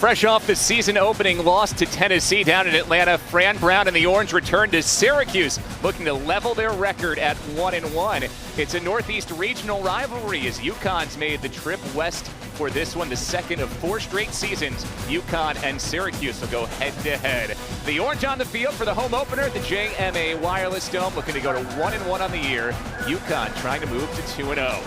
Fresh off the season opening loss to Tennessee down in Atlanta, Fran Brown and the Orange return to Syracuse, looking to level their record at 1-1. It's a Northeast regional rivalry as UConn's made the trip west for this one, the second of 4 straight seasons. UConn and Syracuse will go head-to-head. The Orange on the field for the home opener at the JMA Wireless Dome, looking to go to 1-1 on the year. UConn trying to move to 2-0.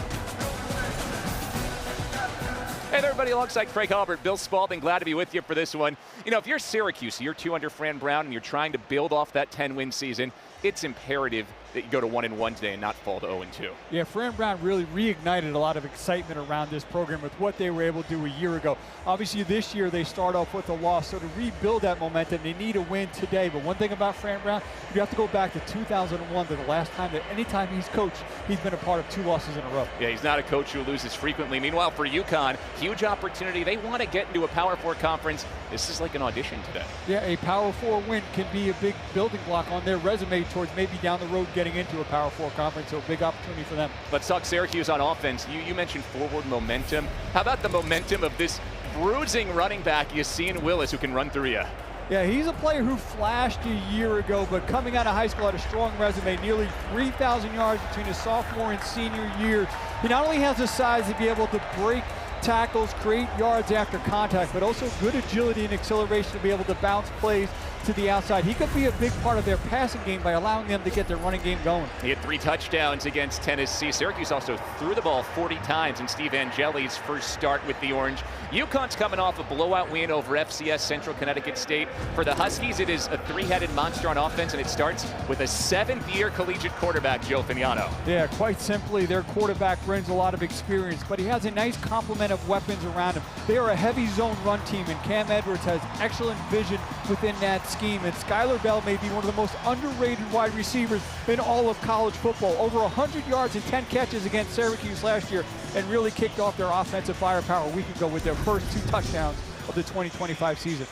Hey there, everybody, alongside Craig Albert, Bill Spalding, glad to be with you for this one. You know, if you're Syracuse, you're 2 under Fran Brown, and you're trying to build off that 10-win season, it's imperative that you go to 1-1 today and not fall to 0-2. Yeah, Fran Brown really reignited a lot of excitement around this program with what they were able to do a year ago. Obviously, this year they start off with a loss, so to rebuild that momentum, they need a win today. But one thing about Fran Brown, you have to go back to 2001 to the last time that anytime he's coached, he's been a part of 2 losses in a row. Yeah, he's not a coach who loses frequently. Meanwhile, for UConn, huge opportunity. They want to get into a Power 4 conference. This is like an audition today. Yeah, a Power 4 win can be a big building block on their resume towards maybe down the road getting into a Power 4 conference, so a big opportunity for them. Let's talk Syracuse on offense. You mentioned forward momentum. How about the momentum of this bruising running back, Yassine Willis, who can run through you? Yeah, he's a player who flashed a year ago, but coming out of high school had a strong resume, nearly 3,000 yards between his sophomore and senior year. He not only has the size to be able to break tackles, create yards after contact, but also good agility and acceleration to be able to bounce plays to the outside. He could be a big part of their passing game by allowing them to get their running game going. He had 3 touchdowns against Tennessee. Syracuse also threw the ball 40 times in Steve Angeli's first start with the Orange. UConn's coming off a blowout win over FCS Central Connecticut State. For the Huskies, it is a 3-headed monster on offense, and it starts with a 7th-year collegiate quarterback, Joe Fagnano. Yeah, quite simply, their quarterback brings a lot of experience, but he has a nice complement of weapons around him. They are a heavy zone run team, and Cam Edwards has excellent vision within that scheme. And Skylar Bell may be one of the most underrated wide receivers in all of college football. Over 100 yards and 10 catches against Syracuse last year, and really kicked off their offensive firepower a week ago with their first 2 touchdowns of the 2025 season.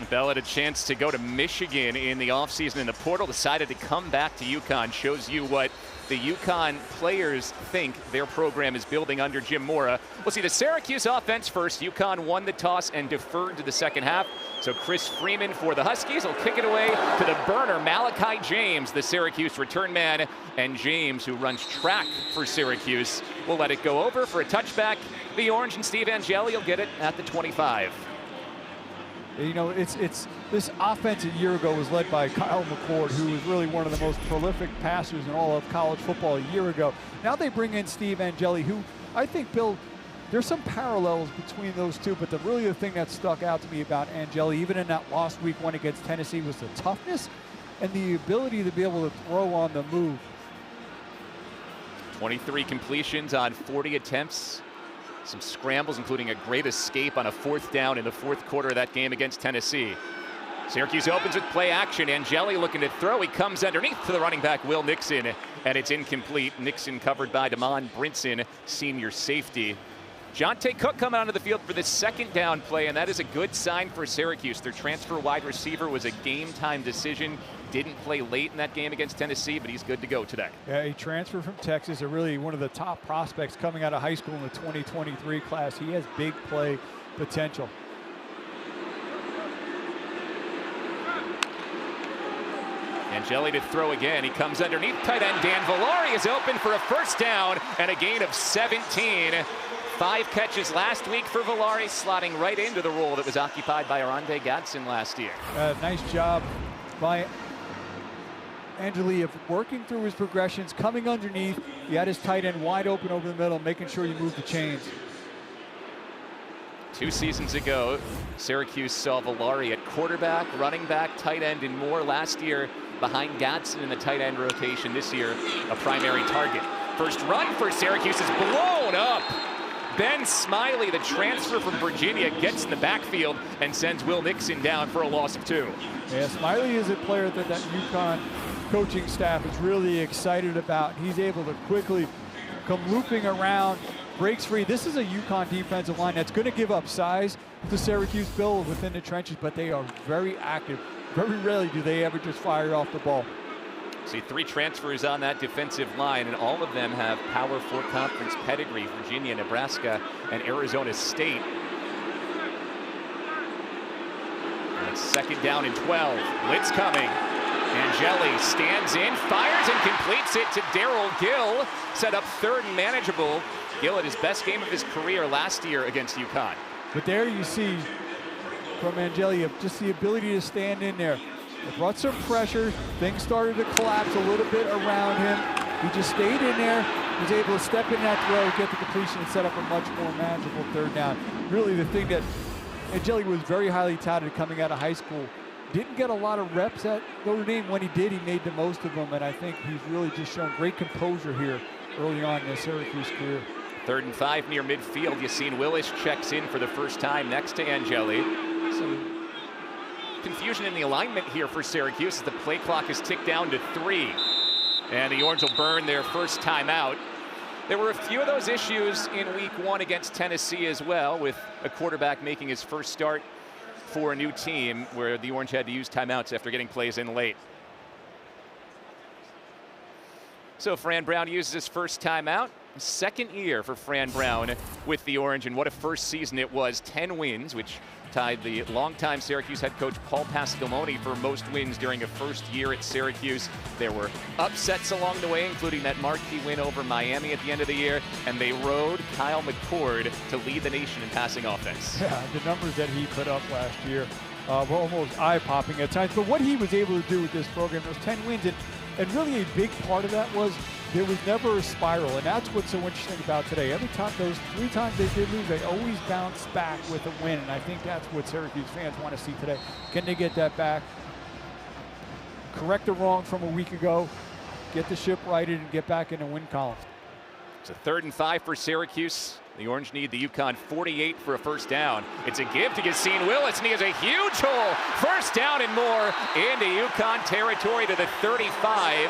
Bell had a chance to go to Michigan in the offseason in the portal, decided to come back to UConn. Shows you what the UConn players think their program is building under Jim Mora. We'll see the Syracuse offense first. UConn won the toss and deferred to the second half. So Chris Freeman for the Huskies will kick it away to the burner, Malachi James, the Syracuse return man. And James, who runs track for Syracuse, will let it go over for a touchback. The Orange and Steve Angeli will get it at the 25. You know, it's this offense a year ago was led by Kyle McCord, who was really one of the most prolific passers in all of college football a year ago. Now they bring in Steve Angeli, who I think, Bill, there's some parallels between those two, but the thing that stuck out to me about Angeli, even in that lost week 1 against Tennessee, was the toughness and the ability to be able to throw on the move. 23 completions on 40 attempts. Some scrambles, including a great escape on a 4th down in the 4th quarter of that game against Tennessee. Syracuse opens with play action. Angeli looking to throw. He comes underneath to the running back, Will Nixon, and it's incomplete. Nixon covered by Damon Brinson, senior safety. Jonte Cook coming onto the field for the 2nd down play, and that is a good sign for Syracuse. Their transfer wide receiver was a game-time decision. Didn't play late in that game against Tennessee, but he's good to go today. Yeah, a transfer from Texas, really one of the top prospects coming out of high school in the 2023 class. He has big play potential. Angeli to throw again. He comes underneath. Tight end Dan Villari is open for a 1st down and a gain of 17. 5 catches last week for Villari, slotting right into the role that was occupied by Aronde Godson last year. Nice job by Angeli of working through his progressions, coming underneath. He had his tight end wide open over the middle, making sure you move the chains. 2 seasons ago, Syracuse saw Villari at quarterback, running back, tight end, and more. Last year, behind Godson in the tight end rotation. This year, a primary target. First run for Syracuse is blown up. Ben Smiley, the transfer from Virginia, gets in the backfield and sends Will Nixon down for a loss of 2. Yeah, Smiley is a player that UConn coaching staff is really excited about. He's able to quickly come looping around, breaks free. This is a UConn defensive line that's going to give up size to Syracuse, Bill, within the trenches, but they are very active. Very rarely do they ever just fire off the ball. See 3 transfers on that defensive line, and all of them have Power 4 conference pedigree: Virginia, Nebraska, and Arizona State. It's 2nd down and 12. Blitz coming. Angeli stands in, fires, and completes it to Daryl Gill. Set up 3rd and manageable. Gill at his best game of his career last year against UConn. But there you see from Angeli just the ability to stand in there. It brought some pressure. Things started to collapse a little bit around him. He just stayed in there, was able to step in that throw, get the completion, and set up a much more manageable 3rd down. Really the thing that Angeli was very highly touted coming out of high school. Didn't get a lot of reps at Notre Dame. When he did, he made the most of them, and I think he's really just shown great composure here early on in his Syracuse career. 3rd and 5 near midfield. Yassine Willis checks in for the first time next to Angeli. Some confusion in the alignment here for Syracuse as the play clock is ticked down to 3. And the Orange will burn their first timeout. There were a few of those issues in week 1 against Tennessee as well, with a quarterback making his first start for a new team where the Orange had to use timeouts after getting plays in late. So Fran Brown uses his first timeout. 2nd year for Fran Brown with the Orange, and what a first season it was. 10 wins, which tied the longtime Syracuse head coach Paul Pasqualoni for most wins during a first year at Syracuse. There were upsets along the way, including that marquee win over Miami at the end of the year, and they rode Kyle McCord to lead the nation in passing offense. Yeah, the numbers that he put up last year were almost eye-popping at times, but what he was able to do with this program, those 10 wins, and really a big part of that was there was never a spiral, and that's what's so interesting about today. Every time, those 3 times they did lose, they always bounced back with a win, and I think that's what Syracuse fans want to see today. Can they get that back? Correct the wrong from a week ago, get the ship righted, and get back in the win column. It's a 3rd and 5 for Syracuse. The Orange need the UConn 48 for a first down. It's a give to Yassine Willis, and he has a huge hole. First down and more into UConn territory to the 35.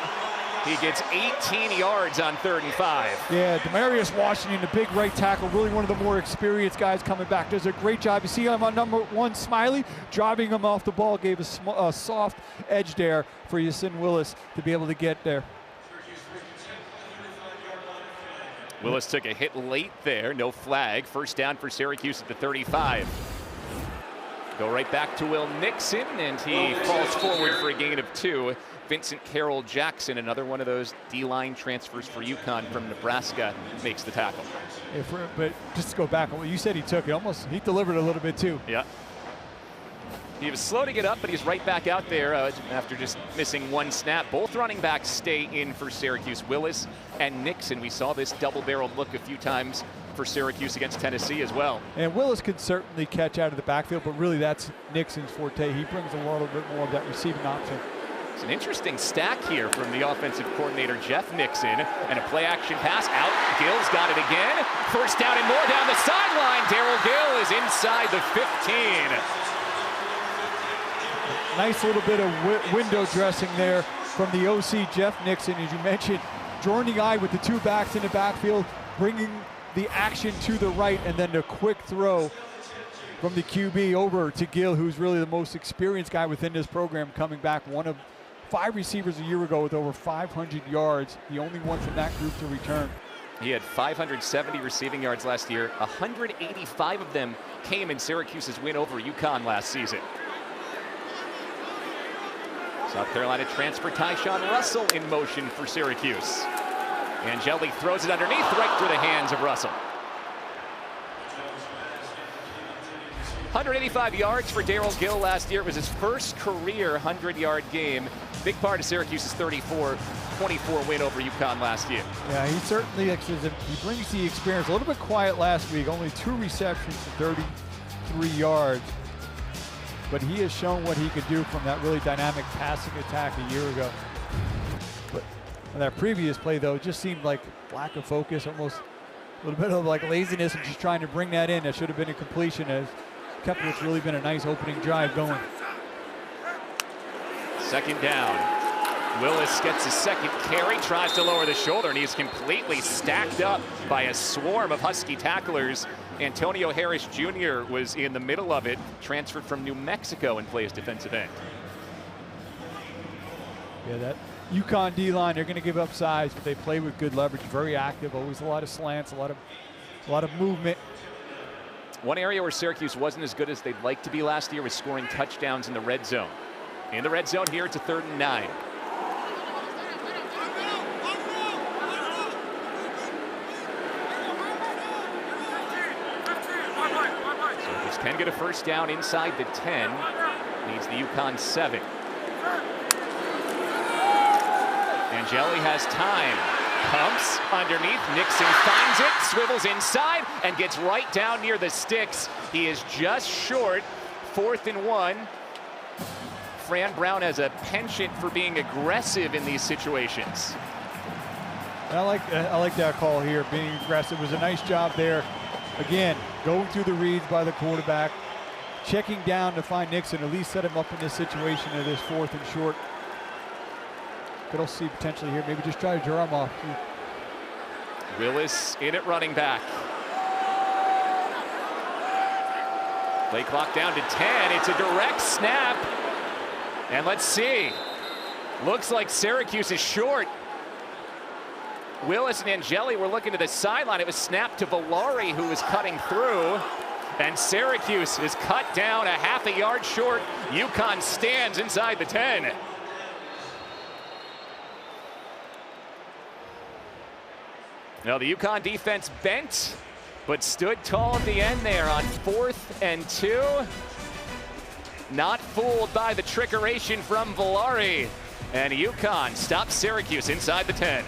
He gets 18 yards on 3rd and 5. Yeah, Demarius Washington, the big right tackle, really one of the more experienced guys coming back, does a great job. You see him on number 1, Smiley, driving him off the ball, gave a soft edge there for Yassine Willis to be able to get there. Willis took a hit late there, no flag. First down for Syracuse at the 35. Go right back to Will Nixon, and he falls forward for a gain of 2. Vincent Carroll Jackson, another one of those D-line transfers for UConn from Nebraska, makes the tackle. But just to go back on what you said, he delivered a little bit too. Yeah. He was slow to get up, but he's right back out there after just missing 1 snap. Both running backs stay in for Syracuse, Willis and Nixon. We saw this double-barreled look a few times for Syracuse against Tennessee as well. And Willis can certainly catch out of the backfield, but really that's Nixon's forte. He brings a little bit more of that receiving option. It's an interesting stack here from the offensive coordinator, Jeff Nixon, and a play-action pass out. Gill's got it again. First down and more down the sideline. Daryl Gill is inside the 15. Nice little bit of window dressing there from the OC, Jeff Nixon, as you mentioned, drawing the eye with the 2 backs in the backfield, bringing the action to the right, and then the quick throw from the QB over to Gill, who's really the most experienced guy within this program, coming back, one of 5 receivers a year ago with over 500 yards, the only one from that group to return. He had 570 receiving yards last year. 185 of them came in Syracuse's win over UConn last season. South Carolina transfer Tyshawn Russell in motion for Syracuse. Angeli throws it underneath, right through the hands of Russell. 185 yards for Daryl Gill last year. It was his first career 100-yard game. Big part of Syracuse's 34-24 win over UConn last year. Yeah, he certainly he brings the experience. A little bit quiet last week, only 2 receptions for 33 yards. But he has shown what he could do from that really dynamic passing attack a year ago. But that previous play, though, just seemed like lack of focus, almost a little bit of like laziness and just trying to bring that in. That should have been a completion, as kept what's really been a nice opening drive going. 2nd down. Willis gets his 2nd carry, tries to lower the shoulder, and he's completely stacked up by a swarm of Husky tacklers. Antonio Harris Jr. was in the middle of it, transferred from New Mexico and plays defensive end. Yeah, that UConn D-line, they're going to give up size, but they play with good leverage, very active, always a lot of slants, a lot of movement. One area where Syracuse wasn't as good as they'd like to be last year was scoring touchdowns in the red zone. In the red zone here, it's a 3rd and 9. Syracuse can get a first down inside the 10. Needs the UConn 7. Angeli has time. Pumps underneath. Nixon finds it, swivels inside, and gets right down near the sticks. He is just short. 4th and 1. Fran Brown has a penchant for being aggressive in these situations. And I like that call here, being aggressive. It was a nice job there. Again, going through the reads by the quarterback, checking down to find Nixon, at least set him up in this situation of this 4th and short. Could also see potentially here, maybe just try to draw him off. Willis in at running back. Play clock down to 10. It's a direct snap. And let's see. Looks like Syracuse is short. Willis and Angeli were looking to the sideline. It was snapped to Villari, who was cutting through. And Syracuse is cut down a half a yard short. UConn stands inside the 10. Now the UConn defense bent, but stood tall at the end there on 4th and 2. Not fooled by the trickeration from Villari. And UConn stops Syracuse inside the 10.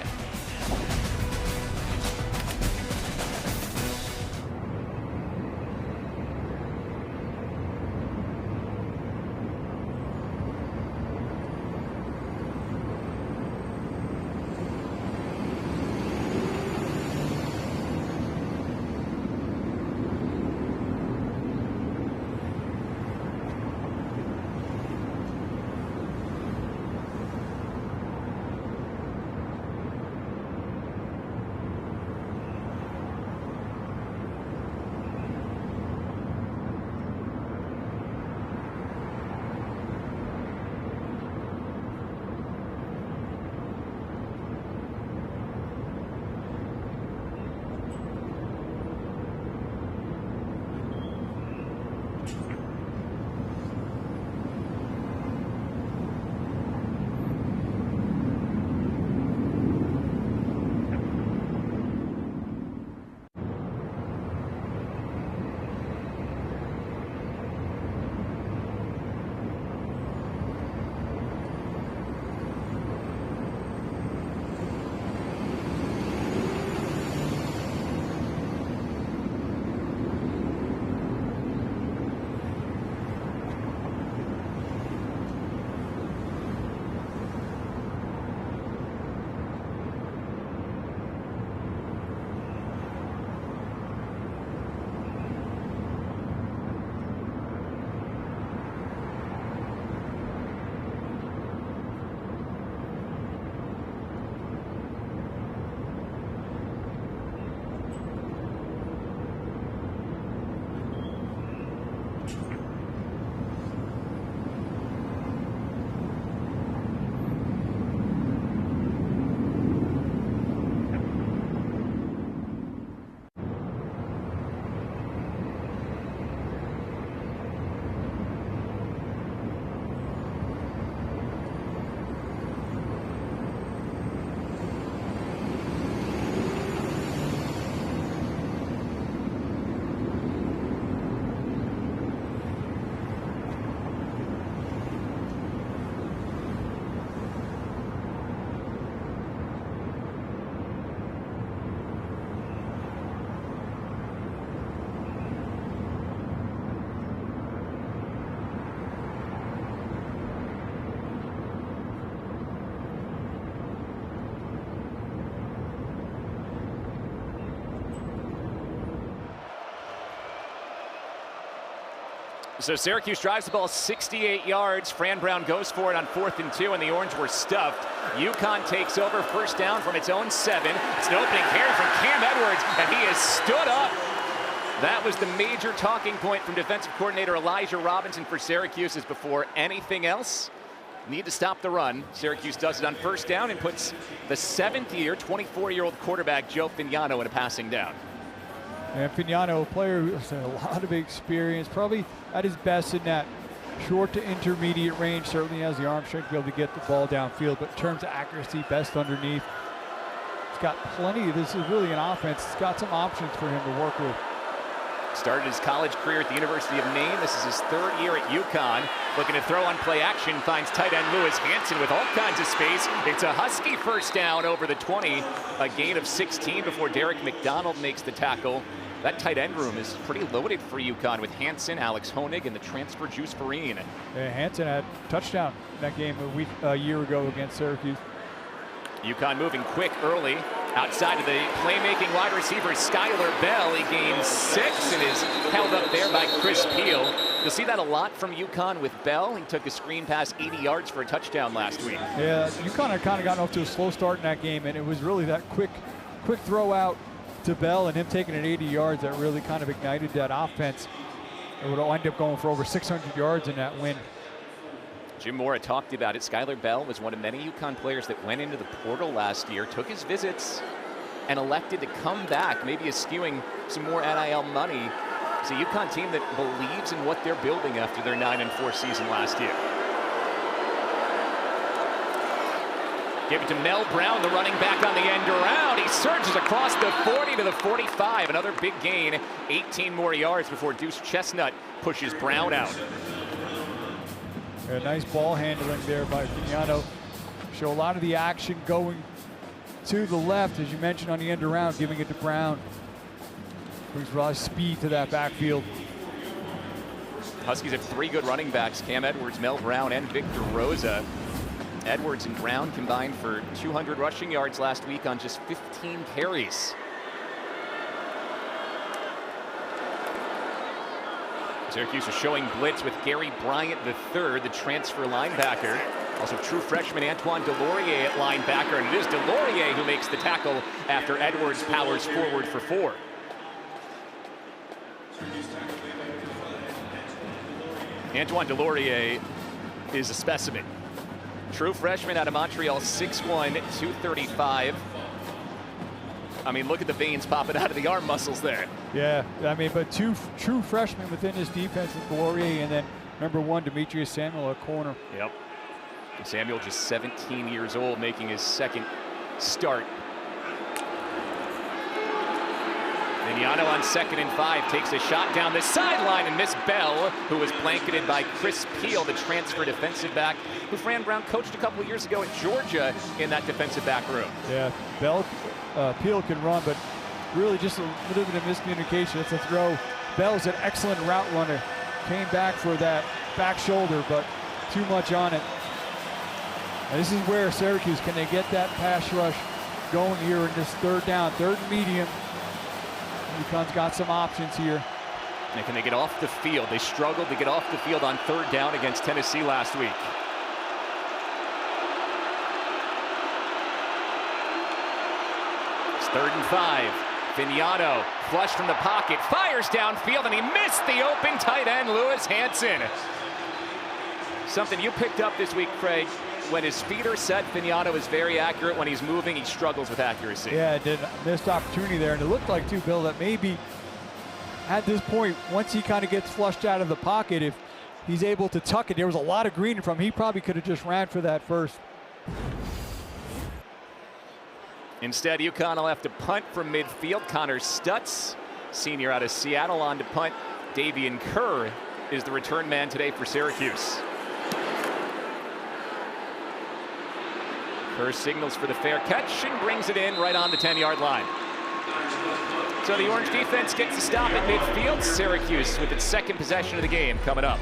So Syracuse drives the ball 68 yards. Fran Brown goes for it on 4th and 2, and the Orange were stuffed. UConn takes over first down from its own 7. It's an opening carry from Cam Edwards, and he is stood up. That was the major talking point from defensive coordinator Elijah Robinson for Syracuse, is before anything else, need to stop the run. Syracuse does it on first down and puts the 7th-year, 24-year-old quarterback Joe Fignano in a passing down. And Pignano, a player who has a lot of experience, probably at his best in that short to intermediate range, certainly has the arm strength to be able to get the ball downfield, but in terms of accuracy, best underneath. He's got plenty. This is really an offense. It's got some options for him to work with. Started his college career at the University of Maine. This is his 3rd year at UConn. Looking to throw on play action, finds tight end Lewis Hansen with all kinds of space. It's a Husky first down over the 20. A gain of 16 before Derek McDonald makes the tackle. That tight end room is pretty loaded for UConn with Hansen, Alex Honig, and the transfer Juice Vereen. Yeah, Hansen had a touchdown in that game a year ago against Syracuse. UConn moving quick early. Outside of the playmaking wide receiver, Skylar Bell. He gains 6 and is held up there by Chris Peel. You'll see that a lot from UConn with Bell. He took a screen pass 80 yards for a touchdown last week. Yeah, UConn had kind of gotten off to a slow start in that game, and it was really that quick throw out to Bell and him taking it 80 yards that really kind of ignited that offense. It would end up going for over 600 yards in that win. Jim Mora talked about it. Skylar Bell was one of many UConn players that went into the portal last year, took his visits, and elected to come back, maybe eschewing some more NIL money. It's a UConn team that believes in what they're building after their 9-4 season last year. Give it to Mel Brown, the running back on the end around. He surges across the 40 to the 45. Another big gain, 18 more yards before Deuce Chestnut pushes Brown out. A nice ball handling there by Pignano. Show a lot of the action going to the left, as you mentioned, on the end around, giving it to Brown. Brings a lot of speed to that backfield. Huskies have 3 good running backs, Cam Edwards, Mel Brown, and Victor Rosa. Edwards and Brown combined for 200 rushing yards last week on just 15 carries. Syracuse is showing blitz with Gary Bryant III, the transfer linebacker. Also true freshman Antoine Delorier at linebacker, and it is Delorier who makes the tackle after Edwards powers forward for 4. Antoine Delorier is a specimen. True freshman out of Montreal, 6'1", 235. I mean, look at the veins popping out of the arm muscles there. Yeah, I mean, but 2 true freshmen within this defense with Delorier, and then number 1, Demetrius Samuel at corner. Yep. And Samuel just 17 years old, making his 2nd start. Pignano on 2nd and 5 takes a shot down the sideline and missed Bell, who was blanketed by Chris Peel, the transfer defensive back, who Fran Brown coached a couple of years ago at Georgia in that defensive back room. Yeah, Peel can run, but really just a little bit of miscommunication. It's a throw. Bell's an excellent route runner. Came back for that back shoulder, but too much on it. And this is where Syracuse, can they get that pass rush going here in this 3rd down, 3rd and medium? UConn's got some options here. And can they get off the field? They struggled to get off the field on 3rd down against Tennessee last week. It's 3rd and 5. Pignano, flush from the pocket, fires downfield, and he missed the open tight end, Lewis Hansen. Something you picked up this week, Craig. When his feet are set, Pignano is very accurate. When he's moving, he struggles with accuracy. Yeah, did a missed opportunity there. And it looked like, too, Bill, that maybe at this point, once he kind of gets flushed out of the pocket, if he's able to tuck it, there was a lot of green from him. He probably could have just ran for that first. Instead, UConn will have to punt from midfield. Connor Stutz, senior out of Seattle, on to punt. Davian Kerr is the return man today for Syracuse. Kerr signals for the fair catch and brings it in right on the 10-yard line. So the Orange defense gets a stop at midfield. Syracuse with its 2nd possession of the game coming up.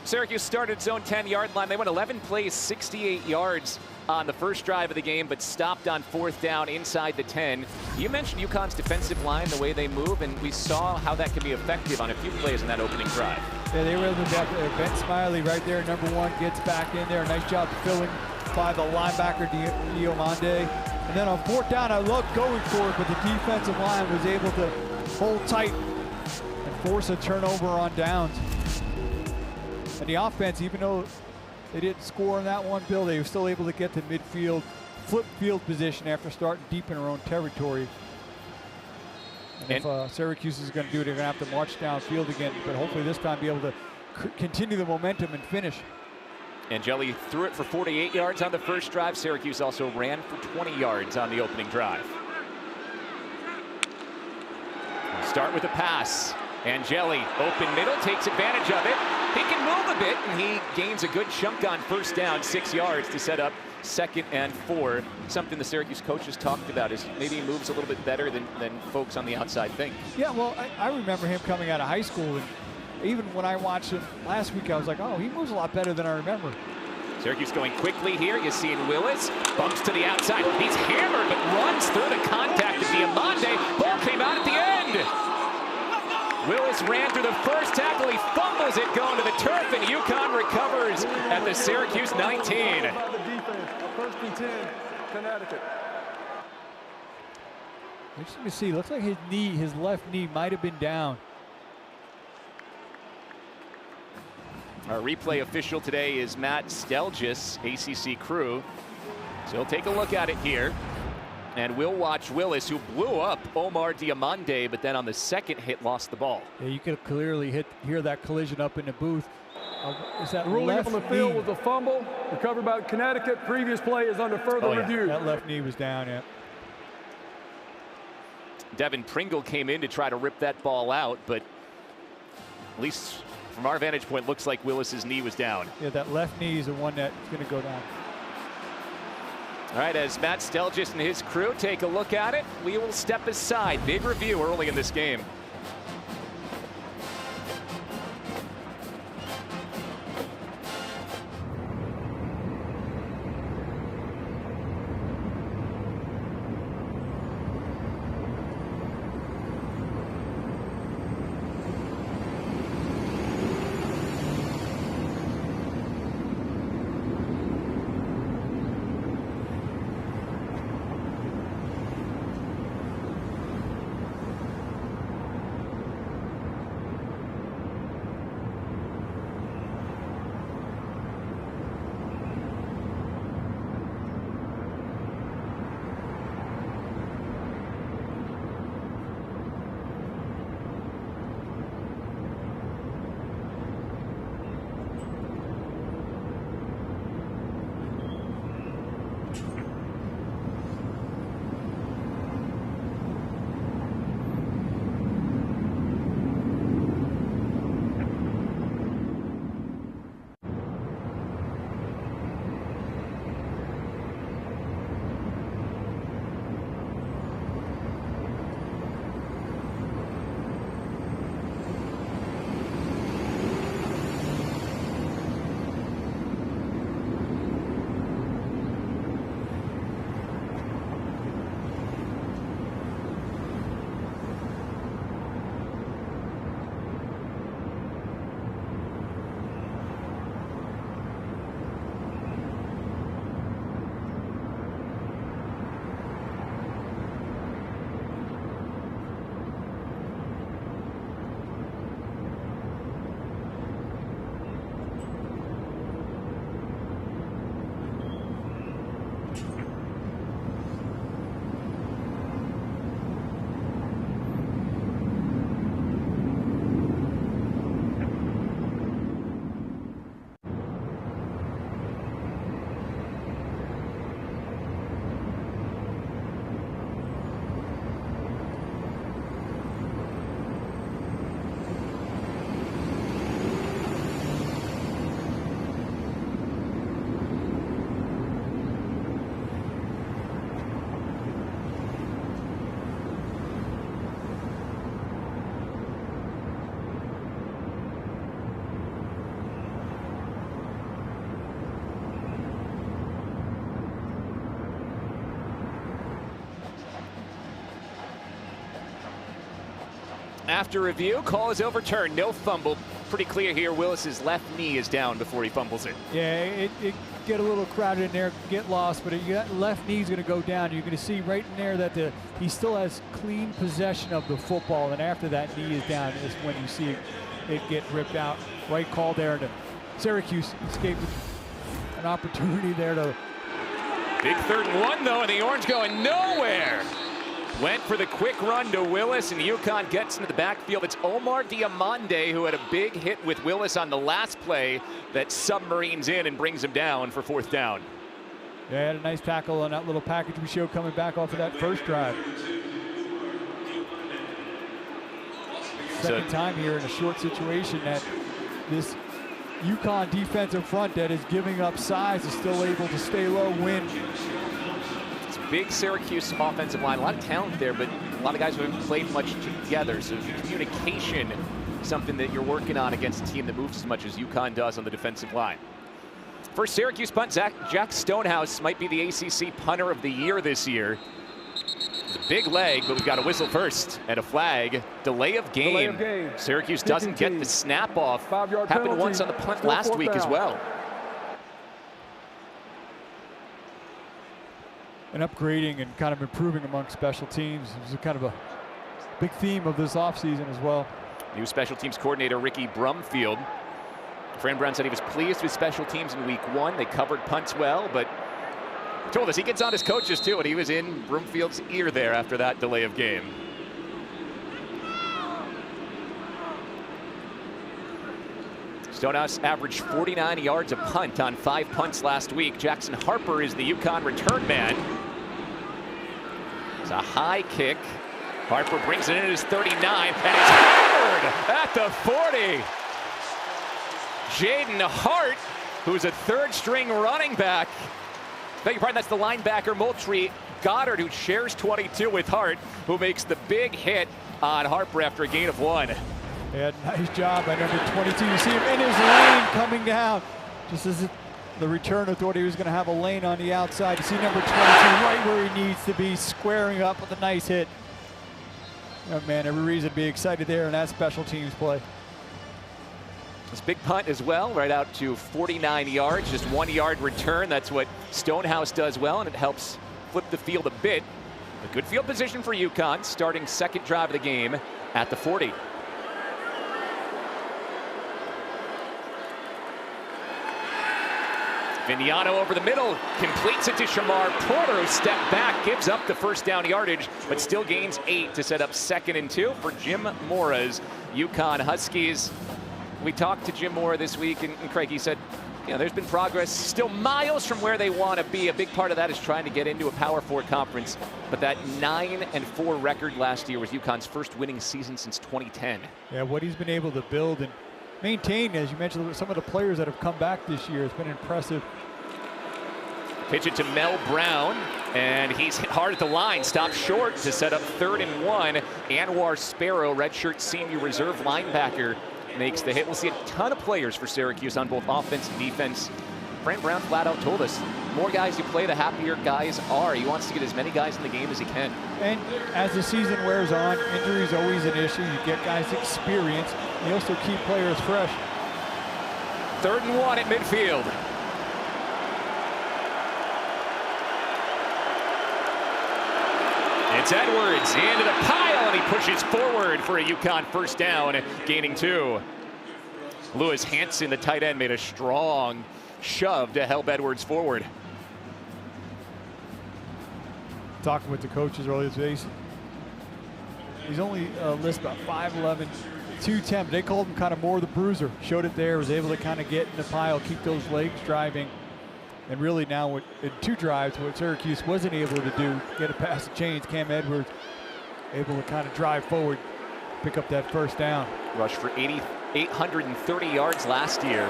Syracuse started zone 10-yard line. They went 11 plays, 68 yards on the first drive of the game, but stopped on 4th down inside the 10. You mentioned UConn's defensive line, the way they move, and we saw how that can be effective on a few plays in that opening drive. Yeah, they were able to get Ben Smiley right there, number 1, gets back in there. Nice job filling by the linebacker, Diomande. And then on 4th down, I loved going for it, but the defensive line was able to hold tight and force a turnover on downs. And the offense, even though they didn't score in that one, Bill, they were still able to get to midfield, flip field position after starting deep in their own territory. And if Syracuse is going to do it, they're going to have to march downfield again, but hopefully this time be able to continue the momentum and finish. Angeli threw it for 48 yards on the first drive. Syracuse also ran for 20 yards on the opening drive. We'll start with a pass. Angeli, open middle, takes advantage of it. He can move a bit, and he gains a good chunk on 1st down, 6 yards to set up 2nd and 4. Something the Syracuse coaches talked about is maybe he moves a little bit better than folks on the outside think. Yeah, well, I remember him coming out of high school, and even when I watched him last week, I was like, oh, he moves a lot better than I remember. Syracuse going quickly here. You see Willis, bumps to the outside. He's hammered, but runs through the contact of Diomande. Ball came out at the end. Willis ran through the first tackle. He fumbles it going to the turf, and UConn recovers at the Syracuse 19. First and 10, Connecticut. Interesting to see. Looks like his left knee might have been down. Our replay official today is Matt Stelgis, ACC crew. So he'll take a look at it here. And we'll watch Willis, who blew up Omar Diomande, but then on the second hit lost the ball. Yeah, you could clearly hear that collision up in the booth. Is that The ruling left up on the field was a fumble, recovered by Connecticut. Previous play is under further review. That left knee was down, yeah. Devin Pringle came in to try to rip that ball out, but at least from our vantage point, looks like Willis's knee was down. Yeah, that left knee is the one that's going to go down. All right, as Matt Stelgis and his crew take a look at it, we will step aside. Big review early in this game. after review, call is overturned. No fumble. Pretty clear here. Willis's left knee is down before he fumbles it. Yeah, it get a little crowded in there, get lost, but left knee's going to go down. You're going to see right in there that he still has clean possession of the football, and after that knee is down is when you see it get ripped out. Right call there, and Syracuse escaped an opportunity there to. Big 3rd and 1 though, and the Orange going nowhere. Went for the quick run to Willis, and UConn gets into the backfield. It's Omar Diamande who had a big hit with Willis on the last play that submarines in and brings him down for 4th down. Yeah, had a nice tackle on that little package we showed coming back off of that first drive. Second time here in a short situation that this UConn defensive front that is giving up size is still able to stay low, win. It's a big Syracuse offensive line. A lot of talent there, but a lot of guys who haven't played much together. So communication, something that you're working on against a team that moves as much as UConn does on the defensive line. First Syracuse punt, Jack Stonehouse might be the ACC punter of the year this year. It's a big leg, but we've got a whistle first and a flag. Delay of game. Delay of game. Syracuse doesn't get the snap off. 5-yard Happened penalty. once on the punt Still last week down. as well. And upgrading and kind of improving among special teams is kind of a big theme of this offseason as well. New special teams coordinator Ricky Brumfield. Fran Brown said he was pleased with special teams in week 1. They covered punts well, but told us he gets on his coaches too, and he was in Brumfield's ear there after that delay of game. Stonehouse averaged 49 yards a punt on 5 punts last week. Jackson Harper is the UConn return man. It's a high kick. Harper brings it in at his 39, and it's hammered at the 40. Jaden Hart, who's a 3rd string running back. Beg your pardon, that's the linebacker Moultrie Goddard, who shares 22 with Hart, who makes the big hit on Harper after a gain of 1. Yeah, nice job by number 22. You see him in his lane coming down. Just as the returner thought he was going to have a lane on the outside. You see number 22 right where he needs to be, squaring up with a nice hit. Oh man, every reason to be excited there in that special teams play. This big punt as well, right out to 49 yards, just 1 yard return. That's what Stonehouse does well, and it helps flip the field a bit. A good field position for UConn, starting 2nd drive of the game at the 40. Vignano over the middle, completes it to Shamar Porter, who stepped back, gives up the 1st down yardage, but still gains 8 to set up 2nd and 2 for Jim Mora's UConn Huskies. We talked to Jim Mora this week, and Craig, he said, you know, there's been progress, still miles from where they want to be. A big part of that is trying to get into a Power 4 conference, but that 9-4 record last year was UConn's first winning season since 2010. Yeah, what he's been able to build and maintain, as you mentioned, some of the players that have come back this year has been impressive. Pitch it to Mel Brown, and he's hit hard at the line, stopped short to set up 3rd and 1. Anwar Sparrow, redshirt senior reserve linebacker, makes the hit. We'll see a ton of players for Syracuse on both offense and defense. Fran Brown flat out told us, the more guys you play, the happier guys are. He wants to get as many guys in the game as he can. And as the season wears on, injury is always an issue. You get guys experience. You also keep players fresh. 3rd and 1 at midfield. It's Edwards into the pile, and he pushes forward for a UConn 1st down, gaining 2. Lewis Hansen, the tight end, made a strong shove to help Edwards forward. Talking with the coaches earlier today, he's only listed about 5'11", 210. They called him kind of more the bruiser. Showed it there, was able to kind of get in the pile, keep those legs driving. And really now in 2 drives, what Syracuse wasn't able to do, get it past the chains, Cam Edwards able to kind of drive forward, pick up that 1st down. Rushed for 830 yards last year.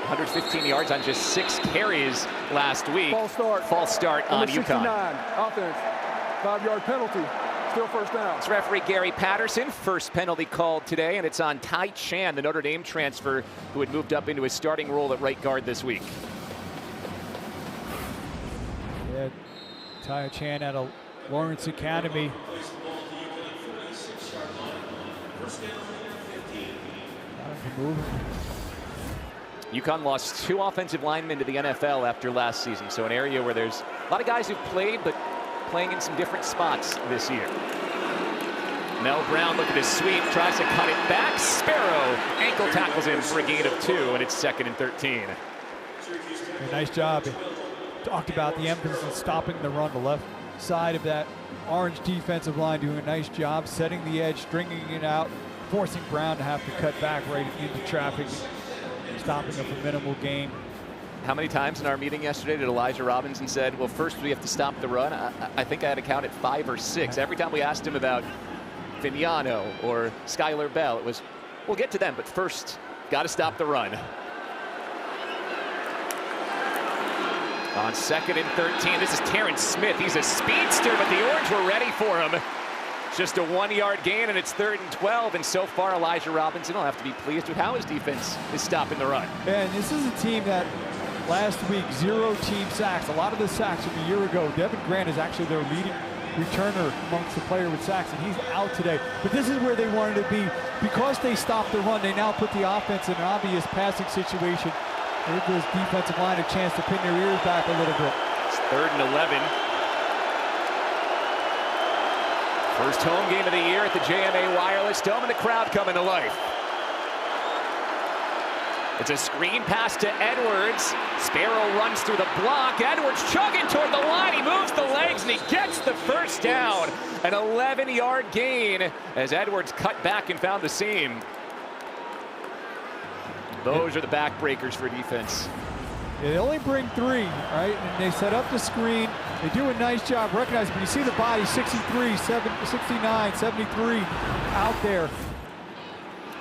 115 yards on just 6 carries last week. False start on UConn. 69, offense, 5-yard penalty, still 1st down. It's referee Gary Patterson, first penalty called today, and it's on Ty Chan, the Notre Dame transfer, who had moved up into his starting role at right guard this week. Yeah, Ty Chan out of Lawrence Academy. UConn lost 2 offensive linemen to the NFL after last season, so an area where there's a lot of guys who've played, but playing in some different spots this year. Mel Brown looking to sweep, tries to cut it back. Sparrow ankle tackles him for a gain of 2, and it's 2nd and 13. Nice job. Talked about the emphasis on stopping the run. The left side of that Orange defensive line doing a nice job setting the edge, stringing it out, forcing Brown to have to cut back right into traffic, stopping a minimal gain. How many times in our meeting yesterday did Elijah Robinson said, well, first we have to stop the run? I think I had to count at 5 or 6. Every time we asked him about Vignano or Skylar Bell, it was, we'll get to them, but first, got to stop the run. On 2nd and 13, this is Terrence Smith. He's a speedster, but the Orange were ready for him. Just a 1-yard gain, and it's 3rd and 12. And so far, Elijah Robinson will have to be pleased with how his defense is stopping the run. And this is a team that last week, 0 team sacks. A lot of the sacks from a year ago. Devin Grant is actually their leading returner amongst the player with sacks, and he's out today. But this is where they wanted to be. Because they stopped the run, they now put the offense in an obvious passing situation. Give this defensive line a chance to pin their ears back a little bit. It's 3rd and 11. First home game of the year at the JMA Wireless Dome, and the crowd coming to life. It's a screen pass to Edwards. Sparrow runs through the block. Edwards chugging toward the line. He moves the legs, and he gets the first down. An 11-yard gain as Edwards cut back and found the seam. Those are the backbreakers for defense. Yeah, they only bring 3, right? And they set up the screen. They do a nice job recognizing, but you see the body, 63, 69, 73 out there.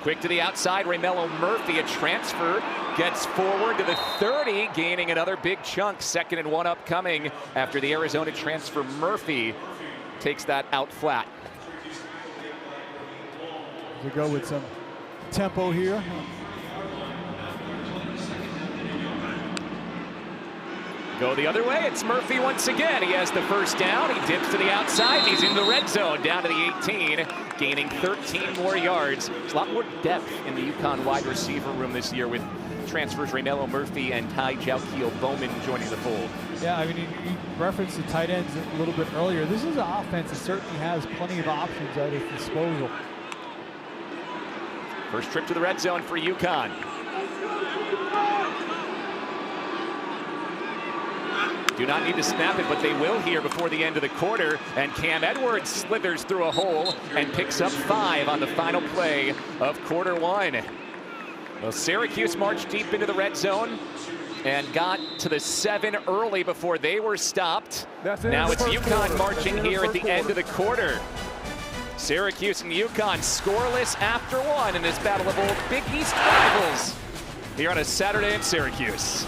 Quick to the outside, Raymello Murphy, a transfer, gets forward to the 30, gaining another big chunk. 2nd and 1 upcoming after the Arizona transfer. Murphy takes that out flat. We go with some tempo here. Go the other way, it's Murphy once again. He has the first down, he dips to the outside, he's in the red zone, down to the 18, gaining 13 more yards. There's a lot more depth in the UConn wide receiver room this year with transfers Raymello Murphy and Ty Jalkeel Bowman joining the fold. Yeah, I mean, you referenced the tight ends a little bit earlier. This is an offense that certainly has plenty of options at its disposal. First trip to the red zone for UConn. Do not need to snap it, but they will here before the end of the quarter. And Cam Edwards slithers through a hole and picks up 5 on the final play of quarter 1. Well, Syracuse marched deep into the red zone and got to the 7 early before they were stopped. Now it's UConn marching here at the end of the quarter. Syracuse and UConn scoreless after 1 in this battle of old Big East rivals here on a Saturday in Syracuse.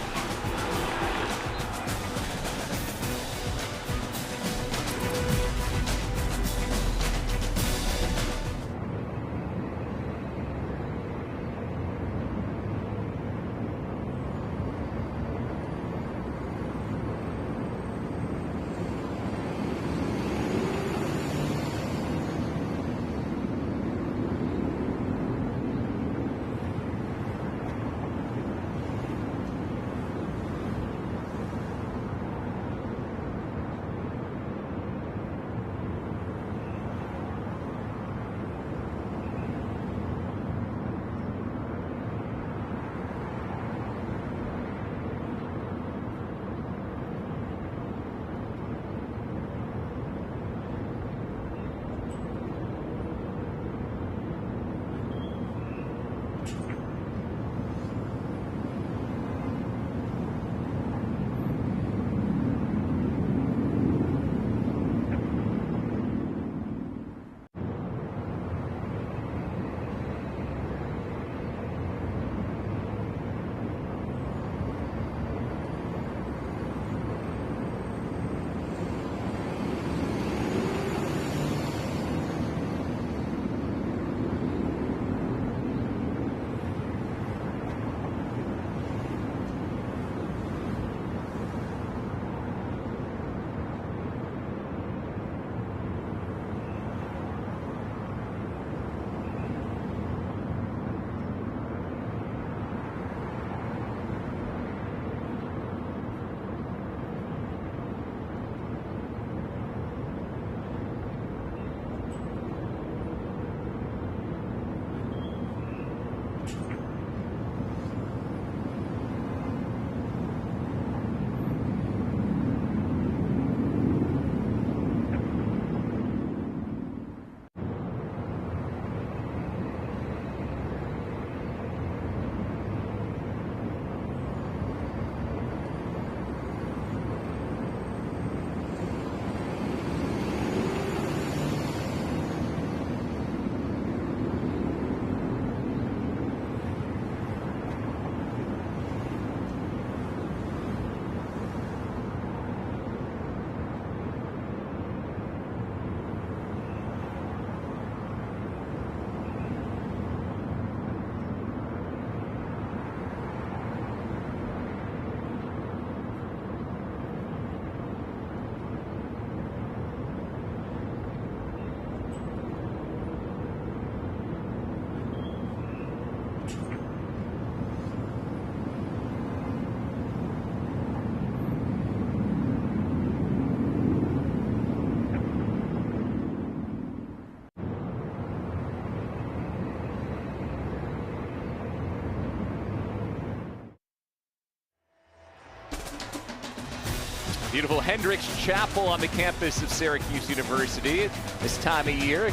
Beautiful Hendricks Chapel on the campus of Syracuse University. This time of year,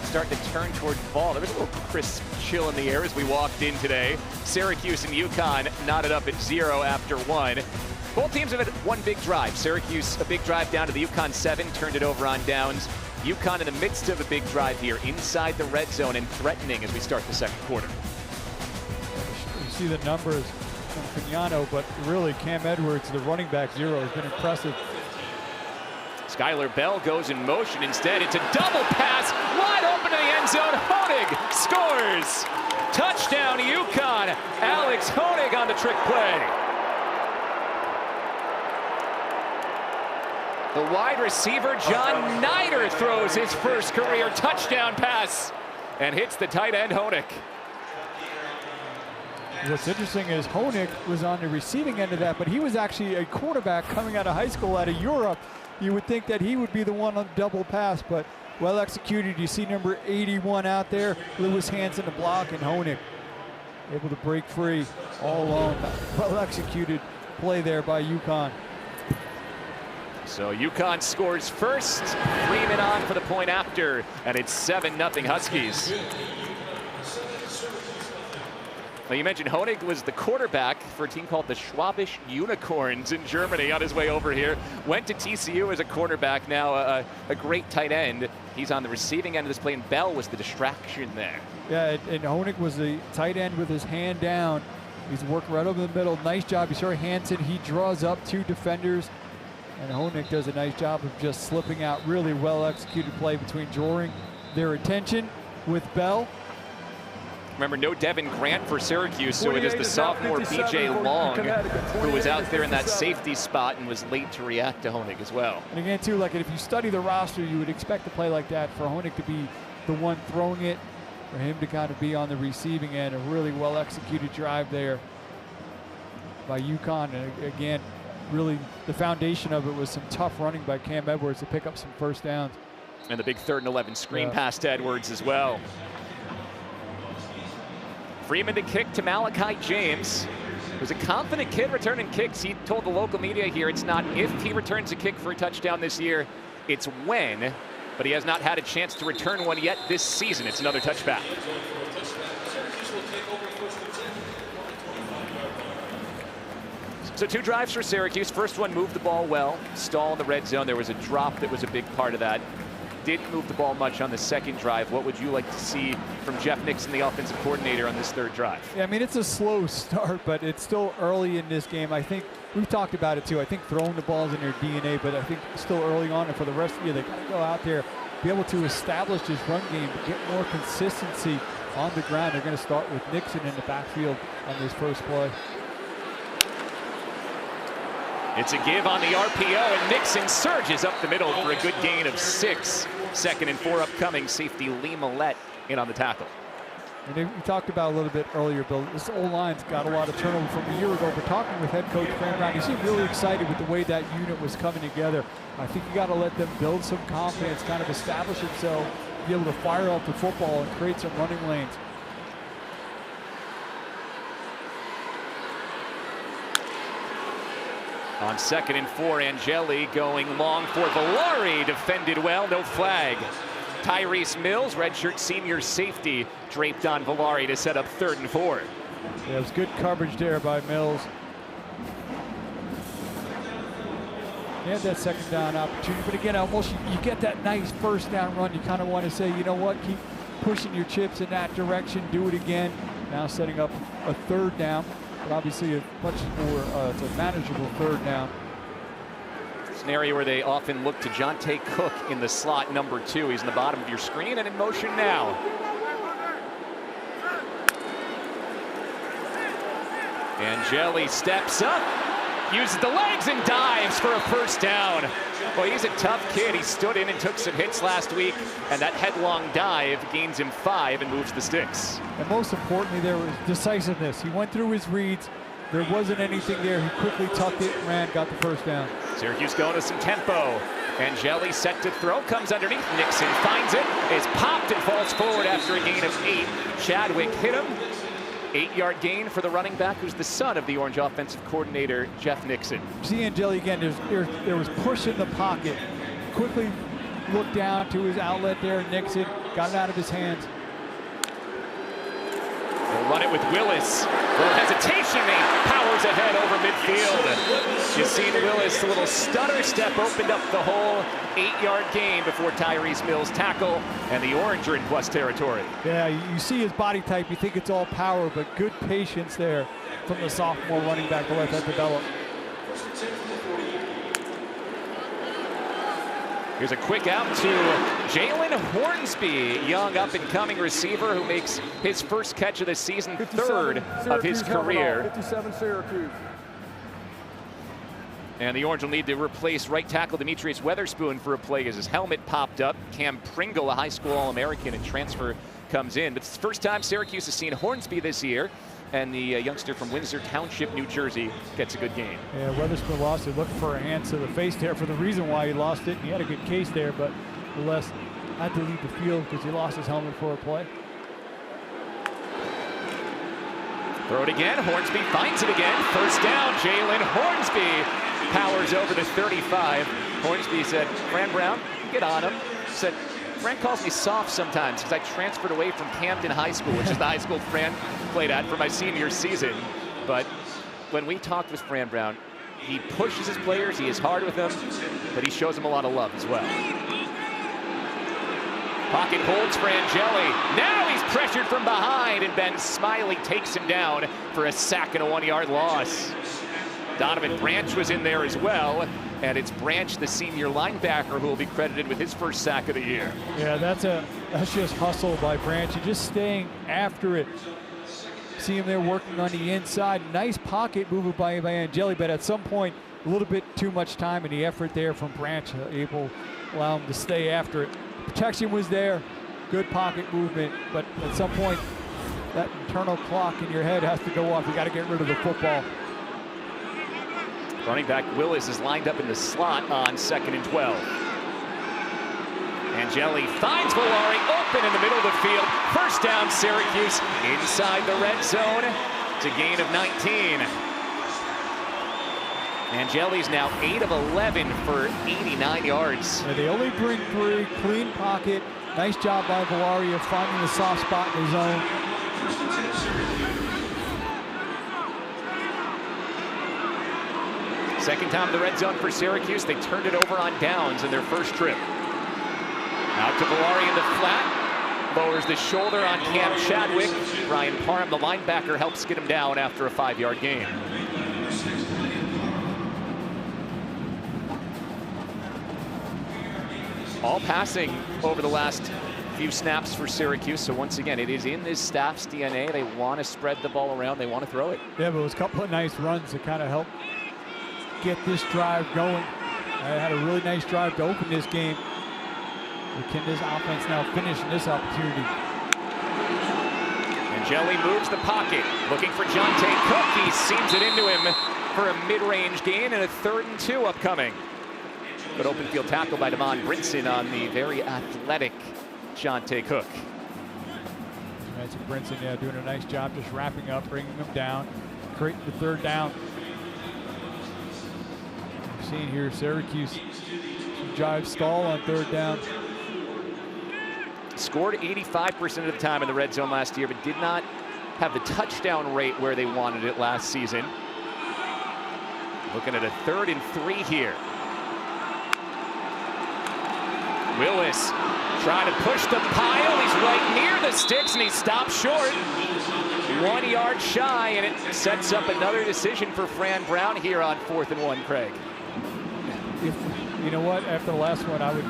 starting to turn toward fall. There was a little crisp chill in the air as we walked in today. Syracuse and UConn knotted up at 0 after 1. Both teams have had one big drive. Syracuse, a big drive down to the UConn 7, turned it over on downs. UConn in the midst of a big drive here, inside the red zone and threatening as we start the second quarter. You see the numbers from Pignano, but really Cam Edwards, the running back 0, has been impressive. Skylar Bell goes in motion instead. It's a double pass, wide open to the end zone. Honig scores. Touchdown UConn. Alex Honig on the trick play. The wide receiver, John Nider, throws his first career touchdown pass and hits the tight end, Honig. What's interesting is Honig was on the receiving end of that, but he was actually a quarterback coming out of high school out of Europe. You would think that he would be the one on double pass, but well executed. You see number 81 out there, Lewis Hansen the block, and Honig able to break free all alone. Well executed play there by UConn. So UConn scores first, Freeman on for the point after, and it's 7-0 Huskies. Now you mentioned Honig was the quarterback for a team called the Schwabisch Unicorns in Germany on his way over here. Went to TCU as a quarterback, now a great tight end. He's on the receiving end of this play, and Bell was the distraction there. Yeah, and Honig was the tight end with his hand down. He's worked right over the middle. Nice job. You saw Hansen, he draws up 2 defenders. And Honig does a nice job of just slipping out. Really well executed play between drawing their attention with Bell. Remember, no Devin Grant for Syracuse, so it is the sophomore B.J. Long who was out there in that safety spot and was late to react to Honig as well. And again, too, like if you study the roster, you would expect a play like that for Honig to be the one throwing it, for him to kind of be on the receiving end. A really well executed drive there by UConn. And again, really the foundation of it was some tough running by Cam Edwards to pick up some first downs. And the big 3rd and 11 screen pass to Edwards as well. Freeman to kick to Malachi James, who's a confident kid returning kicks. He told the local media here it's not if he returns a kick for a touchdown this year, it's when, but he has not had a chance to return one yet this season. It's another touchback. So 2 drives for Syracuse. First one moved the ball well, stall in the red zone. There was a drop that was a big part of that. Didn't move the ball much on the second drive. What would you like to see from Jeff Nixon, the offensive coordinator, on this 3rd drive? Yeah, I mean, it's a slow start, but it's still early in this game. I think we've talked about it too. I think throwing the balls in their DNA, but I think still early on, and for the rest of the year, they got to go out there, be able to establish this run game, get more consistency on the ground. They're going to start with Nixon in the backfield on this first play. It's a give on the RPO, and Nixon surges up the middle for a good gain of 6. 2nd and 4 upcoming. Safety Lee Millette in on the tackle. And we talked about a little bit earlier, Bill, this O-line's got a lot of turnover from a year ago. But talking with head coach Fran Brown, he seemed really excited with the way that unit was coming together. I think you got to let them build some confidence, kind of establish themselves, be able to fire off the football and create some running lanes. On 2nd and 4, Angeli going long for Valari, defended well, no flag. Tyrese Mills, redshirt senior safety, draped on Valari to set up 3rd and 4. Yeah, it was good coverage there by Mills. He had that 2nd down opportunity, but again, almost you get that nice 1st down run. You kind of want to say, you know what, keep pushing your chips in that direction, do it again. Now setting up a 3rd down. But obviously a much more it's a manageable 3rd down. It's an area where they often look to Jonte Cook in the slot, number 2. He's in the bottom of your screen and in motion now. Angeli steps up, uses the legs and dives for a 1st down. Well, he's a tough kid. He stood in and took some hits last week, and that headlong dive gains him 5 and moves the sticks. And most importantly, there was decisiveness. He went through his reads. There wasn't anything there. He quickly tucked it, ran, got the 1st down. Syracuse going to some tempo. Angeli set to throw, comes underneath. Nixon finds it, is popped and falls forward after a gain of 8. Chadwick hit him, 8-yard gain for the running back, who's the son of the Orange offensive coordinator, Jeff Nixon. See Angeli again, there was push in the pocket. Quickly looked down to his outlet there, Nixon got it out of his hands. They'll run it with Willis. Little hesitation, he powers ahead over midfield. You've seen Willis, a little stutter step, opened up the whole 8-yard gain before Tyrese Mills' tackle, and the Orange are in plus territory. Yeah, you see his body type, you think it's all power, but good patience there from the sophomore running back to let that develop. Here's a quick out to Jalen Hornsby, young up-and-coming receiver who makes his first catch of the season, third of his career. 57 Syracuse. And the Orange will need to replace right tackle Demetrius Weatherspoon for a play as his helmet popped up. Cam Pringle, a high school All-American and transfer, comes in. But it's the first time Syracuse has seen Hornsby this year. And the youngster from Windsor Township, New Jersey, gets a good game. Yeah, Weatherspoon lost it, looking for a hand to the face there for the reason why he lost it. He had a good case there, but nonetheless had to leave the field because he lost his helmet for a play. Throw it again, Hornsby finds it again. First down, Jalen Hornsby powers over the 35. Hornsby said, Fran Brown, get on him. Said, Fran calls me soft sometimes because I transferred away from Camden High School, which is the high school Fran played at for my senior season. But when we talked with Fran Brown, he pushes his players, he is hard with them, but he shows them a lot of love as well. Pocket holds for Angeli. Now he's pressured from behind, and Ben Smiley takes him down for a sack and a 1-yard loss. Donovan Branch was in there as well, and it's Branch, the senior linebacker, who will be credited with his first sack of the year. Yeah, that's just hustle by Branch, and just staying after it. See him there working on the inside. Nice pocket movement by Angeli, but at some point, a little bit too much time and the effort there from Branch, able to allow him to stay after it. Protection was there, good pocket movement, but at some point, that internal clock in your head has to go off. You got to get rid of the football. Running back Willis is lined up in the slot on 2nd and 12. Angeli finds Valari open in the middle of the field. First down, Syracuse inside the red zone. It's a gain of 19. Angeli's now 8 of 11 for 89 yards. Yeah, they only bring 3, clean pocket. Nice job by Valari of finding the soft spot in the zone. Second time in the red zone for Syracuse. They turned it over on downs in their first trip. Out to Valari in the flat. Lowers the shoulder on Cam Chadwick. Brian Parham, the linebacker, helps get him down after a 5-yard gain. All passing over the last few snaps for Syracuse. So once again, it is in this staff's DNA. They want to spread the ball around. They want to throw it. Yeah, but it was a couple of nice runs to kind of help get this drive going. I had a really nice drive to open this game. Can this offense now finish in this opportunity? Angeli moves the pocket, looking for Jonte Cook. He seams it into him for a mid-range gain and a 3rd and 2 upcoming. Good open field tackle by Damon Brinson on the very athletic Jonte Cook. That's Brinson, yeah, doing a nice job just wrapping up, bringing him down, creating the 3rd down. We're seeing here Syracuse drive stall on 3rd down. Scored 85% of the time in the red zone last year, but did not have the touchdown rate where they wanted it last season. Looking at a 3rd and 3 here. Willis trying to push the pile. He's right near the sticks, and he stops short. 1 yard shy, and it sets up another decision for Fran Brown here on 4th and 1, Craig. If, you know what, after the last one, I would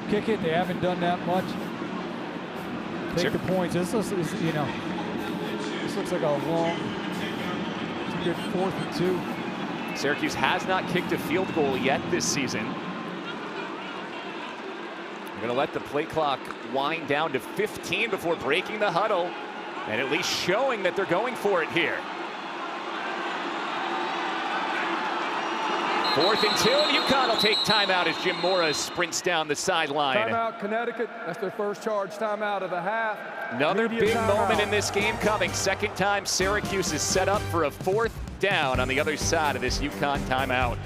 kick it. They haven't done that much. Take the points. This looks, you know, this looks like a long, it's a good 4th and 2. Syracuse has not kicked a field goal yet this season. We're going to let the play clock wind down to 15 before breaking the huddle and at least showing that they're going for it here. 4th and 2, and UConn will take timeout as Jim Mora sprints down the sideline. Timeout, Connecticut. That's their first charge timeout of the half. Another Media big timeout. moment in this game coming. Second time Syracuse is set up for a 4th down on the other side of this UConn timeout.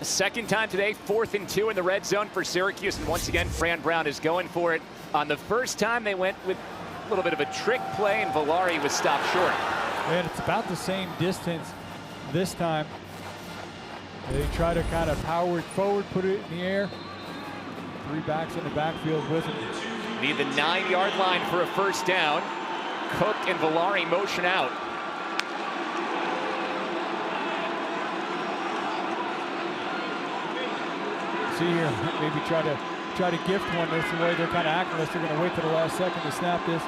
Second time today, 4th and 2 in the red zone for Syracuse, and once again, Fran Brown is going for it. On the first time, they went with a little bit of a trick play, and Villari was stopped short. And it's about the same distance this time. They try to kind of power it forward, put it in the air. 3 backs in the backfield with him. Need the 9-yard line for a first down. Cook and Villari motion out. See here, maybe try to gift one. That's the way they're kind of acting. Unless they're going to wait to the last second to snap this.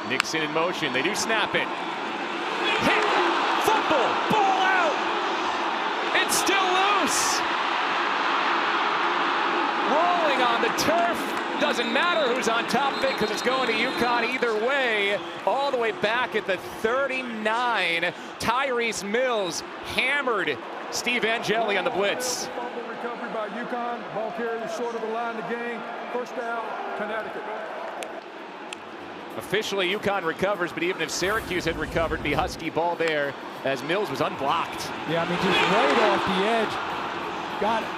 Nixon in motion. They do snap it. Hit! Fumble! Ball out! It's still loose! Rolling on the turf. Doesn't matter who's on top of it because it's going to UConn either way. All the way back at the 39. Tyrese Mills hammered Steve Angeli on the blitz. Fumble recovery by UConn. Ball carrier short of the line to gain. First down, Connecticut. Officially, UConn recovers, but even if Syracuse had recovered, the Husky ball there as Mills was unblocked. Yeah, I mean, just right off the edge. Got it.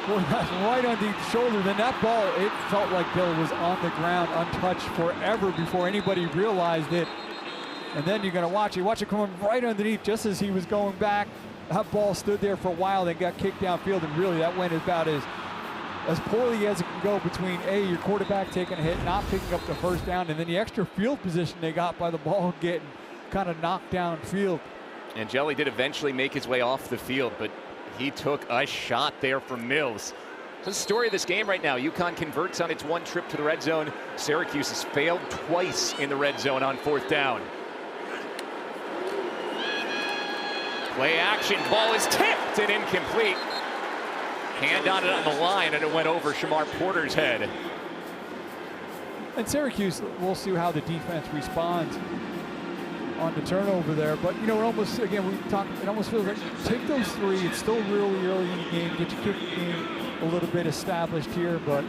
Right on the shoulder. Then that ball, it felt like Bill was on the ground untouched forever before anybody realized it. And then you're going to watch it come right underneath just as he was going back. That ball stood there for a while, then got kicked downfield, and really that went about as poorly as it can go between your quarterback taking a hit, not picking up the first down, and then the extra field position they got by the ball getting kind of knocked downfield. Angeli did eventually make his way off the field, but he took a shot there from Mills. So the story of this game right now, UConn converts on its one trip to the red zone. Syracuse has failed twice in the red zone on 4th down. Play action, ball is tipped and incomplete. Hand on it on the line, and it went over Shamar Porter's head. And Syracuse, we'll see how the defense responds on the turnover there. But, you know, it almost, again, it almost feels like take those 3. It's still really early in the game. Get your kicking game a little bit established here, but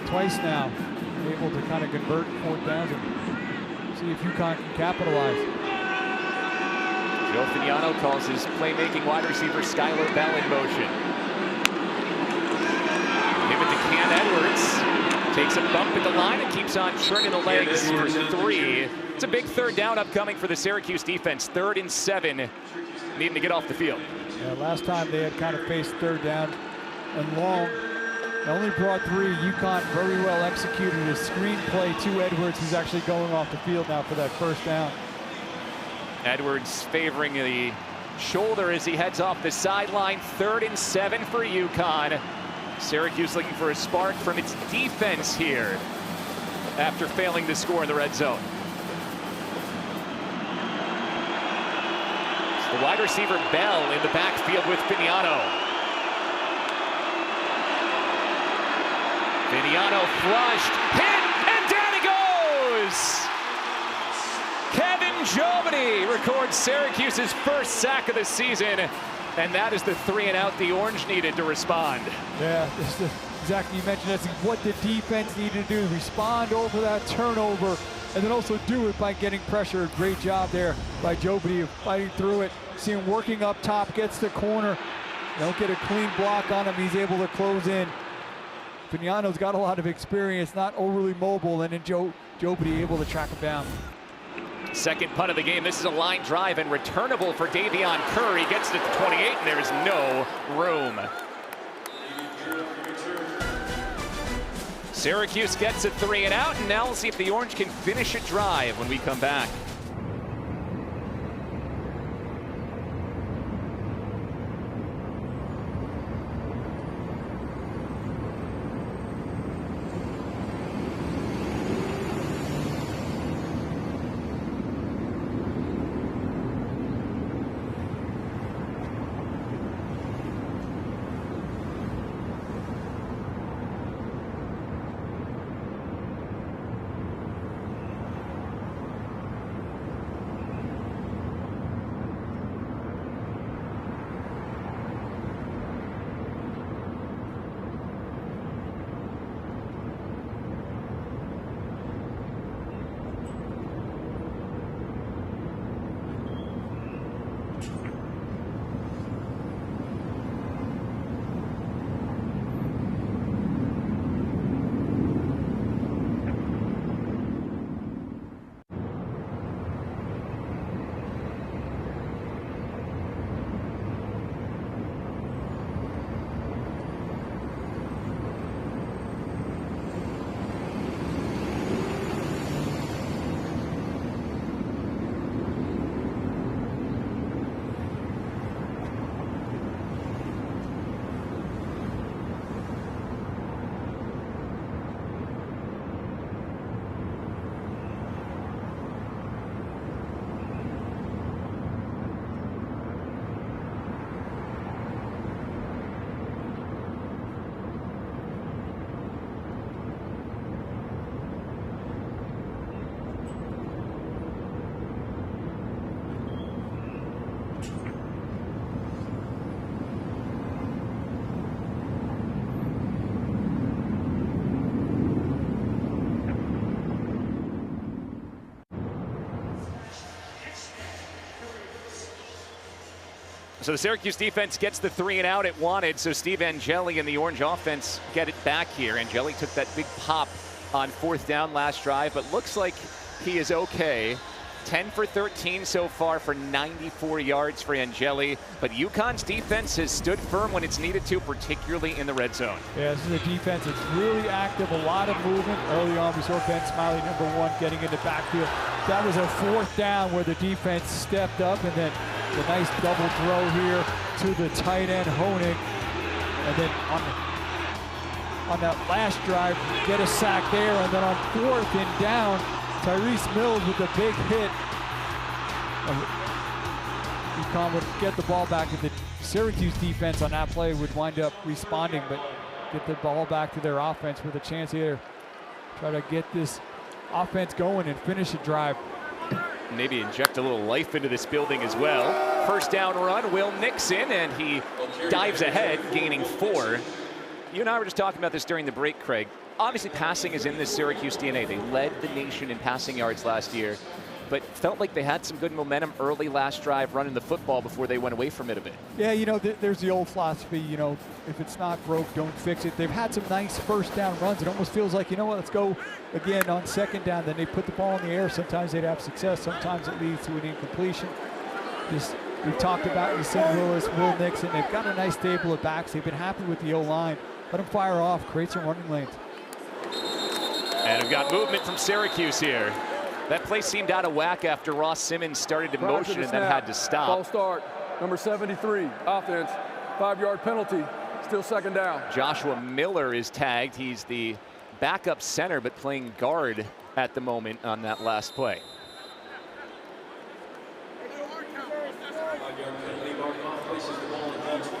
twice now able to kind of convert 4th downs and see see if UConn can capitalize. Joe Fignano calls his playmaking wide receiver Skylar Bell in motion. Give it to Cam Edwards. Takes a bump at the line and keeps on churning the legs for 3. It's a big third down upcoming for the Syracuse defense. 3rd and 7, needing to get off the field. Yeah, last time they had kind of faced third down and long. They only brought 3. UConn very well executed a screen play to Edwards, who's actually going off the field now for that first down. Edwards favoring the shoulder as he heads off the sideline. 3rd and 7 for UConn. Syracuse looking for a spark from its defense here after failing to score in the red zone. The wide receiver Bell in the backfield with Fignano. Fignano flushed, hit, and down he goes! Kevin Jobity records Syracuse's first sack of the season, and that is the 3-and-out the Orange needed to respond. Yeah, exactly. You mentioned that's what the defense needed to do, respond over that turnover, and then also do it by getting pressure. Great job there by Jobity of fighting through it. See him working up top, gets the corner. Don't get a clean block on him. He's able to close in. Fignano's got a lot of experience, not overly mobile, and then Jobity able to track him down. Second punt of the game. This is a line drive and returnable for Davion Curry. Gets it to 28, and there's no room. Syracuse gets a 3-and-out, and now we'll see if the Orange can finish a drive when we come back. So the Syracuse defense gets the 3-and-out it wanted, so Steve Angeli and the Orange offense get it back here. Angeli took that big pop on 4th down last drive, but looks like he is okay. 10 for 13 so far for 94 yards for Angeli, but UConn's defense has stood firm when it's needed to, particularly in the red zone. Yeah, this is a defense that's really active, a lot of movement. Early on, we saw Ben Smiley, #1, getting into backfield. That was a 4th down where the defense stepped up, and then the nice double throw here to the tight end, Honig. And then on that last drive, get a sack there, and then on 4th and down, Tyrese Mills with a big hit. UConn would get the ball back, and the Syracuse defense on that play would wind up responding, but get the ball back to their offense with a chance here. Try to get this offense going and finish the drive. Maybe inject a little life into this building as well. First down run, Will Nixon, and he dives ahead, gaining 4. You and I were just talking about this during the break, Craig. Obviously, passing is in this Syracuse DNA. They led the nation in passing yards last year, but felt like they had some good momentum early last drive running the football before they went away from it a bit. Yeah, there's the old philosophy, if it's not broke, don't fix it. They've had some nice first down runs. It almost feels like, let's go again on second down. Then they put the ball in the air. Sometimes they'd have success. Sometimes it leads to an incompletion. We've talked about St. Louis, Will Nixon. They've got a nice stable of backs. They've been happy with the O-line. Let them fire off, create some running lanes. And we've got movement from Syracuse here. That play seemed out of whack after Ross Simmons started in motion and then had to stop. Ball start, number 73, offense, 5-yard penalty, still second down. Joshua Miller is tagged. He's the backup center, but playing guard at the moment on that last play.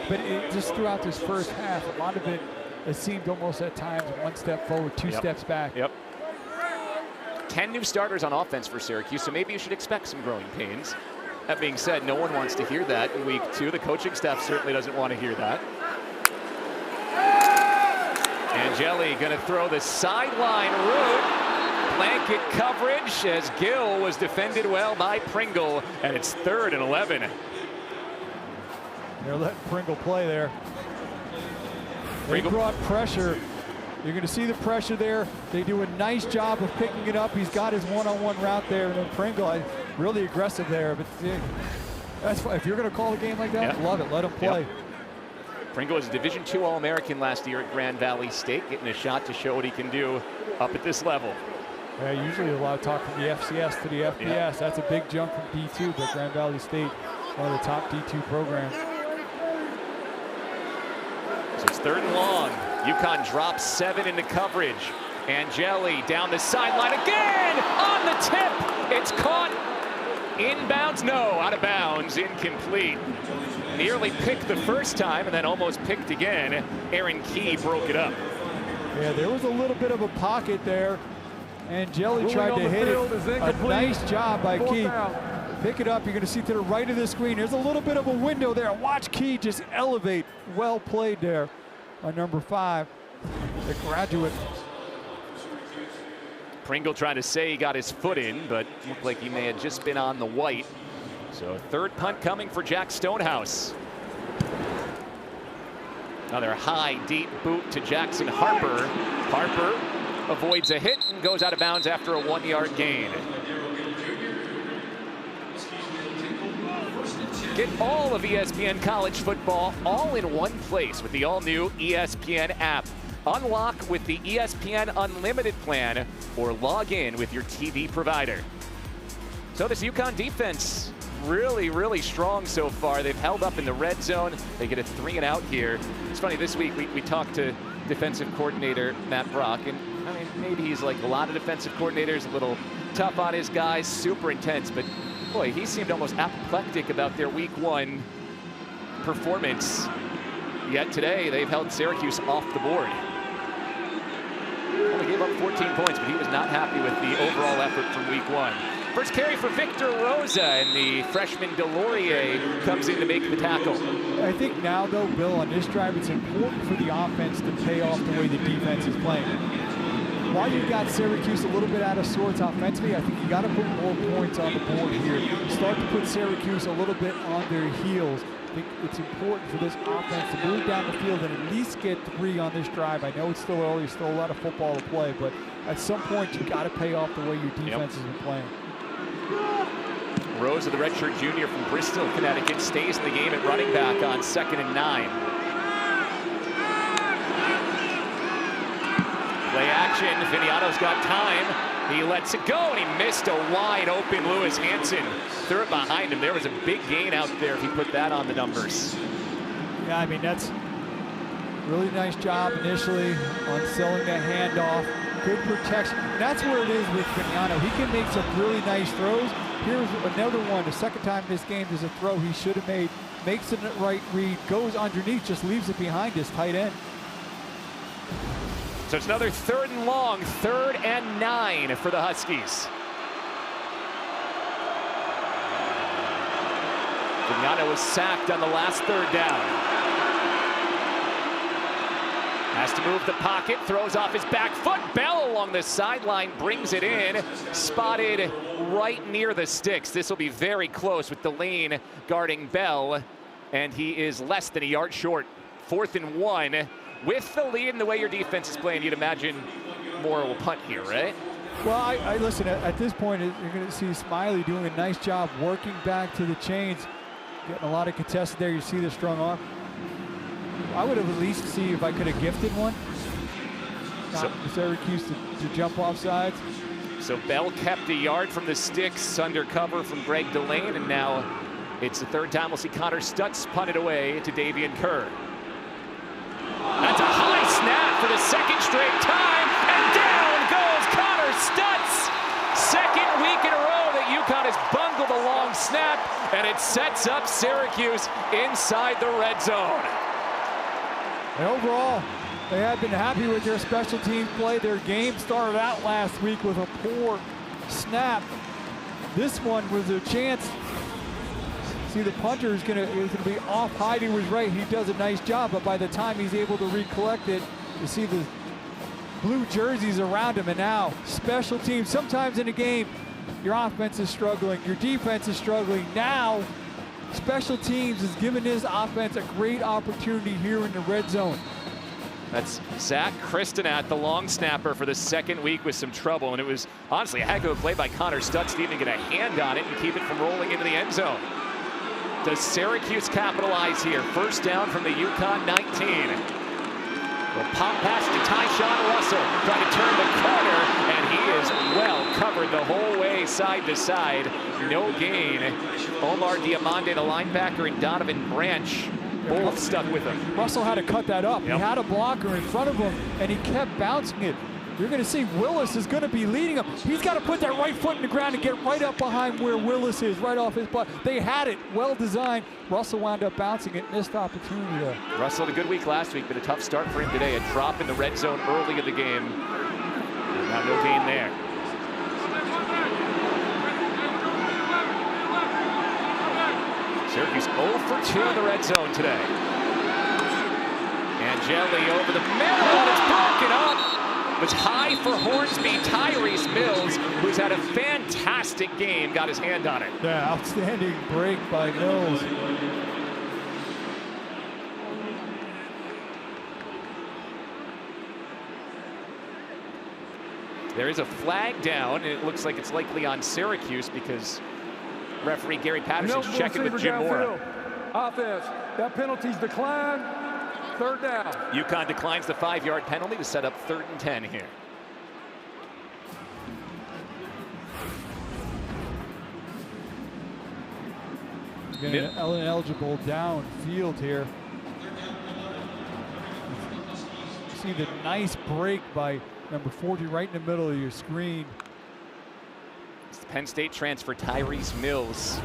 But just throughout this first half, a lot of it seemed almost at times one step forward, two steps back. 10 new starters on offense for Syracuse, so maybe you should expect some growing pains. That being said, no one wants to hear that in week 2. The coaching staff certainly doesn't want to hear that. Angeli going to throw the sideline route. Blanket coverage as Gill was defended well by Pringle, and it's 3rd and 11. They're letting Pringle play there. They brought pressure. You're going to see the pressure there. They do a nice job of picking it up. He's got his one-on-one route there, and then Pringle, really aggressive there. But that's if you're going to call a game like that, love it. Let him play. Pringle was a Division II All-American last year at Grand Valley State, getting a shot to show what he can do up at this level. Yeah, usually a lot of talk from the FCS to the FBS. That's a big jump from D2, but Grand Valley State, one of the top D2 programs. So it's 3rd and long. UConn drops 7 into coverage. Angeli down the sideline again on the tip. It's caught. Inbounds, no, out of bounds, incomplete. Nearly picked the first time and then almost picked again. Aaron Key broke it up. Yeah, there was a little bit of a pocket there. Angeli tried to hit it. A nice job by Key. Pick it up. You're going to see to the right of the screen. There's a little bit of a window there. Watch Key just elevate. Well played there on number 5, the graduate. Pringle trying to say he got his foot in, but looked like he may have just been on the white. So 3rd punt coming for Jack Stonehouse. Another high, deep boot to Jackson Harper. Harper avoids a hit and goes out of bounds after a 1-yard gain. Get all of ESPN college football all in one place with the all-new ESPN app. Unlock with the ESPN Unlimited plan or log in with your TV provider. So this UConn defense, really strong so far. They've held up in the red zone. They get a 3-and-out here. It's funny, this week we talked to defensive coordinator Matt Brock, and I mean, maybe he's like a lot of defensive coordinators, a little tough on his guys, super intense, but boy, he seemed almost apoplectic about their week 1 performance. Yet today, they've held Syracuse off the board. Only gave up 14 points, but he was not happy with the overall effort from week 1. First carry for Victor Rosa, and the freshman Delorier comes in to make the tackle. I think now, though, Bill, on this drive, it's important for the offense to pay off the way the defense is playing. While you've got Syracuse a little bit out of sorts offensively, I think you got to put more points on the board here. Start to put Syracuse a little bit on their heels. I think it's important for this offense to move down the field and at least get 3 on this drive. I know it's still early, still a lot of football to play, but at some point you got to pay off the way your defense has been playing. Rosa, the redshirt junior from Bristol, Connecticut, stays in the game at running back on 2nd and 9. Play action, Viniano's got time. He lets it go, and he missed a wide open Lewis Hansen. Threw it behind him. There was a big gain out there if he put that on the numbers. Yeah, I mean, that's really nice job initially on selling that handoff. Good protection. That's where it is with Viniano. He can make some really nice throws. Here's another one. The second time in this game there's a throw he should have made. Makes the right read, goes underneath, just leaves it behind his tight end. So it's another 3rd and long, 3rd and 9 for the Huskies. Viniano was sacked on the last 3rd down. Has to move the pocket, throws off his back foot. Bell along the sideline brings it in, spotted right near the sticks. This will be very close with Delane guarding Bell, and he is less than a yard short. 4th and 1. With the lead and the way your defense is playing, you'd imagine Moore will punt here, right? Well, I listen, at this point, you're going to see Smiley doing a nice job working back to the chains, getting a lot of contested there. You see the strong arm. I would have at least see if I could have gifted one. Not for Syracuse to jump off sides. So Bell kept a yard from the sticks under cover from Greg Delane, and now it's the 3rd time we'll see Connor Stutz punt it away to Davian Kerr. That's a high snap for the 2nd straight time, and down goes Connor Stutz. 2nd week in a row that UConn has bungled a long snap, and it sets up Syracuse inside the red zone. And overall, they have been happy with their special teams play. Their game started out last week with a poor snap. This one was a chance. See, the punter is gonna be off. Heidi was right. He does a nice job, but by the time he's able to recollect it, you see the blue jerseys around him. And now special teams. Sometimes in a game, your offense is struggling, your defense is struggling. Now special teams is giving this offense a great opportunity here in the red zone. That's Zach Christenat, the long snapper, for the 2nd week with some trouble. And it was honestly a heck of a play by Connor Stutz to even get a hand on it and keep it from rolling into the end zone. Does Syracuse capitalize here? 1st down from the UConn 19. Well, pop pass to Tyshawn Russell, trying to turn the corner, and he is well covered the whole way side to side. No gain. Omar Diamande, the linebacker, and Donovan Branch both stuck with him. Russell had to cut that up. Yep. He had a blocker in front of him, and he kept bouncing it. You're going to see Willis is going to be leading him. He's got to put that right foot in the ground and get right up behind where Willis is, right off his butt. They had it, well designed. Russell wound up bouncing it, missed opportunity there. Russell had a good week last week, but a tough start for him today. A drop in the red zone early in the game. And now no gain there. Syracuse 0 for 2 in the red zone today. Angeli over the middle, and it's broken up. It was high for Hornsby. Tyrese Mills, who's had a fantastic game, got his hand on it. Yeah, outstanding break by Mills. There is a flag down, and it looks like it's likely on Syracuse because referee Gary Patterson's checking with Jim Moore. Offense, that penalty's declined. 3rd down. UConn declines the 5-yard penalty to set up 3rd and 10 here. Getting an eligible downfield here. See the nice break by number 40 right in the middle of your screen. It's the Penn State transfer Tyrese Mills.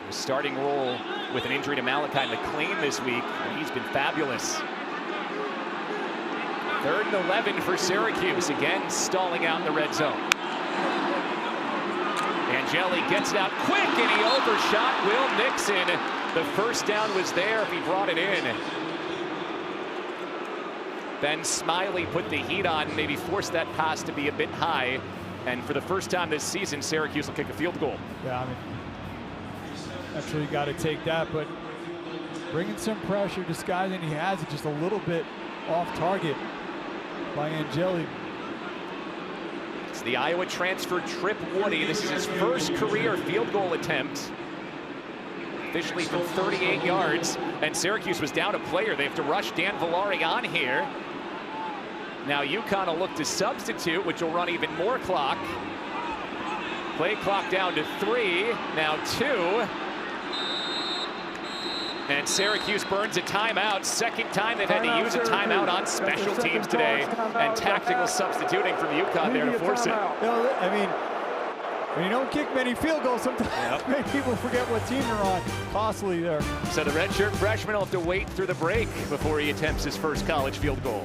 A starting role with an injury to Malachi McLean this week, and he's been fabulous. 3rd and 11 for Syracuse, again stalling out in the red zone. Angeli gets it out quick, and he overshot Will Nixon. The 1st down was there if he brought it in. Ben Smiley put the heat on, maybe forced that pass to be a bit high. And for the 1st time this season, Syracuse will kick a field goal. Yeah, I mean, actually got to take that, but bringing some pressure, disguising, he has it just a little bit off target by Angeli. It's the Iowa transfer Trip Woody. This is his 1st career field goal attempt. Officially from 38 yards, and Syracuse was down a player. They have to rush Dan Villari on here. Now UConn will look to substitute, which will run even more clock. Play clock down to 3, now 2. And Syracuse burns a timeout. 2nd time they've had to use a timeout on special teams today. And tactical substituting from UConn there to force it. I mean, when you don't kick many field goals, sometimes many people forget what team they're on. Costly there. So the redshirt freshman will have to wait through the break before he attempts his 1st college field goal.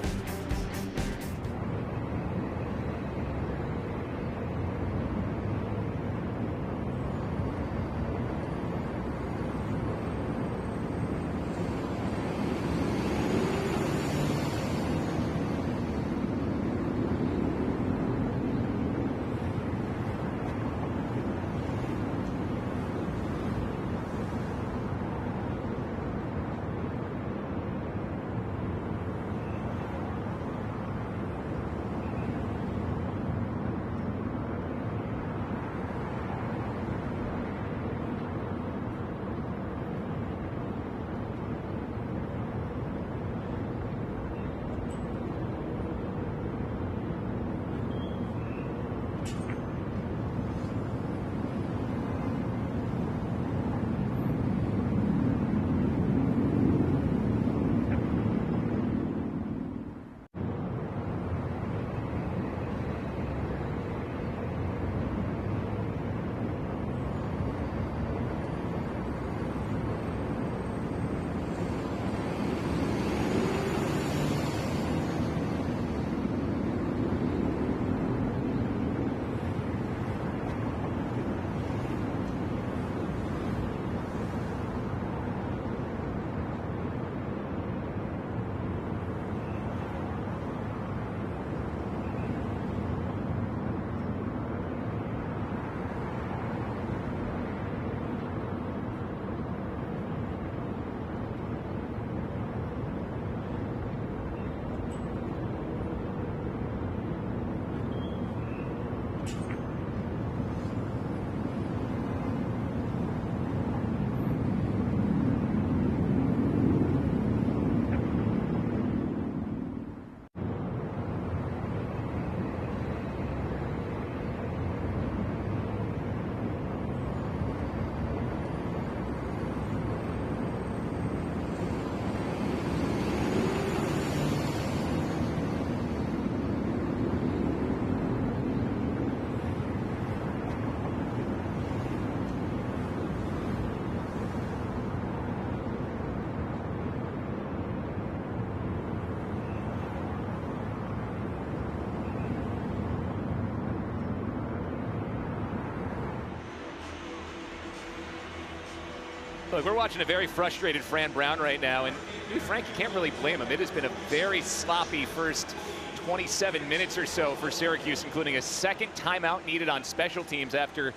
Look, we're watching a very frustrated Fran Brown right now, and Frank, you can't really blame him. It has been a very sloppy first 27 minutes or so for Syracuse, including a second timeout needed on special teams after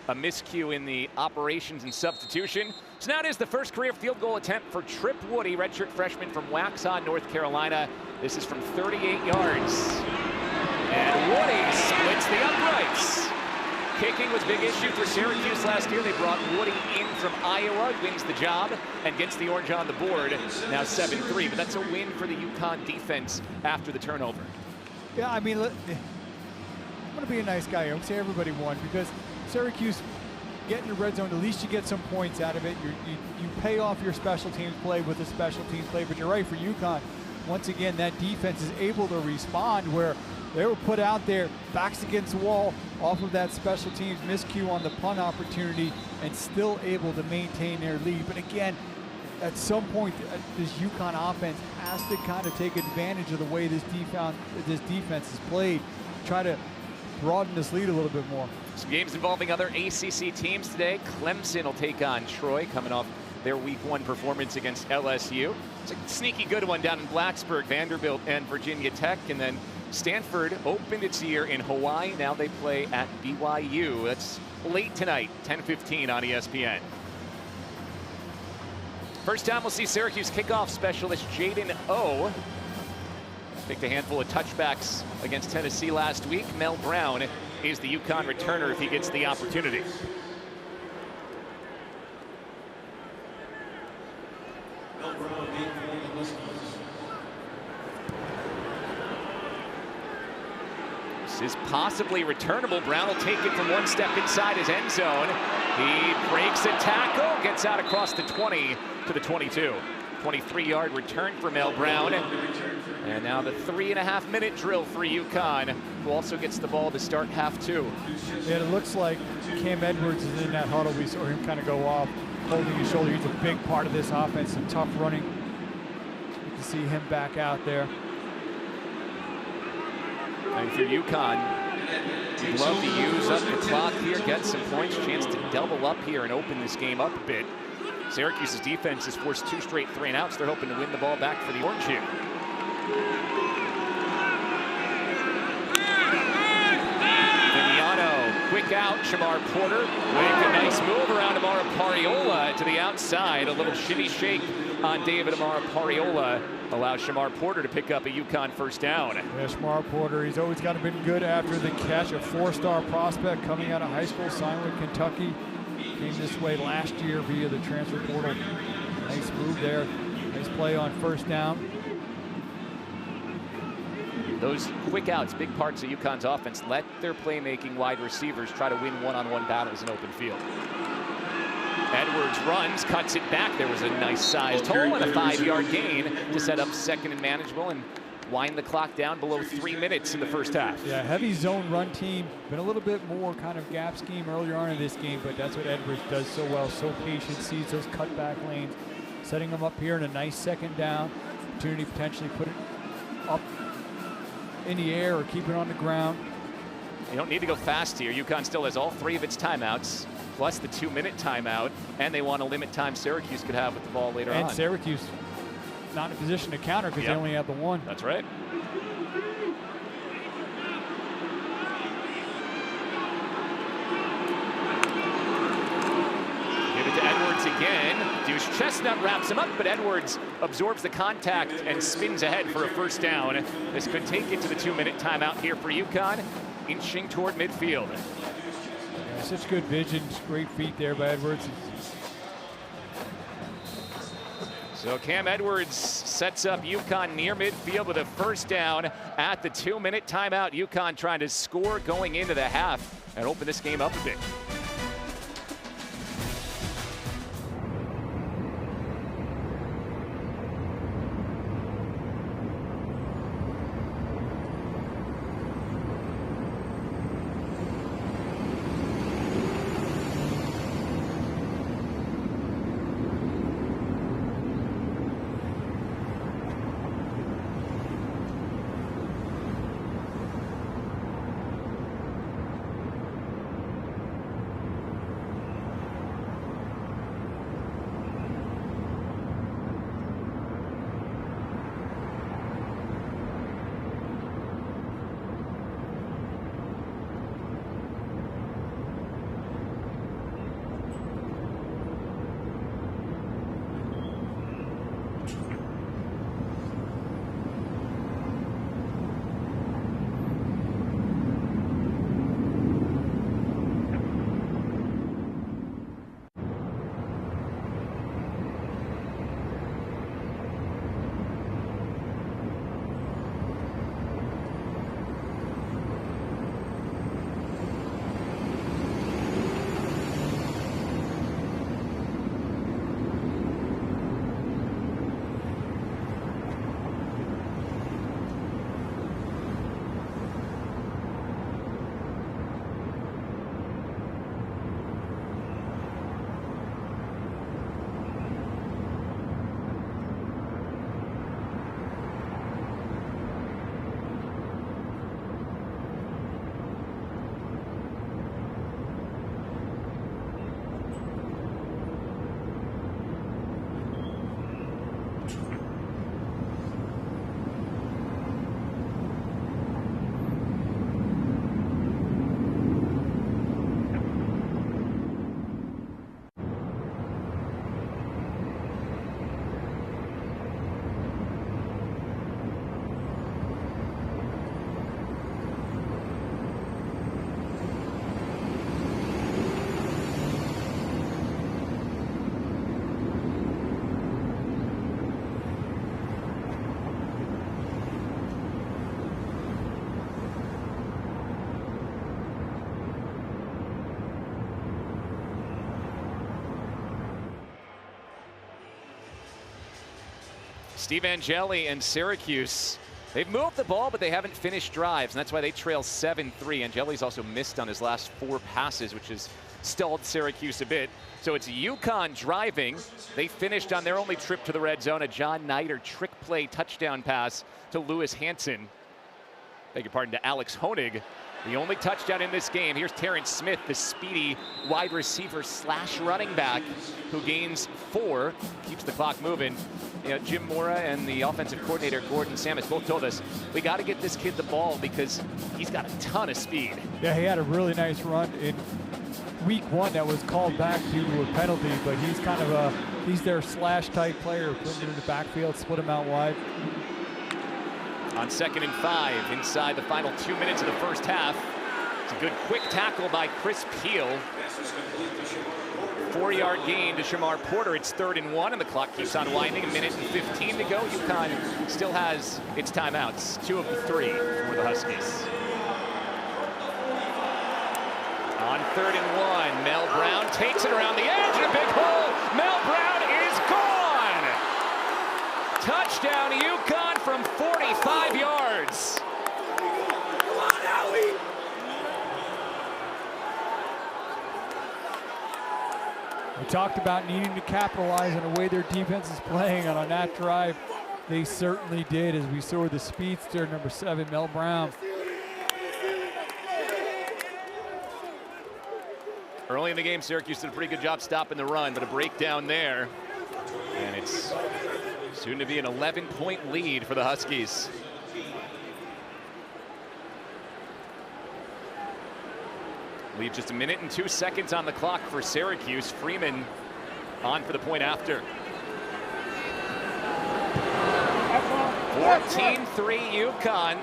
a miscue in the operations and substitution. So now it is the first career field goal attempt for Trip Woody, redshirt freshman from Waxhaw, North Carolina. This is from 38 yards. And Woody splits the uprights. Kicking was a big issue for Syracuse last year. They brought Woody in from Iowa, wins the job, and gets the orange on the board. Now 7-3, but that's a win for the UConn defense after the turnover. Yeah, I mean, I'm going to be a nice guy here. I'm going to say everybody won, because Syracuse get in the red zone, at least you get some points out of it. You pay off your special teams play with a special teams play, but you're right, for UConn, once again, that defense is able to respond where they were put out there, backs against the wall, off of that special teams miscue on the punt opportunity, and still able to maintain their lead. But again, at some point, this UConn offense has to kind of take advantage of the way this defense is played, try to broaden this lead a little bit more. Some games involving other ACC teams today. Clemson will take on Troy, coming off their Week 1 performance against LSU. It's a sneaky good one down in Blacksburg, Vanderbilt and Virginia Tech. And then Stanford opened its year in Hawaii. Now they play at BYU. That's late tonight, 10:15 on ESPN. First time we'll see Syracuse kickoff specialist Jaden O. Picked a handful of touchbacks against Tennessee last week. Mel Brown is the UConn returner if he gets the opportunity. This is possibly returnable. Brown will take it from one step inside his end zone. He breaks a tackle, gets out across the 20 to the 22. 23-yard return for Mel Brown. And now the 3.5-minute drill for UConn, who also gets the ball to start half 2. Yeah, it looks like Cam Edwards is in that huddle. We saw him kind of go off, holding his shoulder. He's a big part of this offense, some tough running. Good to see him back out there. And for UConn, you'd love to use up the clock here, get some points, chance to double up here and open this game up a bit. Syracuse's defense has forced 2 straight 3-and-outs. They're hoping to win the ball back for the Orange here. Vignano, quick out, Shamar Porter. Make a nice move around Amara Pariola to the outside. A little shimmy shake on David Amara Pariola allows Shamar Porter to pick up a UConn first down. Yeah, Shamar Porter, he's always kind of been good after the catch. A 4-star prospect coming out of high school, signed with Kentucky. Came this way last year via the transfer portal. Nice move there. Nice play on first down. Those quick outs, big parts of UConn's offense. Let their playmaking wide receivers try to win one-on-one battles in open field. Edwards runs, cuts it back. There was a nice sized hole and a 5-yard gain to set up second and manageable and wind the clock down below 3 minutes in the first half. Yeah, heavy zone run team. Been a little bit more kind of gap scheme earlier on in this game, but that's what Edwards does so well. So patient, sees those cutback lanes, setting them up here in a nice second down. Opportunity to potentially put it up in the air or keep it on the ground. You don't need to go fast here. UConn still has all 3 of its timeouts, plus the 2-minute timeout, and they want to limit time Syracuse could have with the ball later on. And Syracuse not in a position to counter because they only have the 1. That's right. Give it to Edwards again. Deuce Chestnut wraps him up, but Edwards absorbs the contact and spins ahead for a first down. This could take it to the 2-minute timeout here for UConn, inching toward midfield. Yeah, such good vision, great feet there by Edwards. So Cam Edwards sets up UConn near midfield with a first down at the 2-minute timeout. UConn trying to score going into the half and open this game up a bit. Steve Angeli and Syracuse, they've moved the ball, but they haven't finished drives, and that's why they trail 7-3. Angeli's also missed on his last 4 passes, which has stalled Syracuse a bit. So it's UConn driving. They finished on their only trip to the red zone, a John Nider trick play touchdown pass to Lewis Hanson. Beg your pardon, to Alex Honig. The only touchdown in this game. Here's Terrence Smith, the speedy wide receiver / running back, who gains 4, keeps the clock moving. You know, Jim Mora and the offensive coordinator, Gordon Samus, both told us, we got to get this kid the ball because he's got a ton of speed. Yeah, he had a really nice run in week 1 that was called back due to a penalty, but he's kind of he's their slash-type player. Put him into the backfield, split him out wide. On 2nd and 5, inside the final 2 minutes of the first half. It's a good quick tackle by Chris Peel. 4-yard gain to Shamar Porter. It's 3rd and 1, and the clock keeps on winding. 1 minute and 15 to go. UConn still has its timeouts, 2 of the 3 for the Huskies. On 3rd and 1, Mel Brown takes it around the edge, and a big hole. Mel Brown is gone. Touchdown UConn from 45 yards. Come on, Howie. We talked about needing to capitalize on the way their defense is playing, and on that drive, they certainly did, as we saw the speedster, number 7, Mel Brown. Early in the game, Syracuse did a pretty good job stopping the run, but a breakdown there. And it's soon to be an 11-point lead for the Huskies. Leave just 1 minute and 2 seconds on the clock for Syracuse. Freeman on for the point after. 14-3 UConn.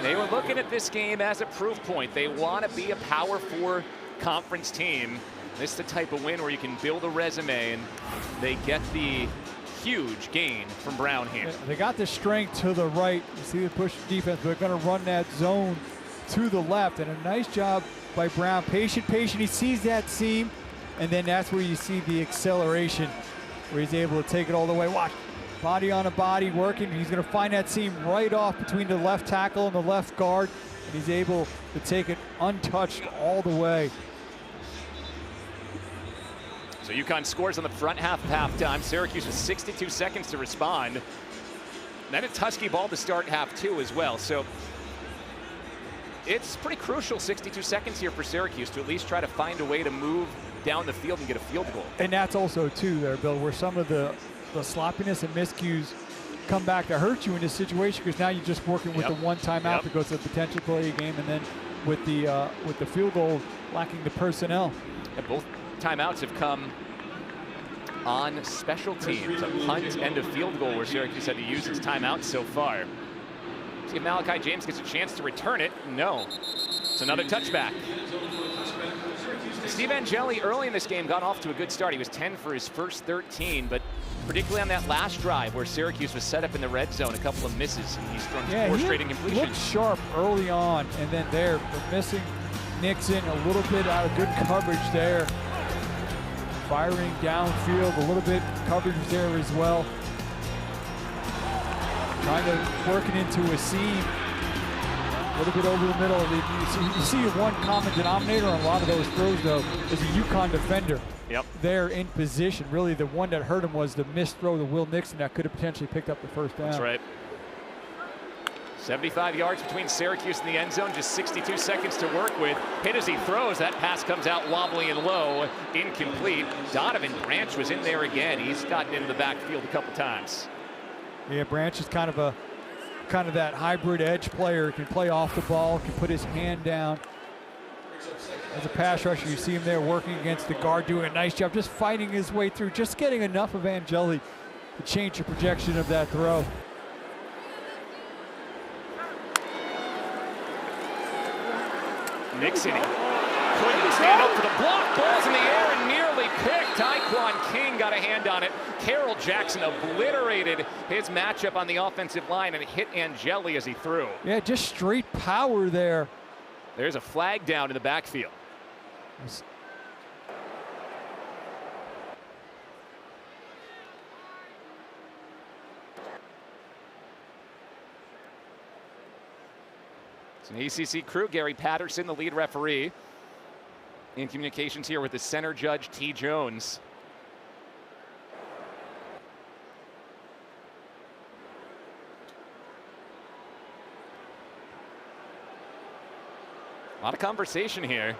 They were looking at this game as a proof point. They want to be a Power 4 conference team. This is the type of win where you can build a resume, and they get the huge gain from Brown here. They got the strength to the right. You see the push defense, but they're going to run that zone to the left, and a nice job by Brown. Patient. He sees that seam, and then that's where you see the acceleration, where he's able to take it all the way. Watch, body on a body working. He's going to find that seam right off between the left tackle and the left guard, and he's able to take it untouched all the way. So UConn scores on the front half of halftime. Syracuse with 62 seconds to respond. And then it's Husky ball to start half 2 as well. So it's pretty crucial 62 seconds here for Syracuse to at least try to find a way to move down the field and get a field goal. And that's also too there, Bill, where some of the sloppiness and miscues come back to hurt you in this situation, because now you're just working with the one timeout that goes to the potential play game, and then with the field goal lacking the personnel. And both timeouts have come on special teams, a punt and a field goal, where Syracuse had to use its timeout so far. See if Malachi James gets a chance to return it. No. It's another touchback. Steve Angeli early in this game got off to a good start. He was 10 for his first 13, but particularly on that last drive where Syracuse was set up in the red zone, a couple of misses, and he's thrown 4 straight incompletions. Looked sharp early on, and then they're missing Nixon a little bit out of good coverage there. Firing downfield, a little bit coverage there as well. Trying to work it into a seam. A little bit over the middle. You see one common denominator on a lot of those throws, though, is a UConn defender. Yep. There in position. Really, the one that hurt him was the missed throw to Will Nixon that could have potentially picked up the first down. That's right. 75 yards between Syracuse and the end zone, just 62 seconds to work with. Hit as he throws, that pass comes out wobbly and low, incomplete. Donovan Branch was in there again. He's gotten into the backfield a couple times. Yeah, Branch is kind of that hybrid edge player. Can play off the ball, can put his hand down. As a pass rusher, you see him there working against the guard, doing a nice job, just fighting his way through, just getting enough of Angeli to change the projection of that throw. Nixon couldn't stand up for the block. Ball's in the air and nearly picked. Tyquan King got a hand on it. Carroll Jackson obliterated his matchup on the offensive line and hit Angeli as he threw. Yeah, just straight power there. There's a flag down in the backfield. It's an ACC crew. Gary Patterson, the lead referee. In communications here with the center judge, T. Jones. A lot of conversation here.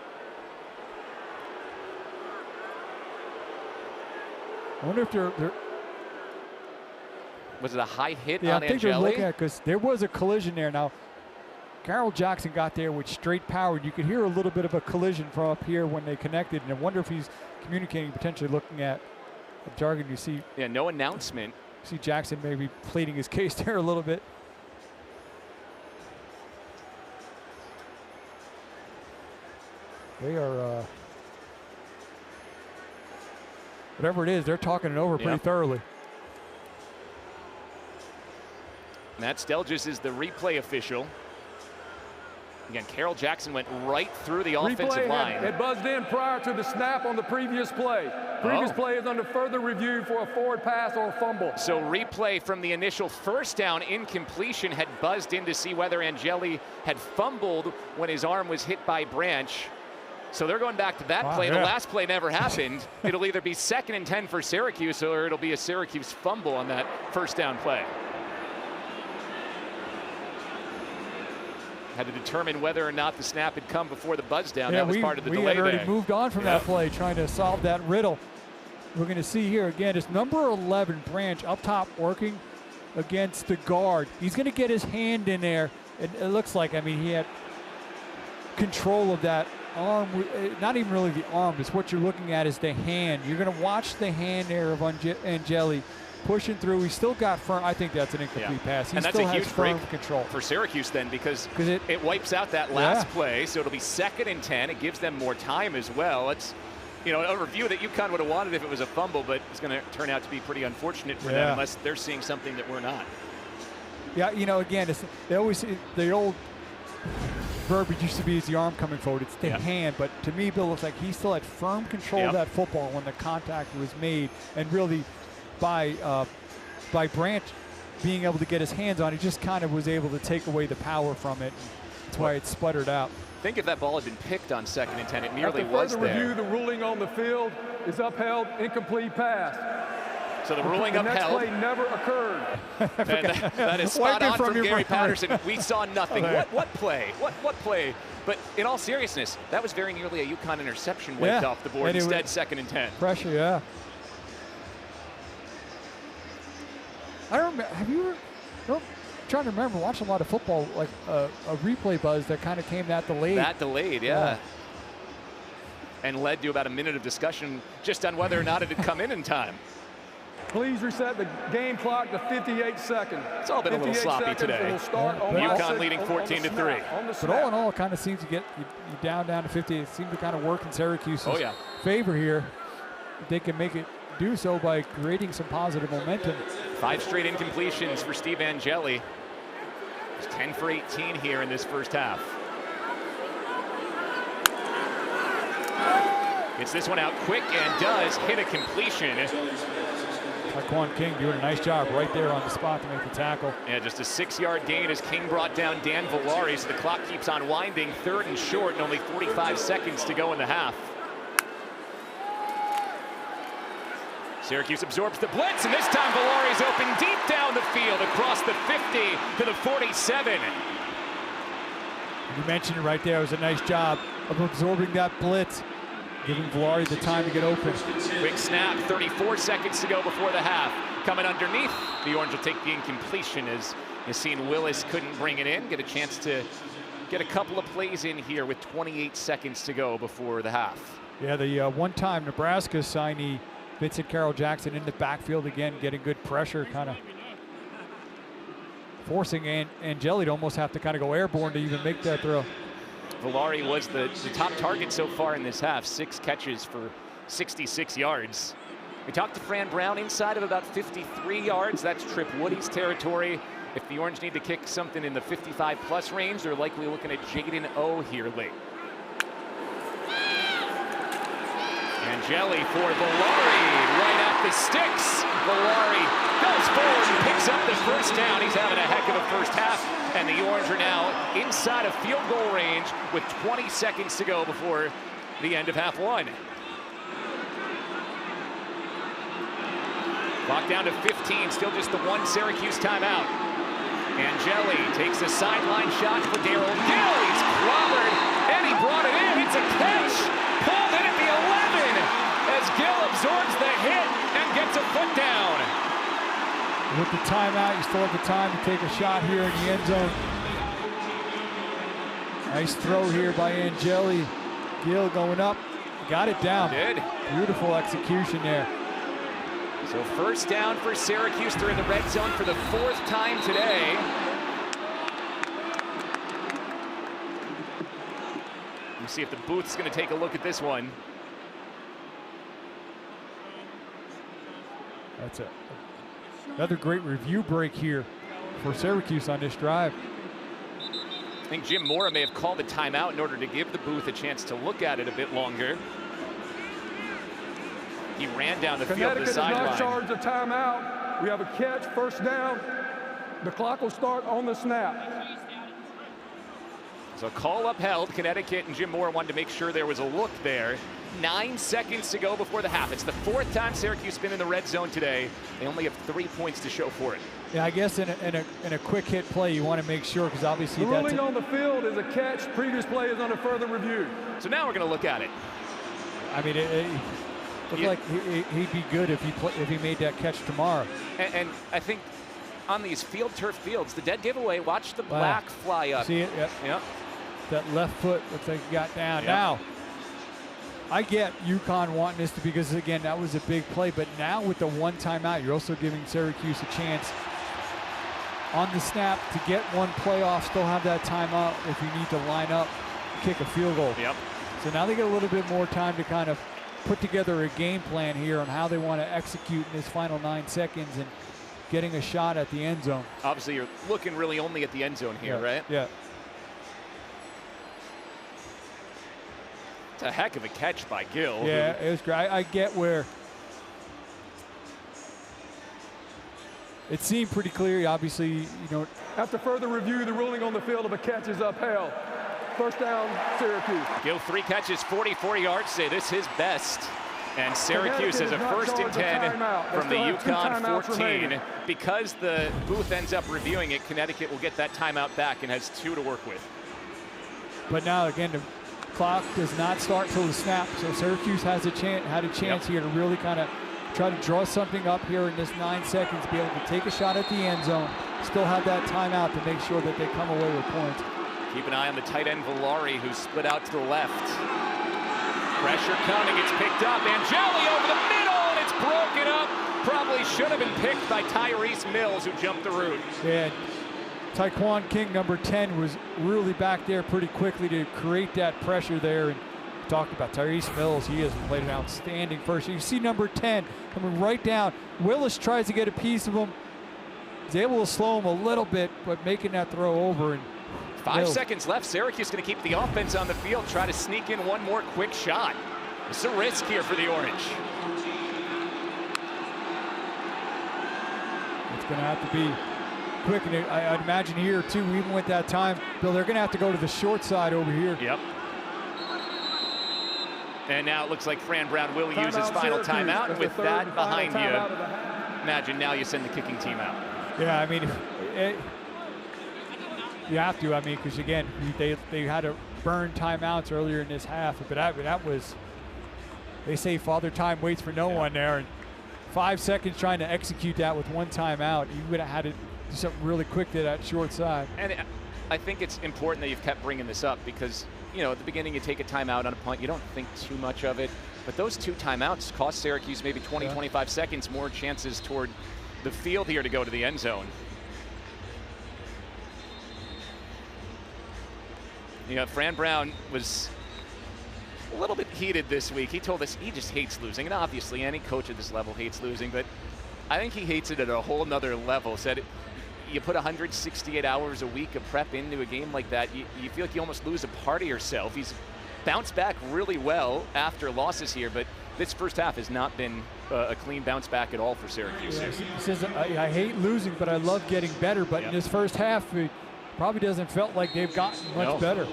I wonder if they're Was it a high hit yeah, on I think they're Angeli? looking at, because there was a collision there. Now, Carol Jackson got there with straight power. You could hear a little bit of a collision from up here when they connected, and I wonder if he's communicating, potentially looking at the jargon. You see, Yeah, no announcement. see Jackson maybe pleading his case there a little bit. They are, whatever it is, they're talking it over pretty thoroughly. Matt Stelgis is the replay official. Again, Carol Jackson went right through the offensive line. It buzzed in prior to the snap on the previous play. Previous play is under further review for a forward pass or a fumble. So replay from the initial first down incompletion had buzzed in to see whether Angeli had fumbled when his arm was hit by Branch. So they're going back to that play. The last play never happened. It'll either be 2nd and 10 for Syracuse, or it'll be a Syracuse fumble on that first down play. Had to determine whether or not the snap had come before the buzz down. Yeah, that was part of the delay we had already there. moved on from that play, trying to solve that riddle. We're going to see here again, it's number 11, Branch, up top working against the guard. He's going to get his hand in there. It looks like, I mean, he had control of that arm. Not even really the arm, it's what you're looking at is the hand. You're going to watch the hand there of Angeli pushing through. He still got firm. I think that's an incomplete pass. He and that's still a has huge firm break control for Syracuse then, because it wipes out that last play. So it'll be 2nd and 10. It gives them more time as well. It's, you know, a review that UConn would have wanted if it was a fumble, but it's going to turn out to be pretty unfortunate for them unless they're seeing something that we're not. Yeah, you know, again, they always, the old verbiage used to be, is the arm coming forward. It's the hand, but to me, Bill, looks like he still had firm control of that football when the contact was made, and really by Branch being able to get his hands on it, he just kind of was able to take away the power from it. That's why it sputtered out. I think if that ball had been picked on 2nd and 10, it nearly After was further there. review, the ruling on the field is upheld, incomplete pass. So the ruling The upheld. next play never occurred. That is spot on from Gary Patterson. We saw nothing. Okay. What play? What play? But in all seriousness, that was very nearly a UConn interception wiped off the board. Instead, 2nd and 10. Pressure, yeah. I don't remember. Have you ever? I'm trying to remember watching a lot of football, like a replay buzz that kind of came that delayed. That delayed, and led to about a minute of discussion just on whether or not it had come in time. Please reset the game clock to 58 seconds. It's all been a little sloppy today. UConn leading 14-3. But all in all, it kind of seems to get you down to 50. It seemed to kind of work in Syracuse's favor here. They can make it do so by creating some positive momentum. 5 straight incompletions for Steve Angeli. He's 10 for 18 here in this first half. Gets this one out quick and does hit a completion. Taquan King doing a nice job right there on the spot to make the tackle. Yeah, just a 6-yard gain as King brought down Dan Villari, so the clock keeps on winding. 3rd and short and only 45 seconds to go in the half. Syracuse absorbs the blitz, and this time Villari's open deep down the field across the 50 to the 47. You mentioned it right there. It was a nice job of absorbing that blitz, giving Villari the time to get open. Quick snap, 34 seconds to go before the half. Coming underneath, the Orange will take the incompletion as Yassine Willis couldn't bring it in. Get a chance to get a couple of plays in here with 28 seconds to go before the half. Yeah, the one-time Nebraska signee, Vincent Carroll Jackson, in the backfield again, getting good pressure, kind of forcing Angeli to almost have to kind of go airborne to even make that throw. Villari was the top target so far in this half, 6 catches for 66 yards. We talked to Fran Brown inside of about 53 yards. That's Trip Woody's territory. If the Orange need to kick something in the 55-plus range, they're likely looking at Jaden O here late. Angeli for Villari, right at the sticks. Villari goes forward and picks up the first down. He's having a heck of a first half, and the Orange are now inside of field goal range with 20 seconds to go before the end of half one. Clock down to 15, still just the one Syracuse timeout. Angeli takes the sideline shot for Daryl Gill. He's clobbered, and he brought it in. It's a catch, pulled in at the 11 as Gill absorbs the hit and gets a foot down. With the timeout, you still have the time to take a shot here in the end zone. Nice throw here by Angeli. Gill going up, got it down. Did. Beautiful execution there. So first down for Syracuse. They're in the red zone for the 4th time today. We'll see if the booth's going to take a look at this one. That's another great review break here for Syracuse on this drive. I think Jim Mora may have called a timeout in order to give the booth a chance to look at it a bit longer. He ran down the field to the sideline. Connecticut is not charged a timeout. We have a catch, first down. The clock will start on the snap. So call upheld. Connecticut and Jim Mora wanted to make sure there was a look there. 9 seconds to go before the half. It's the 4th time Syracuse has been in the red zone today. They only have 3 points to show for it. Yeah, I guess in a quick hit play, you want to make sure, because obviously the ruling on the field is a catch. Previous play is under further review. So now we're going to look at it. I mean, it looked like he'd be good if he made that catch tomorrow. And I think on these turf fields, the dead giveaway, watch the black fly up. See it? Yep. Yep. That left foot looks like he got down. Yep. Now, I get UConn wanting this to, because again, that was a big play, but now with the one timeout, you're also giving Syracuse a chance on the snap to get one play off, still have that timeout if you need to line up, kick a field goal. Yep. So now they get a little bit more time to kind of put together a game plan here on how they want to execute in this final 9 seconds and getting a shot at the end zone. Obviously, you're looking really only at the end zone here, right? Yeah. It's a heck of a catch by Gill. Yeah, it was great. I get where it seemed pretty clear. Obviously, you know. After further review, the ruling on the field of a catch is upheld. First down, Syracuse. Gill, 3 catches, 44 yards. Say this his best. And Syracuse has a 1st and 10 from the UConn 14. Because the booth ends up reviewing it, Connecticut will get that timeout back and has 2 to work with. But now again, the clock does not start till the snap, so Syracuse has a chance here to really kind of try to draw something up here in this 9 seconds, be able to take a shot at the end zone, still have that timeout to make sure that they come away with points. Keep an eye on the tight end Villari, who's split out to the left. Pressure coming, it's picked up. Angeli over the middle, and it's broken up. Probably should have been picked by Tyrese Mills, who jumped the route. Yeah, Taekwon King, number 10, was really back there pretty quickly to create that pressure there. And talked about Tyrese Mills, he has played an outstanding first. You see number 10 coming right down. Willis tries to get a piece of him. He's able to slow him a little bit, but making that throw over. And 5 seconds left. Syracuse going to keep the offense on the field, try to sneak in one more quick shot. It's a risk here for the Orange. It's going to have to be quick, and I'd imagine here too, even with that time, Bill, they're going to have to go to the short side over here. Yep. And now it looks like Fran Brown will use his final timeout. And with that behind you, imagine now you send the kicking team out. Yeah, I mean, you have to. I mean, because again, they had to burn timeouts earlier in this half, but that was, they say Father Time waits for no one there, and 5 seconds trying to execute that with one timeout, you would have had to do something really quick to that short side. And I think it's important that you've kept bringing this up because, you know, at the beginning you take a timeout on a punt, you don't think too much of it, but those 2 timeouts cost Syracuse maybe 20, 25 seconds more chances toward the field here to go to the end zone. You know, Fran Brown was a little bit heated this week. He told us he just hates losing, and obviously any coach at this level hates losing, but I think he hates it at a whole nother level. Said you put 168 hours a week of prep into a game like that, you feel like you almost lose a part of yourself. He's bounced back really well after losses here, but this first half has not been a clean bounce back at all for Syracuse. Yeah, he says, I hate losing, but I love getting better. But in this first half, it probably doesn't felt like they've gotten much better.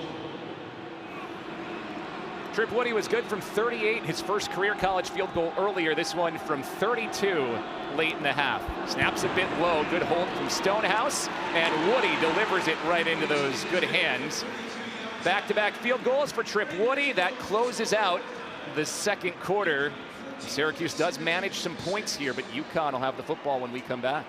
Trip Woody was good from 38, his first career college field goal earlier. This one from 32 late in the half. Snaps a bit low, good hold from Stonehouse, and Woody delivers it right into those good hands. Back-to-back field goals for Trip Woody. That closes out the second quarter. Syracuse does manage some points here, but UConn will have the football when we come back.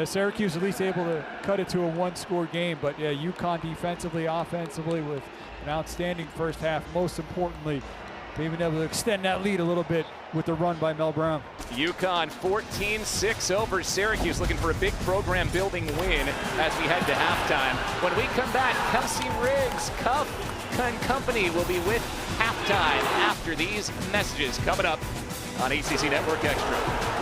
Syracuse at least able to cut it to a one-score game, but yeah, UConn defensively, offensively with an outstanding first half. Most importantly, being able to extend that lead a little bit with the run by Mel Brown. UConn 14-6 over Syracuse, looking for a big program building win as we head to halftime. When we come back, Kelsey Riggs, Cuff and company will be with halftime after these messages coming up on ACC Network Extra.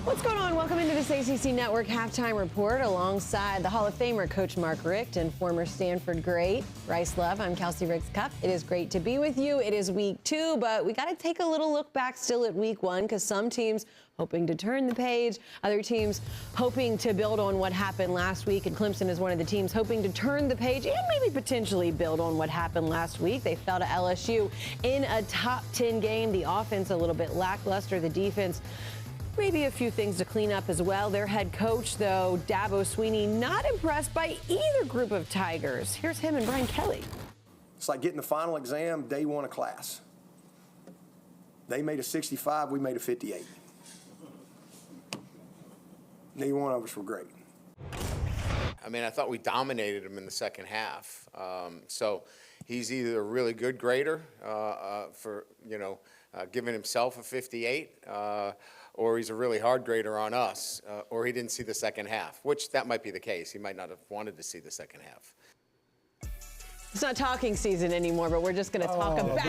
What's going on? Welcome into this ACC Network Halftime Report alongside the Hall of Famer Coach Mark Richt and former Stanford great Bryce Love. I'm Kelsey Riggs-Cuff. It is great to be with you. It is week 2, but we got to take a little look back still at week 1 because some teams hoping to turn the page, other teams hoping to build on what happened last week, and Clemson is one of the teams hoping to turn the page and maybe potentially build on what happened last week. They fell to LSU in a top 10 game. The offense a little bit lackluster, the defense maybe a few things to clean up as well. Their head coach, though, Dabo Swinney, not impressed by either group of Tigers. Here's him and Brian Kelly. It's like getting the final exam day 1 of class. They made a 65, we made a 58. Neither one of us were great. I mean, I thought we dominated him in the second half. So he's either a really good grader for, giving himself a 58, or he's a really hard grader on us, or he didn't see the second half, which that might be the case. He might not have wanted to see the second half. It's not talking season anymore, but we're just going to talk about what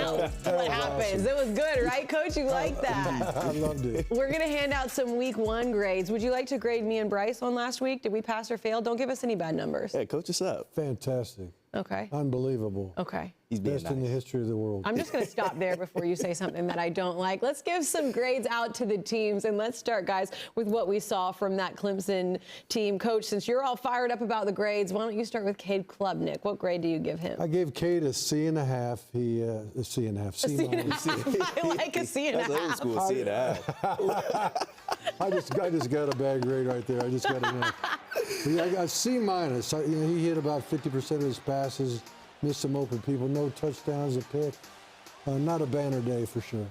happens. Awesome. It was good, right, Coach? You like that? I loved it. We're going to hand out some week 1 grades. Would you like to grade me and Bryce on last week? Did we pass or fail? Don't give us any bad numbers. Hey, coach us up. Fantastic. Okay. Unbelievable. Okay. He's best in the history of the world. I'm just going to stop there before you say something that I don't like. Let's give some grades out to the teams, and let's start, guys, with what we saw from that Clemson team. Coach, since you're all fired up about the grades, why don't you start with Cade Klubnik? What grade do you give him? I gave Cade a C&5. A C&5. I like a C&5. That's old school, C&5. I just got a bad grade right there. I just got a I got C-. He hit about 50% of his passes, missed some open people, no touchdowns, a pick. Not a banner day for sure.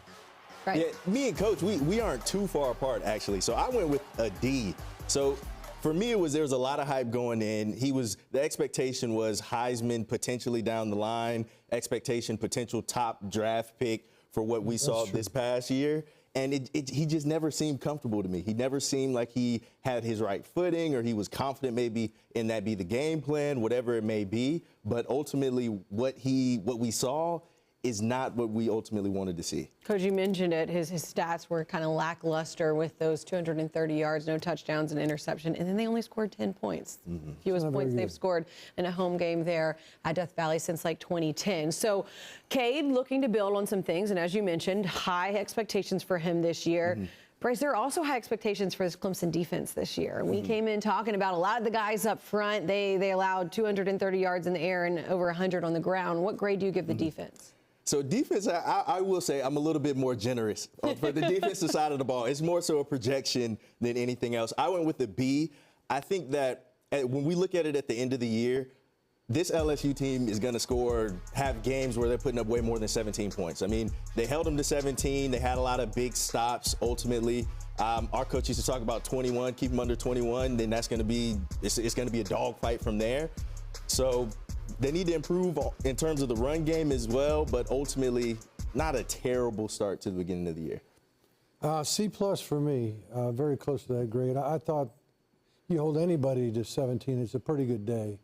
Right. Yeah, me and Coach, we aren't too far apart, actually. So I went with a D. So for me, there was a lot of hype going in. The expectation was Heisman potentially down the line, potential top draft pick for what we saw this past year. And he just never seemed comfortable to me. He never seemed like he had his right footing, or he was confident maybe in that be the game plan, whatever it may be. But ultimately, what we saw is not what we ultimately wanted to see. Coach, you mentioned it. His stats were kind of lackluster with those 230 yards, no touchdowns, and interception, and then they only scored 10 points. Fewest points they've scored in a home game there at Death Valley since like 2010. So Cade looking to build on some things, and as you mentioned, high expectations for him this year. Bryce, there are also high expectations for this Clemson defense this year. We came in talking about a lot of the guys up front. They allowed 230 yards in the air and over 100 on the ground. What grade do you give the defense? So defense, I will say I'm a little bit more generous for the defensive side of the ball. It's more so a projection than anything else. I went with the B. I think that when we look at it at the end of the year, this LSU team is going to have games where they're putting up way more than 17 points. I mean, they held them to 17. They had a lot of big stops ultimately. Our coach used to talk about 21, keep them under 21. Then it's going to be a dogfight from there. So they need to improve in terms of the run game as well, but ultimately not a terrible start to the beginning of the year. C+ for me, very close to that grade. I thought you hold anybody to 17, it's a pretty good day.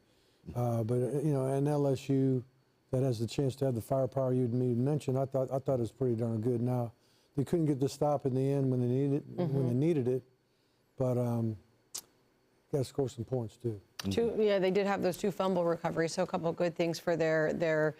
But an LSU that has the chance to have the firepower you mentioned, I thought it was pretty darn good. Now they couldn't get the stop in the end when they needed it, but got to score some points too. They did have those 2 fumble recoveries, so a couple of good things for their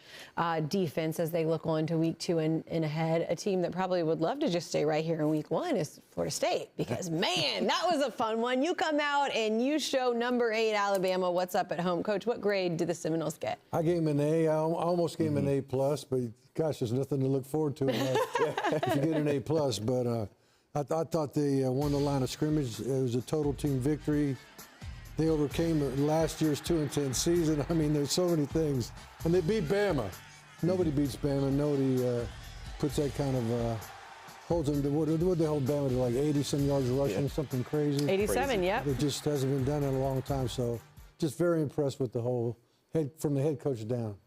defense as they look on to week 2 and ahead. A team that probably would love to just stay right here in week 1 is Florida State, because, man, that was a fun one. You come out and you show number 8 Alabama what's up at home. Coach, what grade did the Seminoles get? I gave them an A. I almost gave them an A+, but, gosh, there's nothing to look forward to if you get an A+. But I thought they won the line of scrimmage. It was a total team victory. They overcame last year's 2-10 season. I mean, there's so many things. And they beat Bama. Nobody beats Bama. Nobody puts that kind of holds them to, what they hold Bama to, like 80-some yards rushing, something crazy. 87, yep. It just hasn't been done in a long time. So just very impressed with the whole, from the head coach down.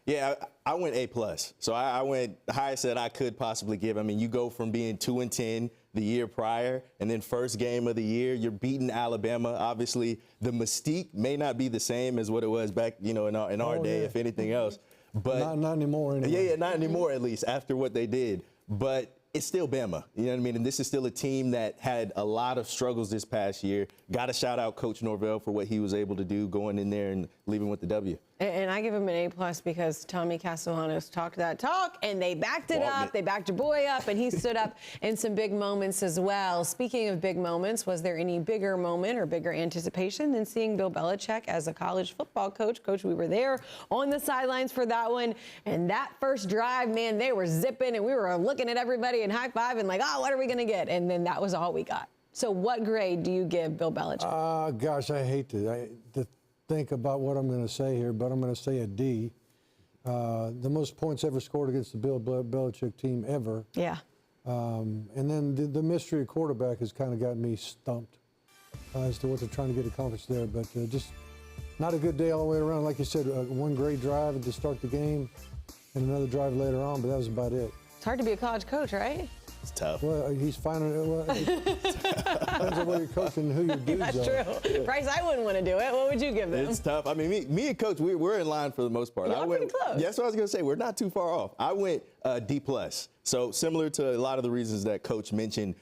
Yeah, I went A+. So I went the highest that I could possibly give. I mean, you go from being 2-10 the year prior, and then first game of the year, you're beating Alabama. Obviously, the mystique may not be the same as what it was back, in our day, if anything else. But not anymore. Anyway. Yeah, not anymore, at least after what they did. But it's still Bama. You know what I mean? And this is still a team that had a lot of struggles this past year. Got to shout out Coach Norvell for what he was able to do going in there and leaving with the W. And I give him an A+ because Tommy Castellanos talked that talk, and they backed it up. They backed your boy up, and he stood up in some big moments as well. Speaking of big moments, was there any bigger moment or bigger anticipation than seeing Bill Belichick as a college football coach? Coach, we were there on the sidelines for that one. And that first drive, man, they were zipping, and we were looking at everybody and high-fiving like, oh, what are we going to get? And then that was all we got. So what grade do you give Bill Belichick? Gosh, I hate to think about what I'm going to say here, but I'm going to say a D. The most points ever scored against the Bill Belichick team ever. Yeah. And then the mystery quarterback has kind of got me stumped. as to what they're trying to get accomplished there. But just not a good day all the way around. Like you said, one great drive to start the game and another drive later on, but that was about it. It's hard to be a college coach, right? It's tough. Well, he's finding it. Well, it depends on where you're coaching and who your dudes That's are. true. Bryce, I wouldn't want to do it. What would you give them? It's tough. I mean, me and Coach, we're in line for the most part. Y'all pretty close. That's what I was going to say. We're not too far off. I went D+. So similar to a lot of the reasons that Coach mentioned,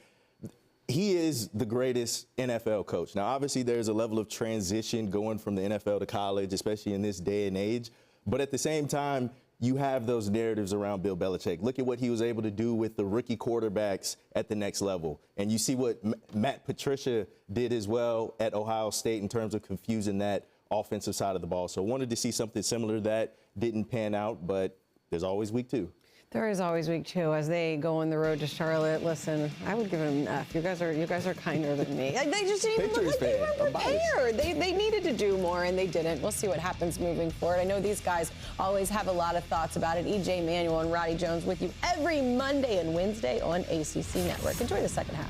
he is the greatest NFL coach. Now, obviously, there's a level of transition going from the NFL to college, especially in this day and age. But at the same time, you have those narratives around Bill Belichick. Look at what he was able to do with the rookie quarterbacks at the next level. And you see what Matt Patricia did as well at Ohio State in terms of confusing that offensive side of the ball. So wanted to see something similar. That didn't pan out, but there's always week 2. There is always week 2 as they go on the road to Charlotte. Listen, I would give them an F. You guys are kinder than me. They just didn't even look like they were prepared. They needed to do more, and they didn't. We'll see what happens moving forward. I know these guys always have a lot of thoughts about it. EJ Manuel and Roddy Jones with you every Monday and Wednesday on ACC Network. Enjoy the second half.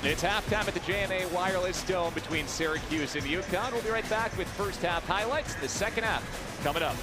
It's halftime at the JMA Wireless Dome between Syracuse and UConn. We'll be right back with first half highlights. The second half coming up.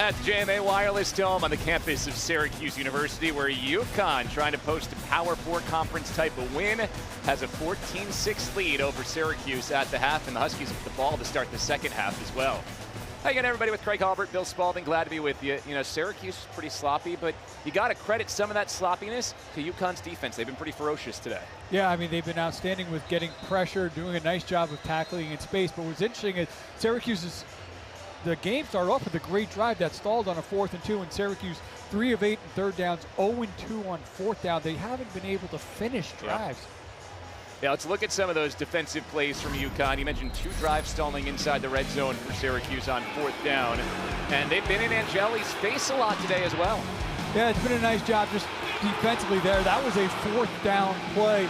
At the JMA Wireless Dome on the campus of Syracuse University, where UConn, trying to post a Power 4 conference type of win, has a 14-6 lead over Syracuse at the half, and the Huskies with the ball to start the second half as well. Hi again, everybody, with Craig Halbert, Bill Spalding, glad to be with you. You know, Syracuse is pretty sloppy, but you got to credit some of that sloppiness to UConn's defense. They've been pretty ferocious today. Yeah, I mean, they've been outstanding with getting pressure, doing a nice job of tackling in space. But what's interesting is Syracuse's the game started off with a great drive that stalled on a 4th and 2, and Syracuse 3 of 8 in third downs, 0 and 2 on 4th down. They haven't been able to finish drives. Yeah, let's look at some of those defensive plays from UConn. You mentioned 2 drives stalling inside the red zone for Syracuse on 4th down. And they've been in Angeli's face a lot today as well. Yeah, it's been a nice job just defensively there. That was a 4th down play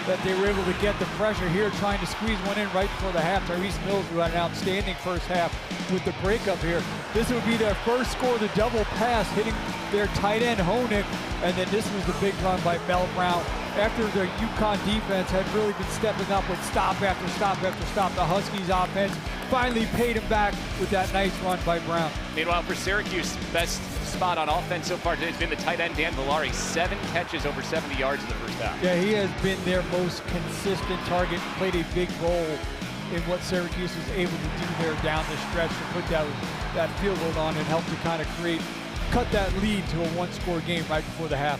that they were able to get the pressure here, trying to squeeze one in right before the half. Tyrese Mills, who had an outstanding first half with the breakup here. This would be their first score, the double pass, hitting their tight end, Honig, and then this was the big run by Mel Brown. After the UConn defense had really been stepping up with stop after stop after stop, the Huskies offense finally paid him back with that nice run by Brown. Meanwhile, for Syracuse, best spot on offense so far has been the tight end Dan Villari. 7 catches over 70 yards in the first half. Yeah, he has been their most consistent target, played a big role in what Syracuse was able to do there down the stretch to put that field goal on and help to kind of cut that lead to a 1-score game right before the half.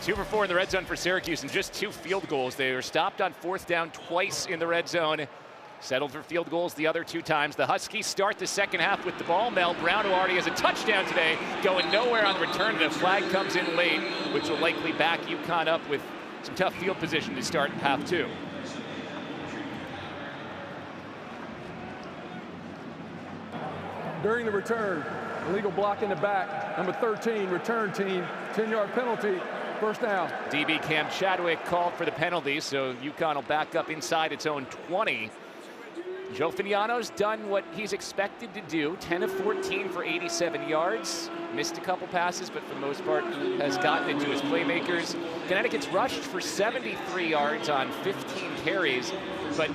2 for 4 in the red zone for Syracuse and just 2 field goals. They were stopped on 4th down twice in the red zone. Settled for field goals the other 2 times. The Huskies start the second half with the ball. Mel Brown, who already has a touchdown today, going nowhere on the return. The flag comes in late, which will likely back UConn up with some tough field position to start half 2. During the return, illegal block in the back. Number 13, return team, 10-yard penalty, first down. DB Cam Chadwick called for the penalty, so UConn will back up inside its own 20. Joe Fignano's done what he's expected to do, 10 of 14 for 87 yards. Missed a couple passes, but for the most part has gotten into his playmakers. Connecticut's rushed for 73 yards on 15 carries, but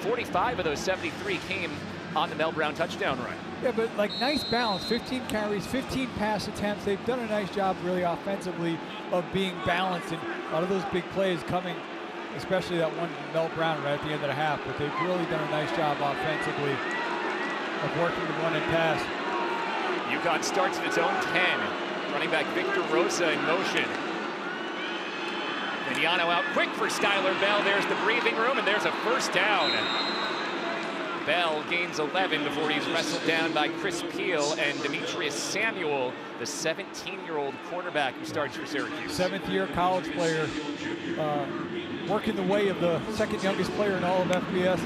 45 of those 73 came on the Mel Brown touchdown run. Yeah, but like nice balance, 15 carries, 15 pass attempts. They've done a nice job really offensively of being balanced, and a lot of those big plays coming, especially that one Mel Brown right at the end of the half, but they've really done a nice job offensively of working the run and pass. UConn starts at its own 10. Running back Victor Rosa in motion. Vignano out quick for Skylar Bell. There's the breathing room, and there's a first down. Bell gains 11 before he's wrestled down by Chris Peel and Demetrius Samuel, the 17-year-old cornerback who starts for Syracuse. 7th-year college player, working the way of the 2nd youngest player in all of FBS.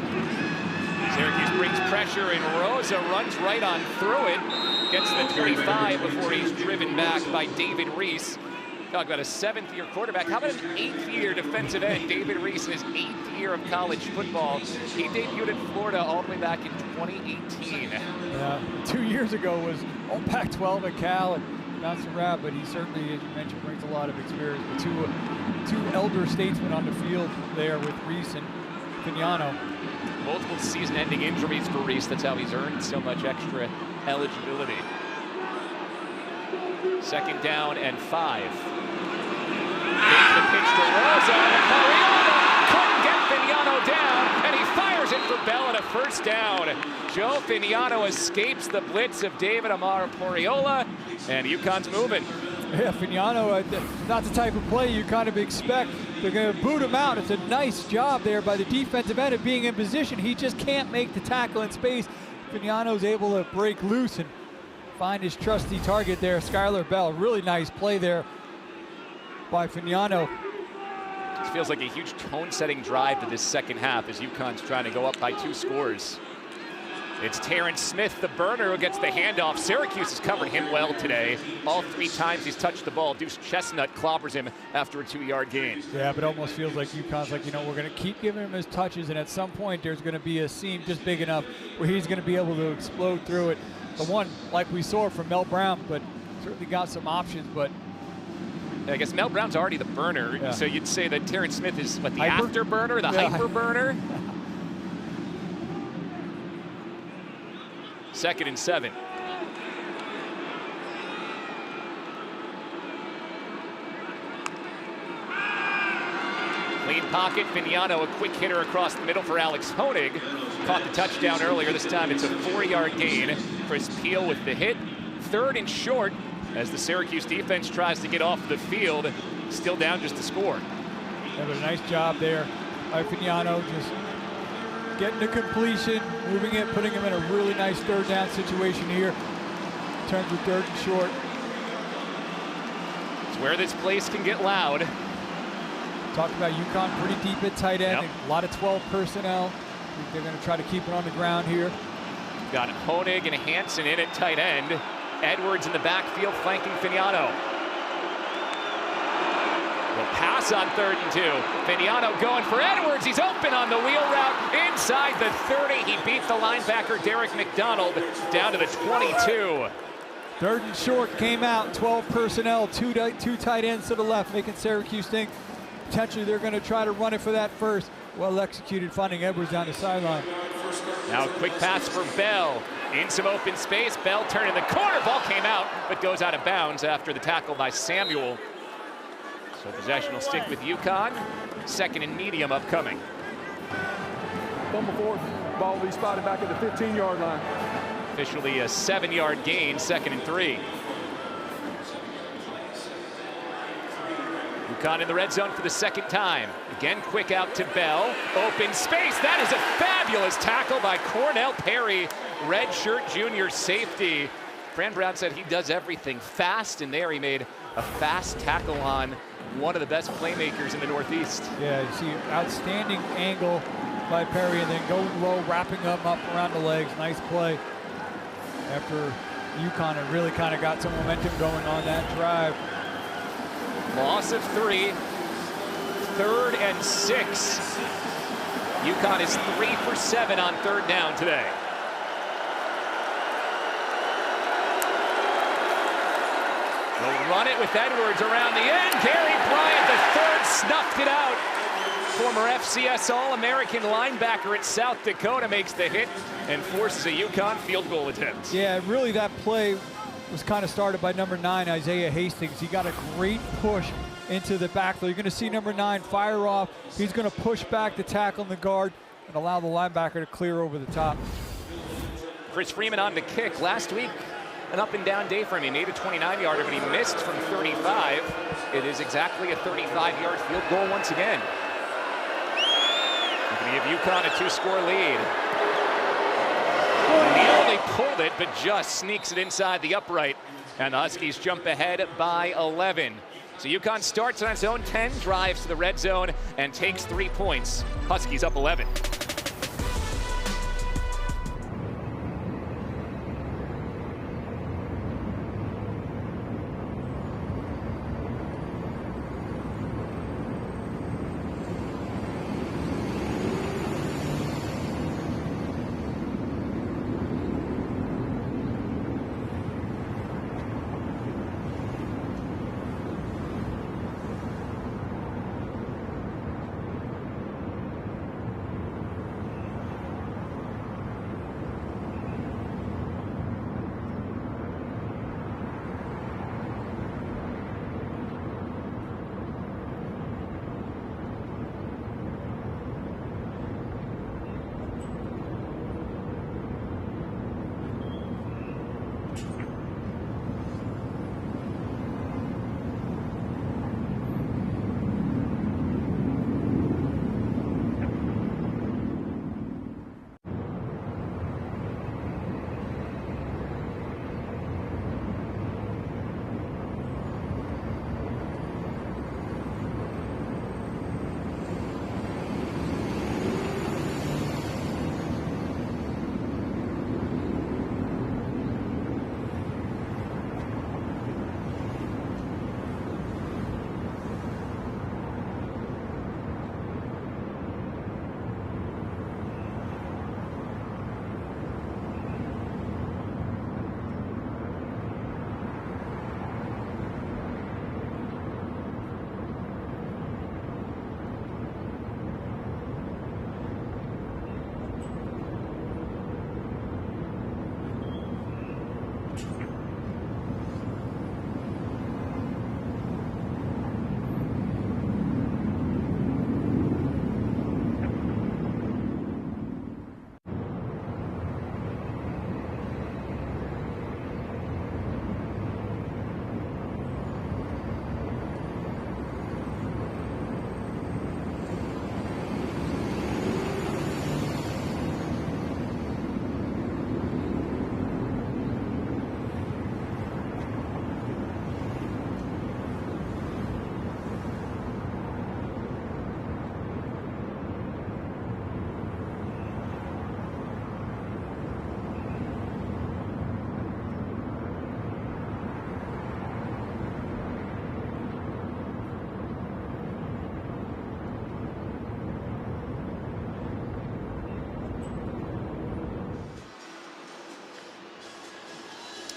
Syracuse brings pressure, and Rosa runs right on through it. Gets the 25 before he's driven back by David Reese. Talk about a 7th-year quarterback. How about an 8th-year defensive end? David Reese in his 8th year of college football. He debuted in Florida all the way back in 2018. Yeah, 2 years ago was all Pac-12 at Cal and bounced around, but he certainly, as you mentioned, brings a lot of experience. But two elder statesmen on the field there with Reese and Vignano. Multiple season-ending injuries for Reese. That's how he's earned so much extra eligibility. 2nd down and 5. Takes the pitch to Rosa. Coriola couldn't get Vignano down, and he fires it for Bell and a first down. Joe Vignano escapes the blitz of David Amar Poriola, and UConn's moving. Yeah, Vignano, not the type of play you kind of expect. They're going to boot him out. It's a nice job there by the defensive end of being in position. He just can't make the tackle in space. Vignano's able to break loose and find his trusty target there, Skylar Bell. Really nice play there by Vignano. This feels like a huge tone-setting drive to this second half as UConn's trying to go up by 2 scores. It's Terrence Smith, the burner, who gets the handoff. Syracuse has covered him well today. All 3 times he's touched the ball. Deuce Chestnut clobbers him after a 2-yard gain. Yeah, but it almost feels like UConn's like, we're going to keep giving him his touches, and at some point there's going to be a seam just big enough where he's going to be able to explode through it. The one like we saw from Mel Brown, but certainly got some options. But I guess Mel Brown's already the burner, yeah. So you'd say that Terrence Smith is what, the afterburner, the hyper burner. 2nd and 7. Clean pocket, Vignano, a quick hitter across the middle for Alex Honig. Caught the touchdown earlier. This time it's a 4-yard gain. Chris Peel with the hit. 3rd and short as the Syracuse defense tries to get off the field. Still down just a score. Yeah, but a nice job there by Vignano, just getting to completion, moving it, putting him in a really nice 3rd down situation here. Turns with 3rd and short. It's where this place can get loud. Talked about UConn pretty deep at tight end. Yep. A lot of 12 personnel. I think they're going to try to keep it on the ground here. Got Honig and Hansen in at tight end. Edwards in the backfield flanking Finiano. Will pass on 3rd and 2. Finiano going for Edwards. He's open on the wheel route inside the 30. He beat the linebacker Derek McDonald down to the 22. 3rd and short came out. 12 personnel, two tight ends to the left, making Syracuse think potentially they're going to try to run it for that first. Well executed, finding Edwards down the sideline. Now a quick pass for Bell. In some open space, Bell turning the corner. Ball came out, but goes out of bounds after the tackle by Samuel. So possession will stick with UConn. 2nd and medium upcoming. Fumble force, ball will be spotted back at the 15-yard line. Officially a 7-yard gain, 2nd and 3. UConn in the red zone for the 2nd time. Again, quick out to Bell. Open space. That is a fabulous tackle by Cornell Perry, redshirt junior safety. Fran Brown said he does everything fast, and there he made a fast tackle on one of the best playmakers in the Northeast. Yeah, you see outstanding angle by Perry, and then going low, wrapping him up around the legs. Nice play. After UConn had really kind of got some momentum going on that drive. Loss of 3. 3rd and 6. UConn is 3 for 7 on 3rd down today. They'll run it with Edwards around the end. Gary Bryant, the 3rd, snuffed it out. Former FCS All-American linebacker at South Dakota makes the hit and forces a UConn field goal attempt. Yeah, really that play was kind of started by number 9, Isaiah Hastings. He got a great push into the backfield. You're going to see number 9 fire off. He's going to push back the tackle and the guard and allow the linebacker to clear over the top. Chris Freeman on the kick. Last week, an up and down day for him. He made a 29-yarder, but he missed from 35. It is exactly a 35-yard field goal once again. You're going to give UConn a 2-score lead. Nearly pulled it, but just sneaks it inside the upright. And the Huskies jump ahead by 11. So UConn starts on its own 10, drives to the red zone, and takes 3 points. Huskies up 11.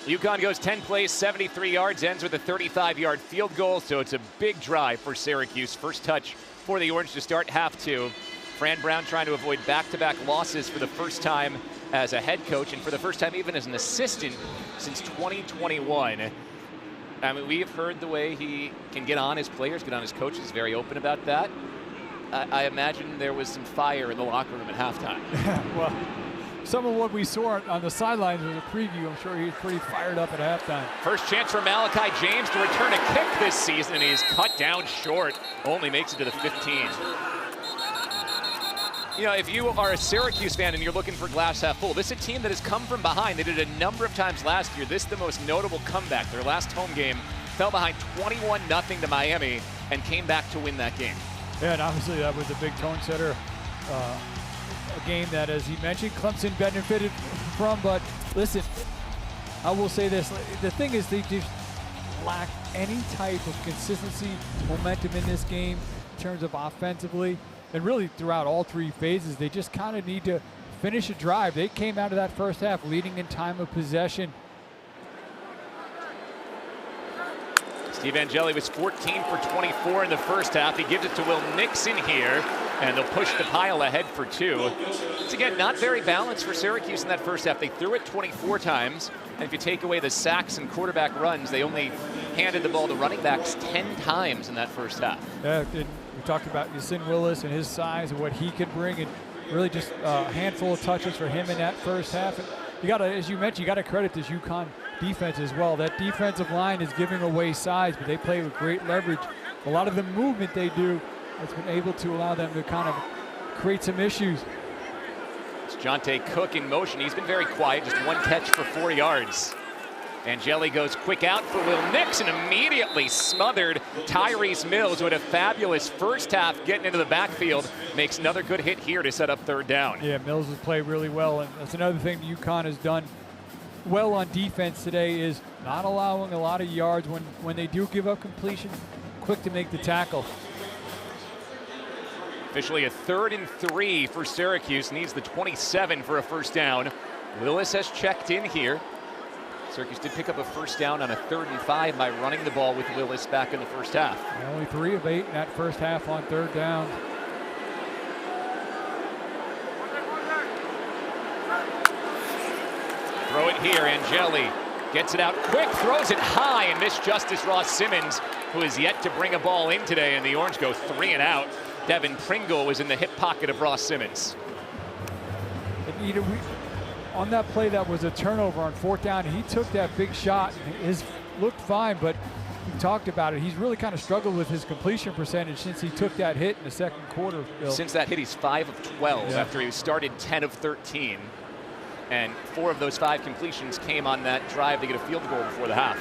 UConn goes 10 plays, 73 yards, ends with a 35-yard field goal, so it's a big drive for Syracuse. First touch for the Orange to start half two. Fran Brown trying to avoid back-to-back losses for the first time as a head coach and for the first time even as an assistant since 2021. I mean, we've heard the way he can get on his players, get on his coaches, very open about that. I imagine there was some fire in the locker room at halftime. Well, some of what we saw on the sidelines was a preview. I'm sure he was pretty fired up at halftime. First chance for Malachi James to return a kick this season, and he's cut down short. Only makes it to the 15. You know, if you are a Syracuse fan and you're looking for glass half full, this is a team that has come from behind. They did it a number of times last year. This is the most notable comeback. Their last home game fell behind 21-0 to Miami and came back to win that game. Yeah, and obviously that was a big tone setter. A game that, as he mentioned, Clemson benefited from. But listen, I will say this. The thing is, they just lack any type of consistency, momentum in this game in terms of offensively. And really throughout all three phases, they just kind of need to finish a drive. They came out of that first half leading in time of possession. Steve Angeli was 14 for 24 in the first half. He gives it to Will Nixon here, and they'll push the pile ahead for two. It's, again, not very balanced for Syracuse in that first half. They threw it 24 times, and if you take away the sacks and quarterback runs, they only handed the ball to running backs 10 times in that first half. Yeah, we talked about Yasin Willis and his size and what he could bring, and really just a handful of touches for him in that first half. And you got to, as you mentioned, you got to credit this UConn defense as well. That defensive line is giving away size, but they play with great leverage. A lot of the movement they do has been able to allow them to kind of create some issues. It's Jonte Cook in motion. He's been very quiet, just one catch for 4 yards. Angeli goes quick out for Will Nixon, immediately smothered Tyrese Mills, who had a fabulous first half getting into the backfield. Makes another good hit here to set up third down. Yeah, Mills has played really well, and that's another thing UConn has done well on defense today is not allowing a lot of yards when they do give up completion, quick to make the tackle. Officially a 3rd and 3 for Syracuse, needs the 27 for a first down. Willis has checked in here. Syracuse did pick up a first down on a 3rd and 5 by running the ball with Willis back in the first half. Only 3 of 8 in that first half on third down. Throw it here, Angeli gets it out quick, throws it high, and missed Justice Ross Simmons, who is yet to bring a ball in today, and the Orange go 3 and out. Devin Pringle was in the hip pocket of Ross Simmons. And, on that play that was a turnover on 4th down, he took that big shot. His looked fine, but we talked about it. He's really kind of struggled with his completion percentage since he took that hit in the second quarter, Bill. Since that hit, he's 5 of 12 after he started 10 of 13. And 4 of those 5 completions came on that drive to get a field goal before the half.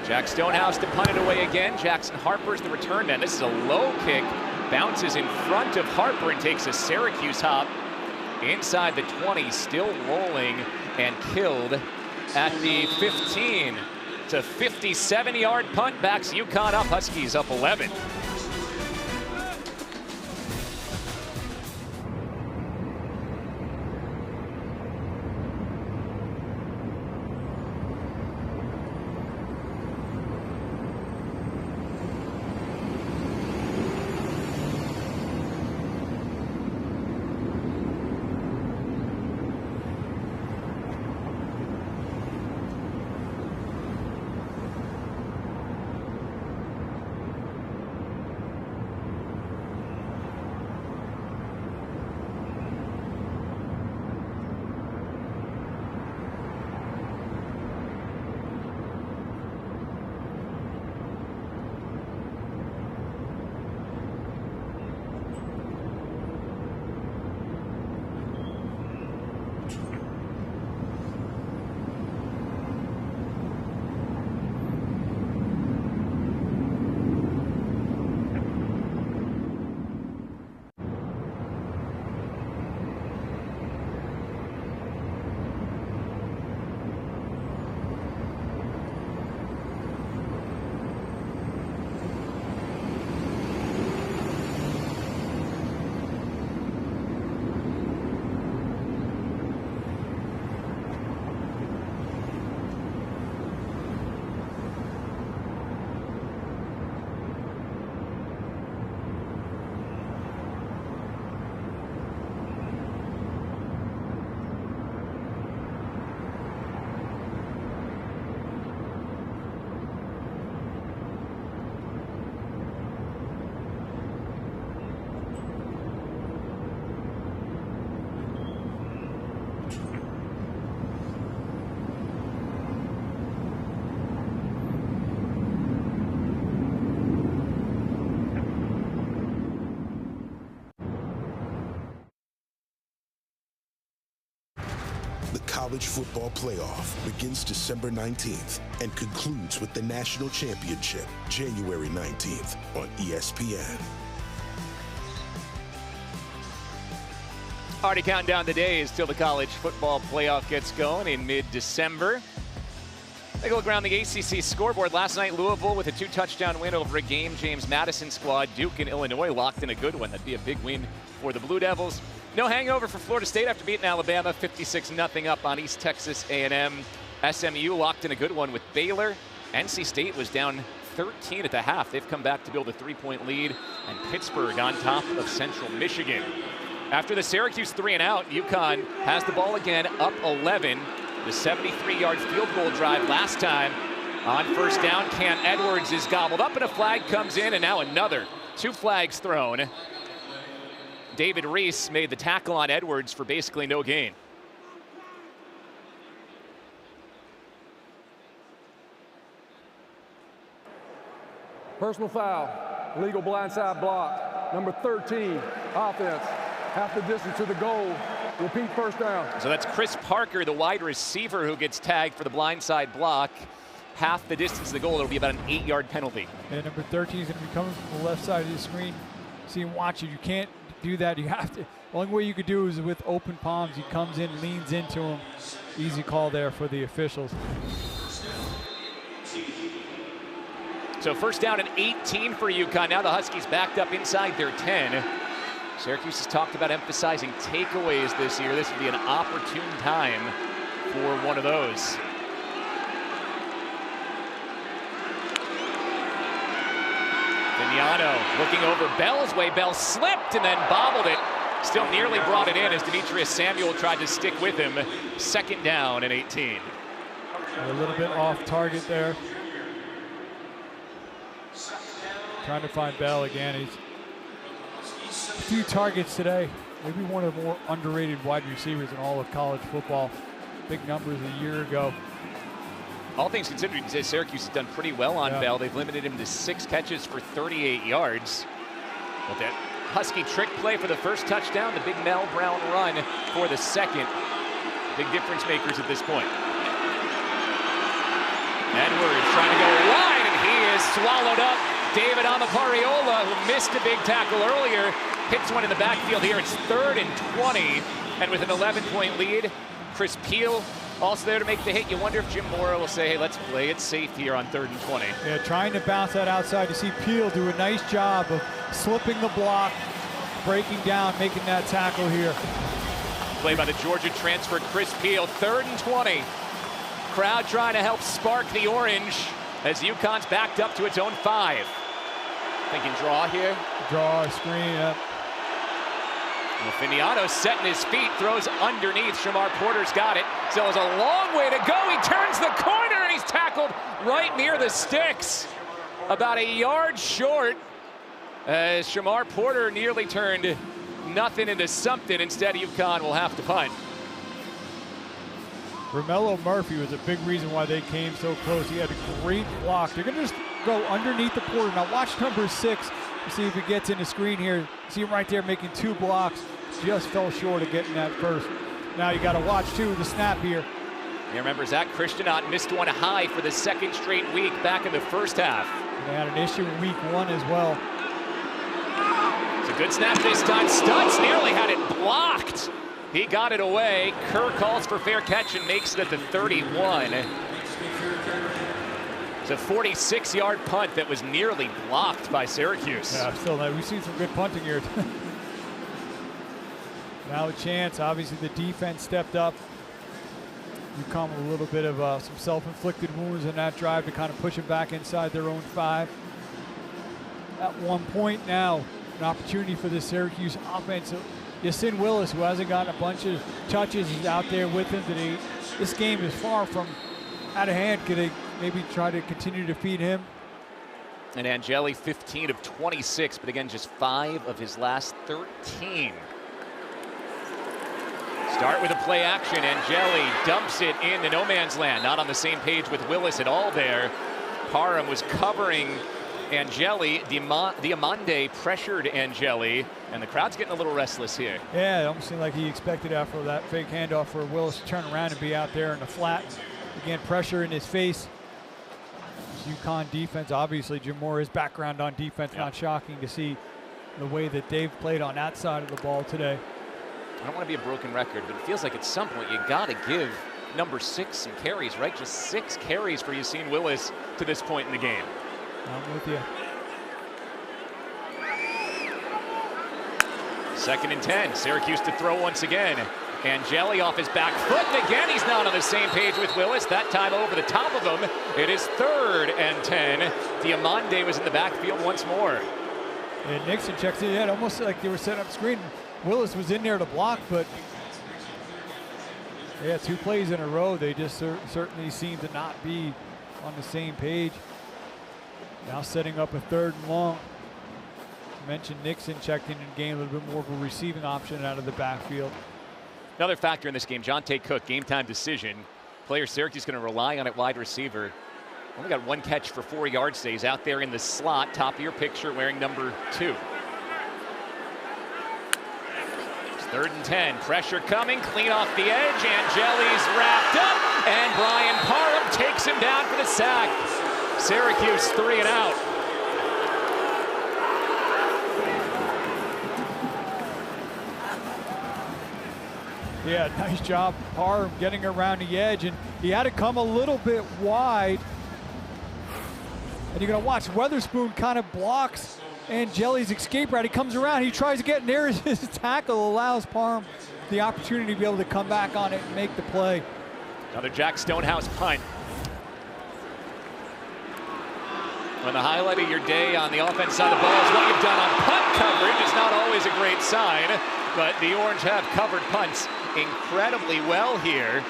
Jack Stonehouse to punt it away again. Jackson Harper's the return man. This is a low kick. Bounces in front of Harper and takes a Syracuse hop inside the 20, still rolling and killed at the 15. It's a 57-yard punt, backs UConn up. Huskies up 11. College Football Playoff begins December 19th and concludes with the National Championship January 19th on ESPN. Already counting down the days till the College Football Playoff gets going in mid-December. Take a look around the ACC scoreboard. Last night, Louisville with a 2-touchdown win over a Game James Madison squad. Duke and Illinois locked in a good one. That'd be a big win for the Blue Devils. No hangover for Florida State after beating Alabama 56-0 up on East Texas A&M. SMU locked in a good one with Baylor. NC State was down 13 at the half. They've come back to build a 3-point lead. And Pittsburgh on top of Central Michigan. After the Syracuse 3-and-out, UConn has the ball again, up 11. The 73-yard field goal drive last time. On first down, Cam Edwards is gobbled up and a flag comes in, and now another. 2 flags thrown. David Reese made the tackle on Edwards for basically no gain. Personal foul, illegal blindside block. Number 13, offense. Half the distance to the goal. Repeat first down. So that's Chris Parker, the wide receiver, who gets tagged for the blindside block. Half the distance to the goal. It'll be about an 8-yard penalty. And number 13 is going to be coming from the left side of the screen. See him watch it. You can't do that. You have to. The only way you could do is with open palms. He comes in, leans into him. Easy call there for the officials. So first down and 18 for UConn. Now the Huskies backed up inside their 10. Syracuse has talked about emphasizing takeaways this year. This would be an opportune time for one of those. Vignano looking over Bell's way. Bell slipped and then bobbled it. Still nearly brought it in as Demetrius Samuel tried to stick with him. Second down and 18. A little bit off target there. Trying to find Bell again. He's a few targets today. Maybe one of the more underrated wide receivers in all of college football. Big numbers a year ago. All things considered, Syracuse has done pretty well on Bell. They've limited him to 6 catches for 38 yards. But that Husky trick play for the first touchdown, the big Mel Brown run for the second. Big difference makers at this point. Edwards trying to go wide, and he is swallowed up. David Amapariola, who missed a big tackle earlier, hits one in the backfield here. It's 3rd and 20, and with an 11-point lead, Chris Peel also there to make the hit. You wonder if Jim Mora will say, hey, let's play it safe here on 3rd and 20. Yeah, trying to bounce that outside. You see Peel do a nice job of slipping the block, breaking down, making that tackle here. Play by the Georgia transfer, Chris Peel, 3rd and 20. Crowd trying to help spark the orange as UConn's backed up to its own 5. Thinking draw here. Draw, screen, yep. Finiano setting his feet, throws underneath. Shamar Porter's got it. Still has a long way to go. He turns the corner and he's tackled right near the sticks. About a yard short as Shamar Porter nearly turned nothing into something. Instead, UConn will have to punt. Romello Murphy was a big reason why they came so close. He had a great block. They're going to just go underneath the Porter. Now watch number 6. See if he gets in the screen here. See him right there making 2 blocks. Just fell short of getting that first. Now you got to watch, too, the snap here. You remember Zach Christianot missed one high for the 2nd straight week back in the first half. They had an issue in week 1 as well. It's a good snap this time. Stutz nearly had it blocked. He got it away. Kerr calls for fair catch and makes it at the 31. It's a 46-yard punt that was nearly blocked by Syracuse. Yeah, still, we've seen some good punting here. Now a chance. Obviously, the defense stepped up. UConn with a little bit of some self-inflicted wounds in that drive to kind of push it back inside their own 5. At one point now, an opportunity for the Syracuse offense. Yasin Willis, who hasn't gotten a bunch of touches, is out there with him today. This game is far from out of hand. Could they maybe try to continue to feed him? And Angeli, 15 of 26, but again, just 5 of his last 13. Start with a play action. Angeli dumps it into no man's land. Not on the same page with Willis at all there. Parham was covering Angeli. Diamande pressured Angeli, and the crowd's getting a little restless here. Yeah, it almost seemed like he expected after that fake handoff for Willis to turn around and be out there in the flat. Again, pressure in his face. UConn defense, obviously Jim Moore, his background on defense, not shocking to see the way that Dave played on that side of the ball today. I don't want to be a broken record, but it feels like at some point you got to give number 6 some carries, right? Just 6 carries for Yassine Willis to this point in the game. I'm with you. 2nd and 10. Syracuse to throw once again. Angeli off his back foot, and again he's not on the same page with Willis. That time over the top of him. It is 3rd and 10. Diamande was in the backfield once more. And Nixon checks it in, almost like they were setting up screen. Willis was in there to block, but yeah, 2 plays in a row. They just certainly seem to not be on the same page. Now setting up a 3rd and long. I mentioned Nixon checked in and gained a little bit more of a receiving option out of the backfield. Another factor in this game, Jonte Cook, game time decision. Player Syracuse going to rely on at wide receiver. Only got 1 catch for 4 yards today. He's out there in the slot, top of your picture, wearing number 2. It's 3rd and 10. Pressure coming, clean off the edge. Angeli's wrapped up, and Brian Parham takes him down for the sack. Syracuse 3 and out. Yeah, nice job, Parham, getting around the edge, and he had to come a little bit wide. And you're going to watch Weatherspoon kind of blocks Angeli's escape route. He comes around, he tries to get near his tackle, allows Parham the opportunity to be able to come back on it and make the play. Another Jack Stonehouse punt. When the highlight of your day on the offense side of the ball is what you've done on punt coverage, it's not always a great sign, but the Orange have covered punts incredibly well here.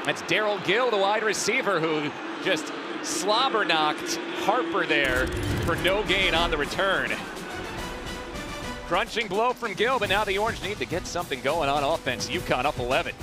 That's Daryl Gill, the wide receiver, who just slobber knocked Harper there for no gain on the return. Crunching blow from Gill, but now the Orange need to get something going on offense. UConn up 11.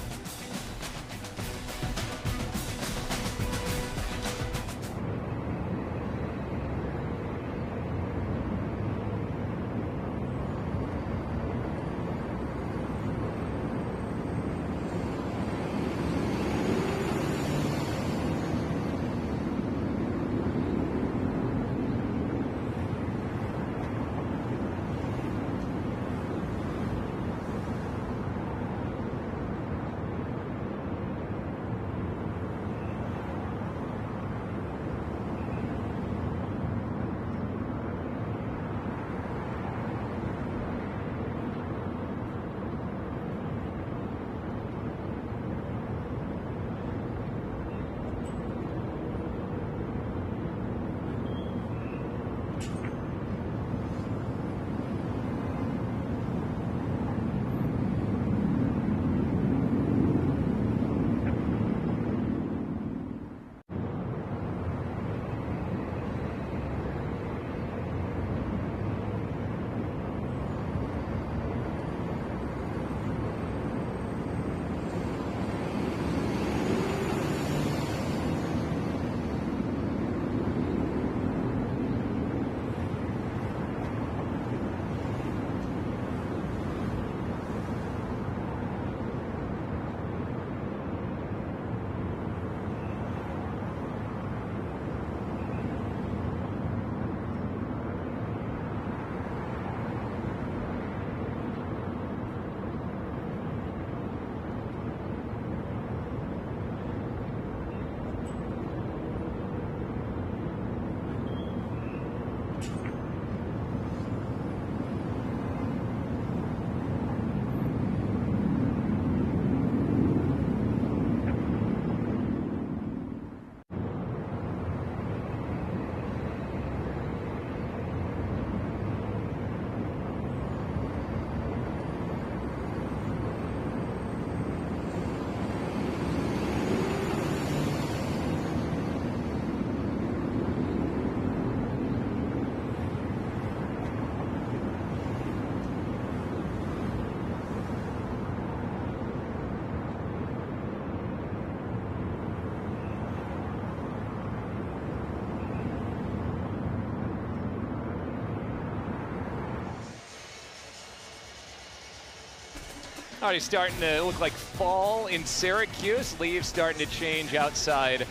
Already starting to look like fall in Syracuse. Leaves starting to change outside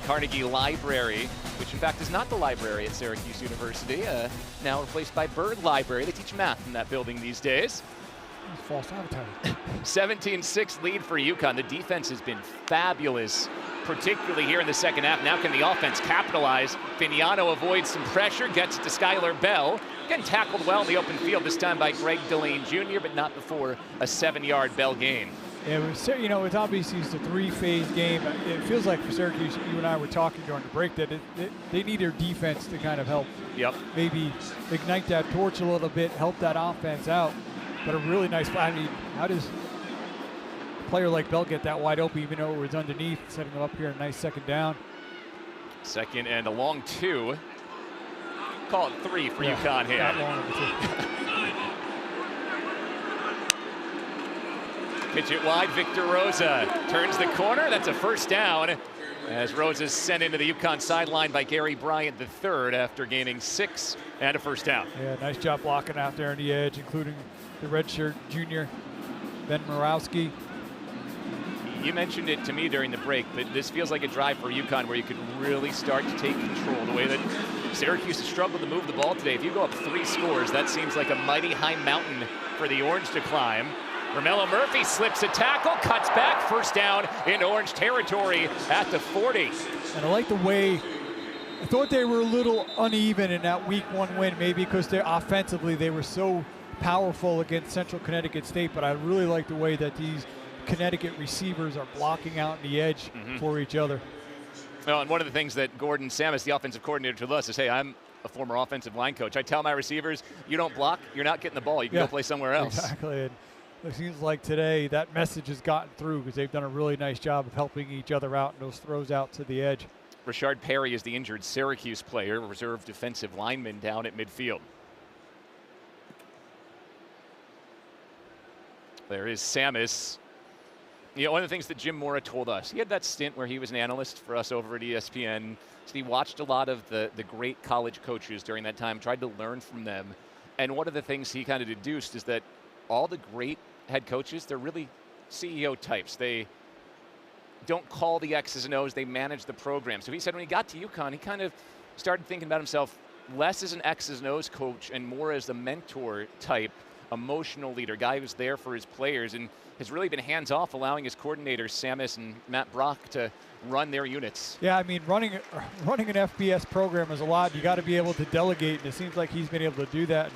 Carnegie Library, which in fact is not the library at Syracuse University, now replaced by Bird Library. They teach math in that building these days. False advertising. 17-6 lead for UConn. The defense has been fabulous, particularly here in the second half. Now can the offense capitalize? Vignano avoids some pressure, gets it to Skylar Bell. Getting tackled well in the open field, this time by Greg Delane Jr., but not before a 7-yard Bell gain. Yeah, it's obviously it's a 3-phase game. It feels like for Syracuse, you and I were talking during the break, that they need their defense to kind of help maybe ignite that torch a little bit, help that offense out. But a really nice play. I mean, how does a player like Bell get that wide open, even though it was underneath, setting him up here, a nice second down. Second and a long 2. Call it 3 for UConn here. That long of a 2. Pitch it wide, Victor Rosa turns the corner. That's a first down as Rosa's sent into the UConn sideline by Gary Bryant III after gaining 6 and a first down. Yeah, nice job blocking out there on the edge, including the redshirt junior, Ben Morawski. You mentioned it to me during the break, but this feels like a drive for UConn where you could really start to take control the way that Syracuse has struggled to move the ball today. If you go up 3 scores, that seems like a mighty high mountain for the Orange to climb. Romello Murphy slips a tackle, cuts back, first down in Orange territory at the 40. And I like the way, I thought they were a little uneven in that week 1 win, maybe because offensively they were so powerful against Central Connecticut State, but I really like the way that these Connecticut receivers are blocking out in the edge for each other. Well, and one of the things that Gordon Samus, the offensive coordinator, told us is, hey, I'm a former offensive line coach. I tell my receivers, you don't block, you're not getting the ball. You can go play somewhere else. Exactly. And it seems like today that message has gotten through because they've done a really nice job of helping each other out in those throws out to the edge. Rashard Perry is the injured Syracuse player, reserve defensive lineman down at midfield. There is Samus. You know, one of the things that Jim Mora told us, he had that stint where he was an analyst for us over at ESPN. So he watched a lot of the great college coaches during that time, tried to learn from them. And one of the things he kind of deduced is that all the great head coaches, they're really CEO types. They don't call the X's and O's, they manage the program. So he said when he got to UConn, he kind of started thinking about himself less as an X's and O's coach and more as the mentor type, emotional leader, guy who's there for his players and has really been hands-off, allowing his coordinators, Samus and Matt Brock, to run their units. Yeah, I mean, running an FBS program is a lot. You got to be able to delegate, and it seems like he's been able to do that. And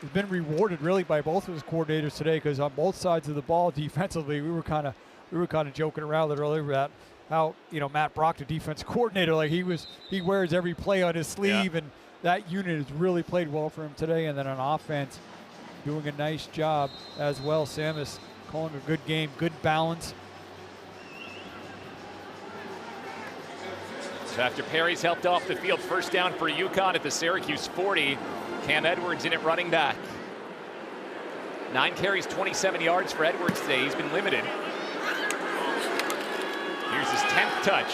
he's been rewarded really by both of his coordinators today, because on both sides of the ball defensively, we were kind of joking around earlier about how, you know, Matt Brock, the defense coordinator, like he wears every play on his sleeve, and that unit has really played well for him today. And then on offense, doing a nice job as well. Samus calling a good game, good balance. So after Perry's helped off the field, first down for UConn at the Syracuse 40. Cam Edwards in at running back. 9 carries, 27 yards for Edwards today. He's been limited. Here's his 10th touch.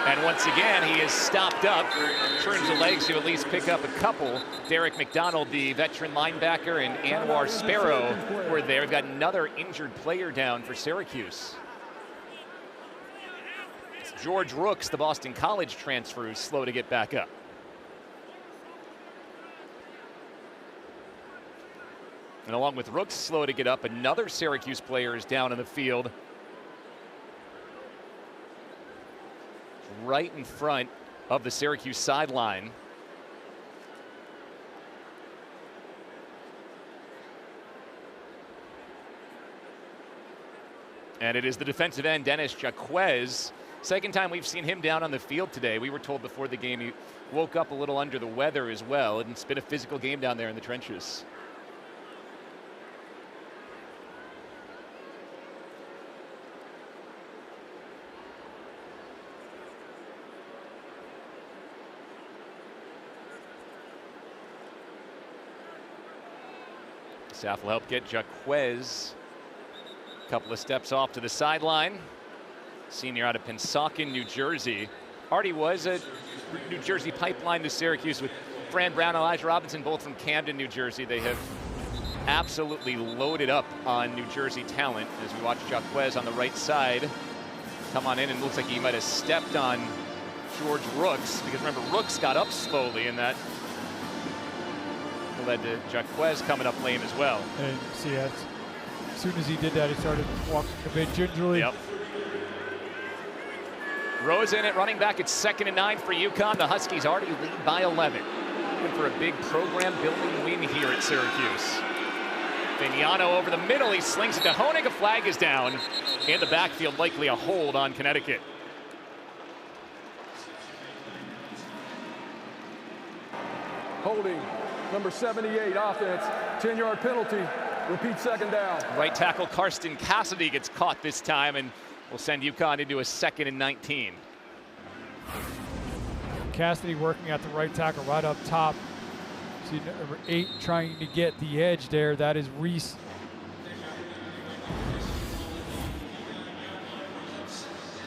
And once again, he is stopped up, turns the legs to at least pick up a couple. Derek McDonald, the veteran linebacker, and Anwar Sparrow were there. We've got another injured player down for Syracuse. It's George Rooks, the Boston College transfer, who's slow to get back up. And along with Rooks slow to get up, another Syracuse player is down on the field. Right in front of the Syracuse sideline. And it is the defensive end, Dennis Jaquez. Second time we've seen him down on the field today. We were told before the game he woke up a little under the weather as well, and it's been a physical game down there in the trenches. Staff will help get Jaquez a couple of steps off to the sideline. Senior out of Pennsauken, New Jersey. Already was a New Jersey pipeline to Syracuse with Fran Brown and Elijah Robinson, both from Camden, New Jersey. They have absolutely loaded up on New Jersey talent as we watch Jacquez on the right side come on in, and looks like he might have stepped on George Rooks, because remember, Rooks got up slowly, and that led to Jacquez coming up lame as well. And see, as soon as he did that, he started walking a bit gingerly. Yep. Rose in at running back. It's 2nd and 9 for UConn. The Huskies already lead by 11. Looking for a big program-building win here at Syracuse. Vignano over the middle. He slings it to Honig. A flag is down. In the backfield, likely a hold on Connecticut. Holding, number 78, offense, 10-yard penalty. Repeat 2nd down. Right tackle Karsten Cassidy gets caught this time, and will send UConn into a 2nd and 19. Cassidy working at the right tackle right up top. See number 8 trying to get the edge there. That is Reese.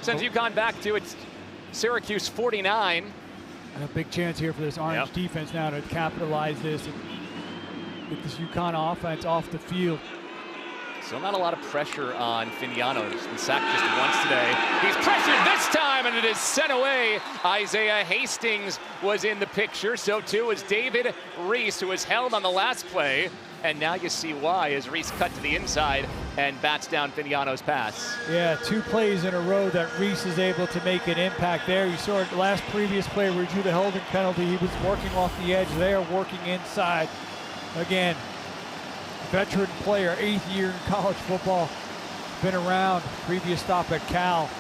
Sends UConn back to its Syracuse 49. And a big chance here for this Orange defense now to capitalize this and get this UConn offense off the field. So not a lot of pressure on Vignano. He's been sacked just once today. He's pressured this time, and it is sent away. Isaiah Hastings was in the picture. So too was David Reese, who was held on the last play. And now you see why, as Reese cut to the inside and bats down Vignano's pass. Yeah, 2 plays in a row that Reese is able to make an impact there. You saw it the last previous play where he drew the holding penalty. He was working off the edge there, working inside. Again, veteran player, 8th year in college football, been around. Previous stop at Cal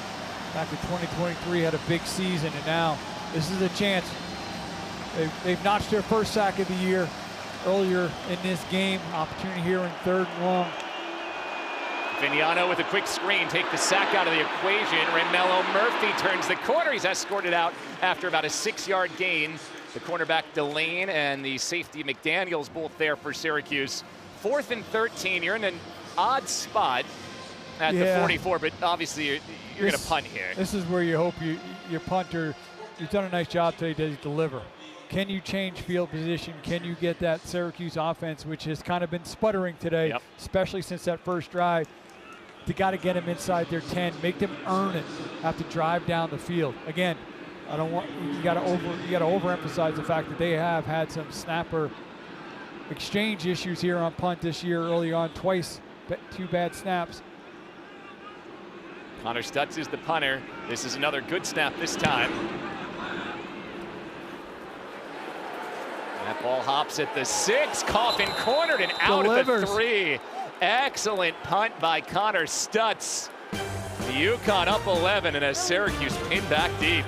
back in 2023, had a big season, and now this is a chance. They've notched their first sack of the year earlier in this game. Opportunity here in 3rd and long. Vignano with a quick screen, take the sack out of the equation. Romello Murphy turns the corner. He's escorted out after about a 6-yard gain. The cornerback Delane and the safety McDaniels both there for Syracuse. 4th and 13. You're in an odd spot at the 44, but obviously you're going to punt here. This is where you hope your punter, you've done a nice job today to deliver. Can you change field position? Can you get that Syracuse offense, which has kind of been sputtering today, especially since that first drive? They got to get them inside their 10, make them earn it, have to drive down the field. Again, you got to overemphasize the fact that they have had some snapper exchange issues here on punt this year early on, twice, 2 bad snaps. Connor Stutz is the punter. This is another good snap this time. That ball hops at the 6, Coffin cornered and out at the 3. Excellent punt by Connor Stutz. The UConn up 11 and has Syracuse pinned back deep.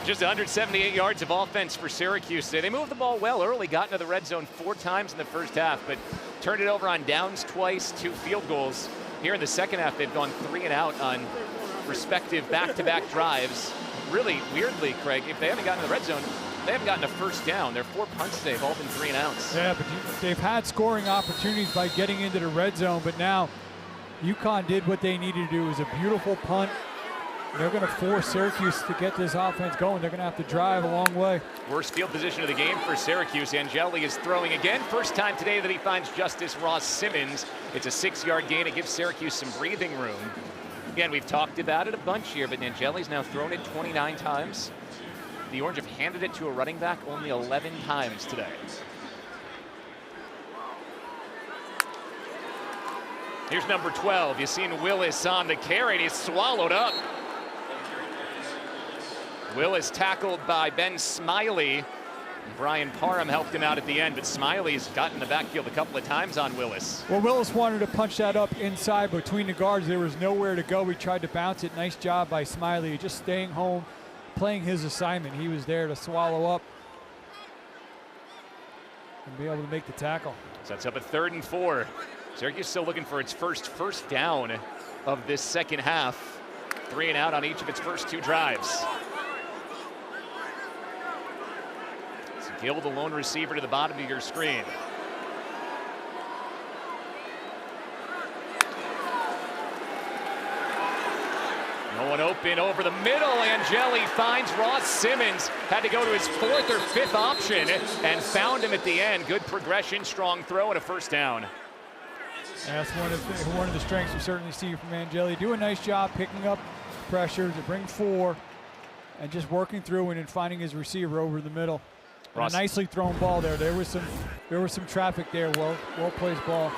Just 178 yards of offense for Syracuse today. They moved the ball well early, got into the red zone 4 times in the first half, but turned it over on downs twice, 2 field goals. Here in the second half, they've gone 3 and out on respective back-to-back drives. Really, weirdly, Craig, if they haven't gotten to the red zone, they haven't gotten a first down. Their 4 punts today have all been 3 and outs. Yeah, but they've had scoring opportunities by getting into the red zone, but now UConn did what they needed to do. It was a beautiful punt. They're going to force Syracuse to get this offense going. They're going to have to drive a long way. Worst field position of the game for Syracuse. Angeli is throwing again. First time today that he finds Justice Ross Simmons. It's a 6-yard gain. It gives Syracuse some breathing room. Again, we've talked about it a bunch here, but Angeli's now thrown it 29 times. The Orange have handed it to a running back only 11 times today. Here's number 12. You've seen Willis on the carry, and he's swallowed up. Willis tackled by Ben Smiley. Brian Parham helped him out at the end, but Smiley's gotten in the backfield a couple of times on Willis. Well, Willis wanted to punch that up inside between the guards. There was nowhere to go. He tried to bounce it. Nice job by Smiley, just staying home, playing his assignment. He was there to swallow up and be able to make the tackle. Sets up a 3rd and 4. Syracuse still looking for its first down of this second half. 3 and out on each of its first 2 drives. Gill, the lone receiver, to the bottom of your screen. No one open over the middle. Angeli finds Ross Simmons. Had to go to his 4th or 5th option and found him at the end. Good progression, strong throw, and a first down. That's one of the strengths we certainly see from Angeli. Do a nice job picking up pressure to bring 4 and just working through and then finding his receiver over the middle. A nicely thrown ball there. There was some traffic there. Well placed ball.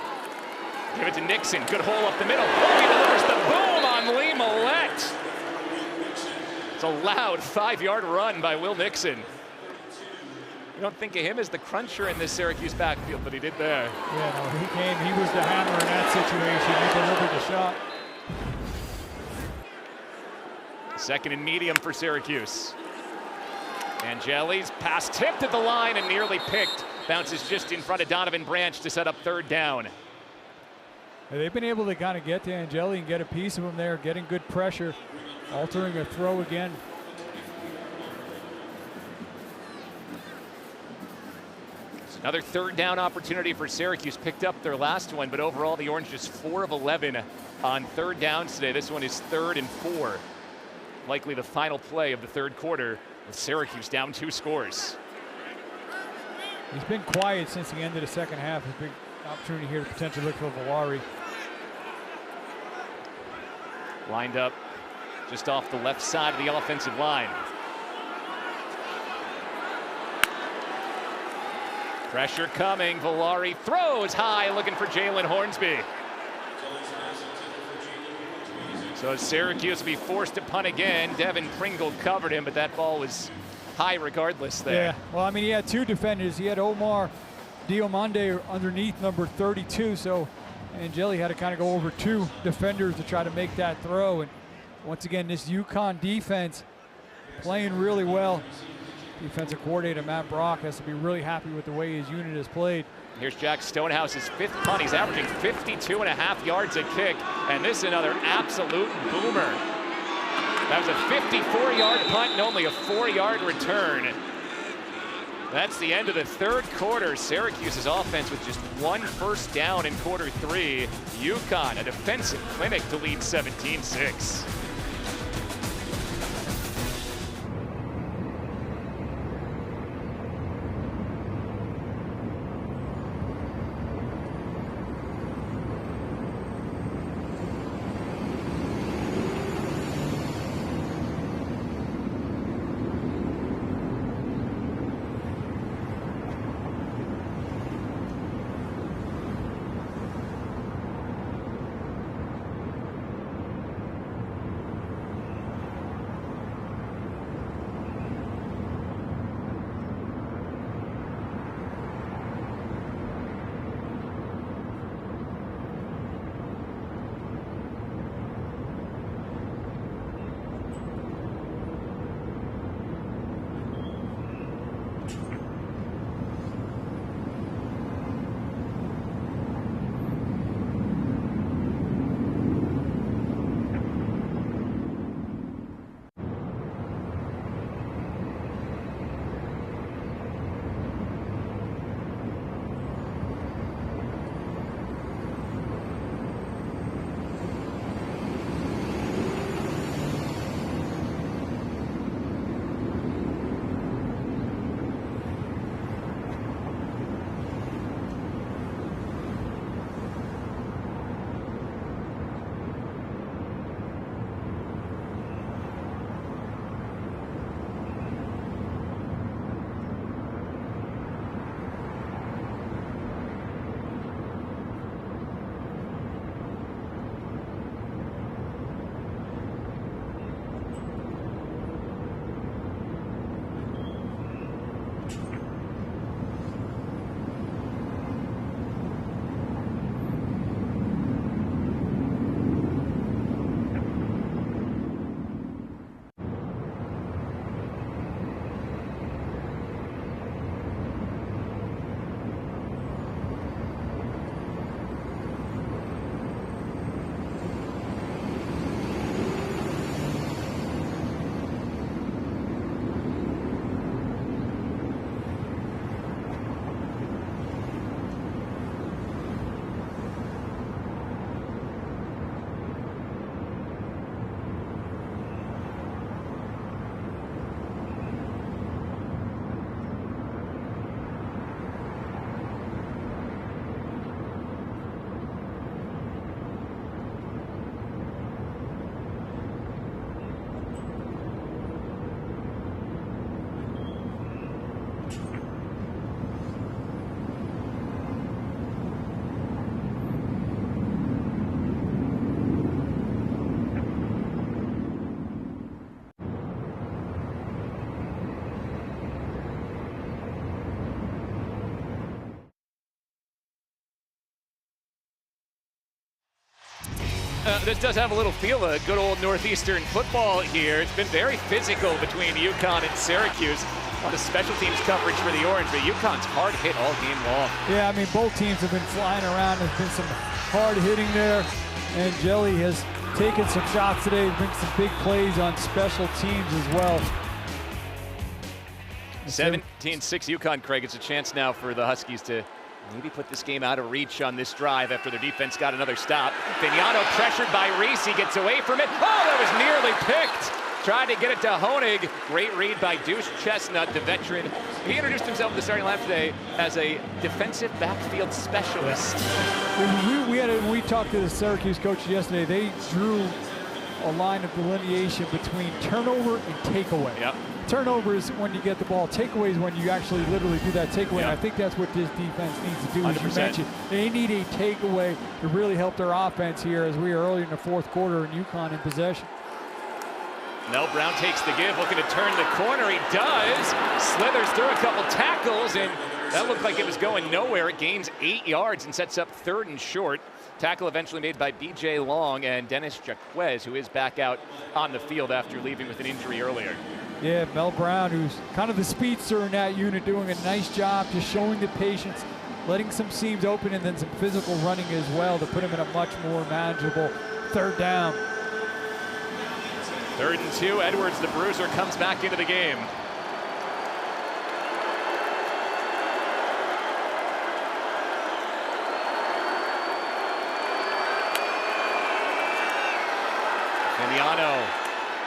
Give it to Nixon. Good hole up the middle. Oh, he delivers the boom on Lee Millette. It's a loud 5-yard run by Will Nixon. You don't think of him as the cruncher in this Syracuse backfield, but he did there. Yeah, no, he came. He was the hammer in that situation. He delivered the shot. 2nd and medium for Syracuse. Angeli's pass tipped at the line and nearly picked. Bounces just in front of Donovan Branch to set up 3rd down. They've been able to kind of get to Angeli and get a piece of him there, getting good pressure, altering a throw again. It's another 3rd down opportunity for Syracuse. Picked up their last one, but overall the Orange just 4 of 11 on 3rd downs today. This one is 3rd and 4. Likely the final play of the 3rd quarter, with Syracuse down 2 scores. He's been quiet since the end of the second half. A big opportunity here to potentially look for Valari. Lined up just off the left side of the offensive line. Pressure coming. Valari throws high, looking for Jalen Hornsby. So Syracuse will be forced to punt again. Devin Pringle covered him, but that ball was high regardless there. Yeah, well, I mean, he had 2 defenders. He had Omar Diomande underneath number 32, so Angeli had to kind of go over 2 defenders to try to make that throw. And once again, this UConn defense playing really well. Defensive coordinator Matt Brock has to be really happy with the way his unit has played. Here's Jack Stonehouse's 5th punt. He's averaging 52.5 yards a kick, and this is another absolute boomer. That was a 54-yard punt and only a 4-yard return. That's the end of the 3rd quarter. Syracuse's offense with just 1 first down in quarter 3. UConn, a defensive clinic to lead 17-6. this does have a little feel of good old Northeastern football here. It's been very physical between UConn and Syracuse. A lot of special teams coverage for the Orange, but UConn's hard hit all game long. Yeah, I mean, both teams have been flying around. There's been some hard hitting there, and Jelly has taken some shots today, bring some big plays on special teams as well. 17-6 UConn, Craig. It's a chance now for the Huskies to maybe put this game out of reach on this drive after their defense got another stop. Vignano pressured by Reese. He gets away from it. Oh, that was nearly picked. Tried to get it to Honig. Great read by Deuce Chestnut, the veteran. He introduced himself in the starting lineup today as a defensive backfield specialist. When we talked to the Syracuse coach yesterday, they drew a line of delineation between turnover and takeaway. Yep. Turnover is when you get the ball. Takeaway is when you actually literally do that takeaway. Yep. And I think that's what this defense needs to do, as you 100%. mentioned. They need a takeaway to really help their offense here as we are early in the fourth quarter and UConn in possession. Mel Brown takes the give, looking to turn the corner. He does. Slithers through a couple tackles, and that looked like it was going nowhere. It gains 8 yards and sets up 3rd and short. Tackle eventually made by B.J. Long and Dennis Jaquez, who is back out on the field after leaving with an injury earlier. Yeah, Mel Brown, who's kind of the speedster in that unit, doing a nice job just showing the patience, letting some seams open, and then some physical running as well to put him in a much more manageable 3rd down. 3rd and 2. Edwards, the bruiser, comes back into the game. Vignano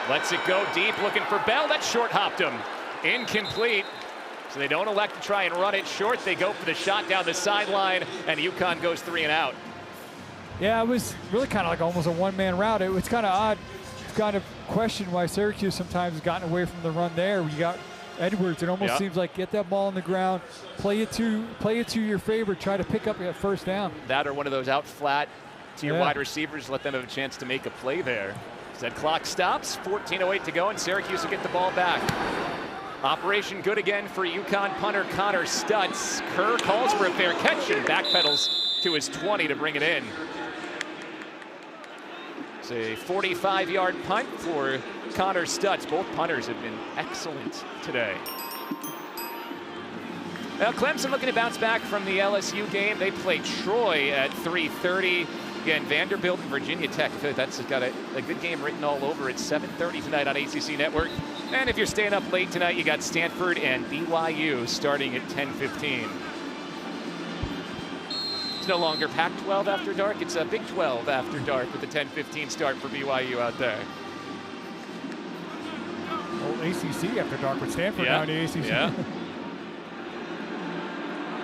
lets it go deep, looking for Bell. That short hopped him. Incomplete. So they don't elect to try and run it short. They go for the shot down the sideline, and UConn goes 3 and out. Yeah, it was really kind of like almost a one-man route. It was kind of odd. It's kind of question why Syracuse sometimes has gotten away from the run there. You got Edwards. It almost seems like get that ball on the ground, play it to your favor, try to pick up that 1st down. That or one of those out flat to your wide receivers, let them have a chance to make a play there. That clock stops, 14:08 to go, and Syracuse will get the ball back. Operation good again for UConn punter Connor Stutz. Kerr calls for a fair catch and backpedals to his 20 to bring it in. It's a 45-yard punt for Connor Stutz. Both punters have been excellent today. Now Clemson looking to bounce back from the LSU game. They play Troy at 3:30. Again, Vanderbilt and Virginia Tech. I feel like that's got a good game written all over it. 7:30 tonight on ACC Network. And if you're staying up late tonight, you got Stanford and BYU starting at 10:15. It's no longer Pac-12 after dark. It's a Big 12 after dark with the 10:15 start for BYU out there. Well, ACC after dark with Stanford now in the ACC. Yeah.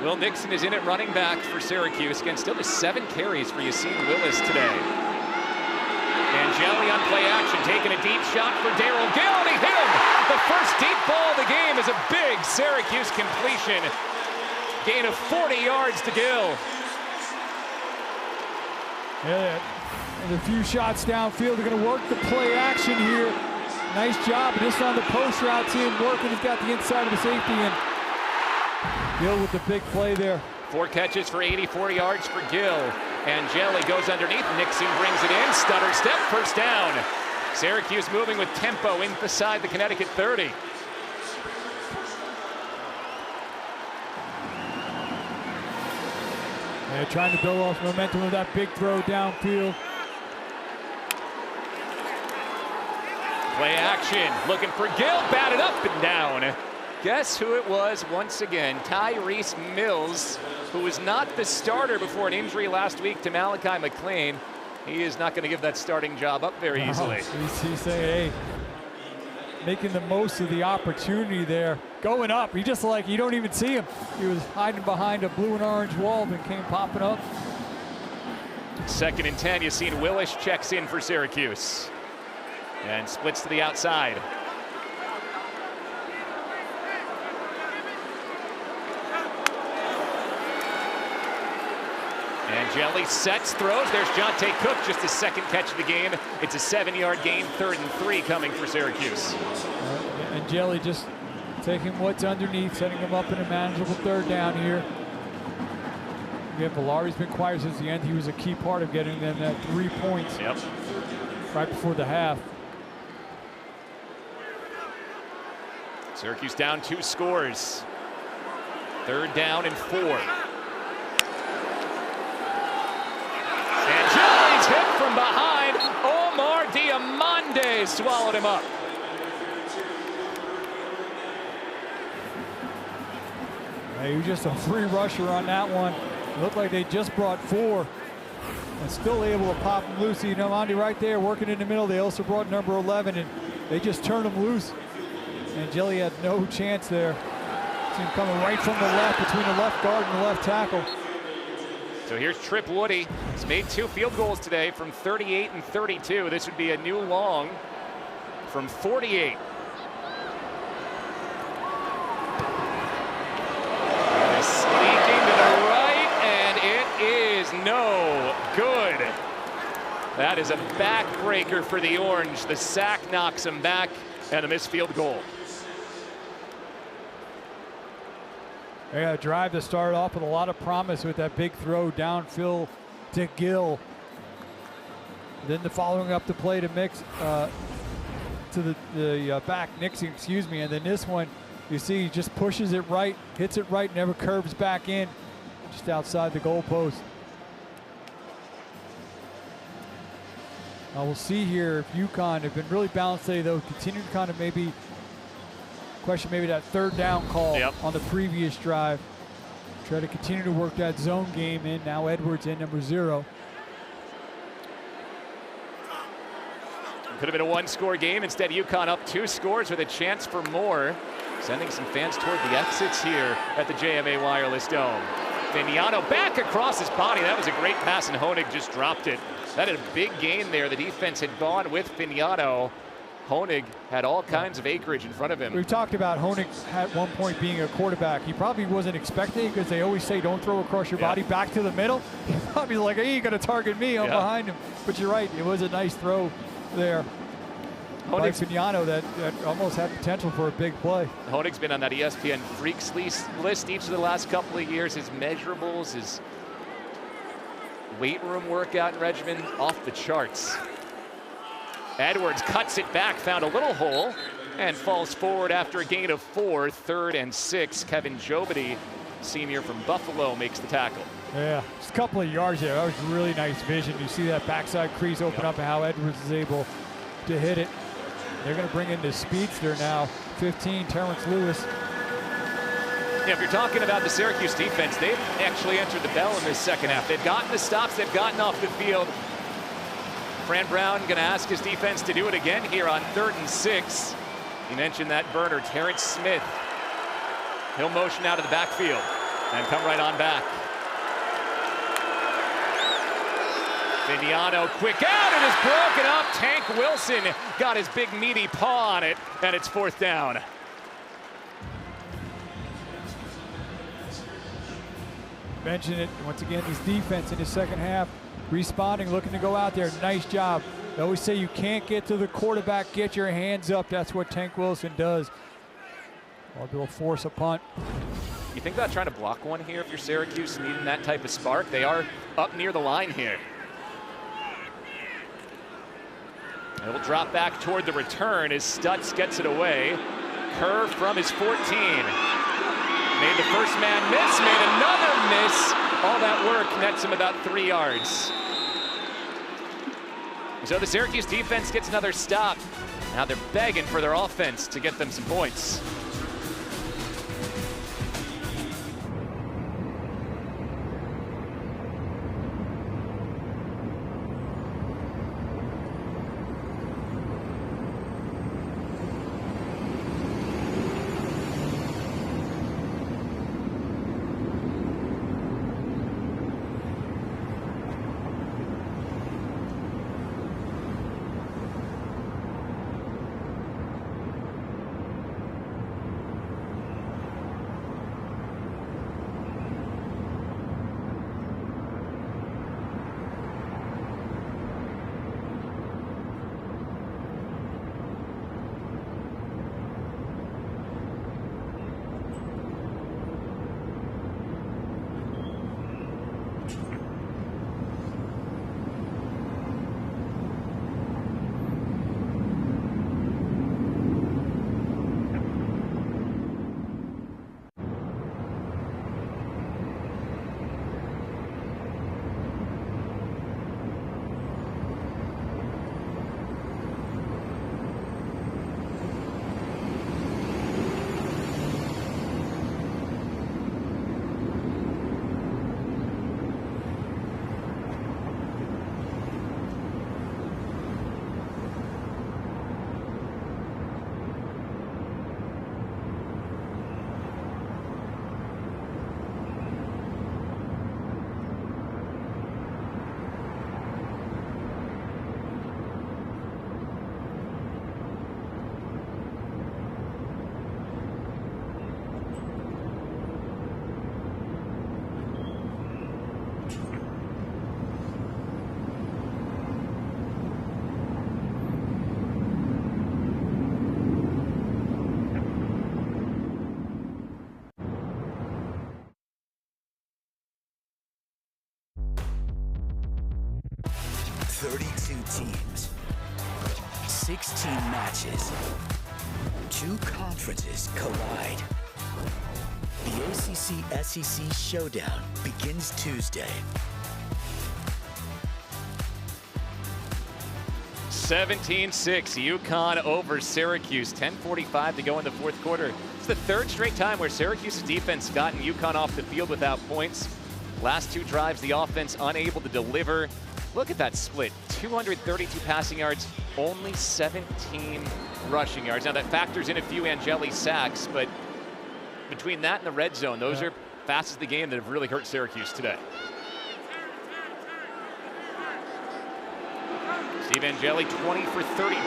Will Nixon is in at running back for Syracuse. Again, still just 7 carries for Yassine Willis today. Angeli on play action, taking a deep shot for Darrell Gill, and he hit him! The first deep ball of the game is a big Syracuse completion. Gain of 40 yards to Gill. Yeah, and a few shots downfield. They're going to work the play action here. Nice job, just on the post route, see him working. He's got the inside of the safety, and Gill with the big play there. 4 catches for 84 yards for Gill. Angeli goes underneath. Nixon brings it in. Stutter step, 1st down. Syracuse moving with tempo inside the Connecticut 30. Yeah, trying to build off momentum with that big throw downfield. Play action, looking for Gill, batted up and down. Guess who it was once again? Tyrese Mills, who was not the starter before an injury last week to Malachi McLean. He is not going to give that starting job up very easily. He's saying, hey, making the most of the opportunity there. Going up, he just like, you don't even see him. He was hiding behind a blue and orange wall and came popping up. 2nd and 10, Yassine Willis checks in for Syracuse and splits to the outside. Angeli sets, throws. There's Jonte Cook, just his 2nd catch of the game. It's a 7-yard gain, 3rd and 3 coming for Syracuse. Angeli just taking what's underneath, setting him up in a manageable 3rd down here. Again, Valari's been quiet since the end. He was a key part of getting them that 3 points right before the half. Syracuse down 2 scores. 3rd down and 4. And Jelly's hit from behind. Omar Diamande swallowed him up. Hey, he was just a free rusher on that one. Looked like they just brought 4 and still able to pop him loose. You know, Andy right there working in the middle. They also brought number 11 and they just turned him loose. And Jelly had no chance there. See him coming right from the left between the left guard and the left tackle. So here's Trip Woody. He's made 2 field goals today from 38 and 32. This would be a new long from 48. Sneaking to the right, and it is no good. That is a backbreaker for the Orange. The sack knocks him back, and a missed field goal. They got a drive to start off with a lot of promise with that big throw downfield to Gill. Then the following up the play to Mix to the back Nixon, excuse me, and then this one you see he just pushes it right, hits it right, never curves back in, just outside the goalpost. We'll see here if UConn have been really balanced today, though. Continue to kind of maybe question maybe that 3rd down call on the previous drive. Try to continue to work that zone game in. Now Edwards in number 0. Could have been a 1-score game. Instead, UConn up 2 scores with a chance for more. Sending some fans toward the exits here at the JMA Wireless Dome. Vignano back across his body. That was a great pass, and Honig just dropped it. That had a big gain there. The defense had gone with Vignano. Honig had all kinds of acreage in front of him. We've talked about Honig at one point being a quarterback. He probably wasn't expecting it because they always say don't throw across your body back to the middle. He probably like, hey, you're going to target me. I'm behind him. But you're right. It was a nice throw there by Vignano that almost had potential for a big play. Honig's been on that ESPN Freaks list each of the last couple of years. His measurables, his weight room workout regimen, off the charts. Edwards cuts it back, found a little hole, and falls forward after a gain of 4, 3rd and 6. Kevin Jobity, senior from Buffalo, makes the tackle. Yeah, just a couple of yards there. That was really nice vision. You see that backside crease open up and how Edwards is able to hit it. They're going to bring in the speedster now, 15, Terrence Lewis. Yeah, if you're talking about the Syracuse defense, they've actually entered the bell in this second half. They've gotten the stops, they've gotten off the field. Fran Brown going to ask his defense to do it again here on 3rd and 6. You mentioned that burner, Terrence Smith. He'll motion out of the backfield and come right on back. Vignano quick out, and is broken up. Tank Wilson got his big meaty paw on it, and it's 4th down. Mentioned it once again, this defense in the second half, responding, looking to go out there. Nice job. They always say you can't get to the quarterback, get your hands up. That's what Tank Wilson does. Or they'll force a punt. You think about trying to block one here if you're Syracuse, needing that type of spark? They are up near the line here. It'll drop back toward the return as Stutz gets it away. Kerr from his 14. Made the first man miss, made another miss. All that work nets him about 3 yards. So the Syracuse defense gets another stop. Now they're begging for their offense to get them some points. 32 teams, 16 matches, 2 conferences collide. The ACC-SEC Showdown begins Tuesday. 17-6, UConn over Syracuse. 10:45 to go in the fourth quarter. It's the third straight time where Syracuse's defense gotten UConn off the field without points. Last 2 drives, the offense unable to deliver. Look at that split. 232 passing yards, only 17 rushing yards. Now that factors in a few Angeli sacks, but between that and the red zone, those are facets of the game that have really hurt Syracuse today. Steve Angeli, 20 for 32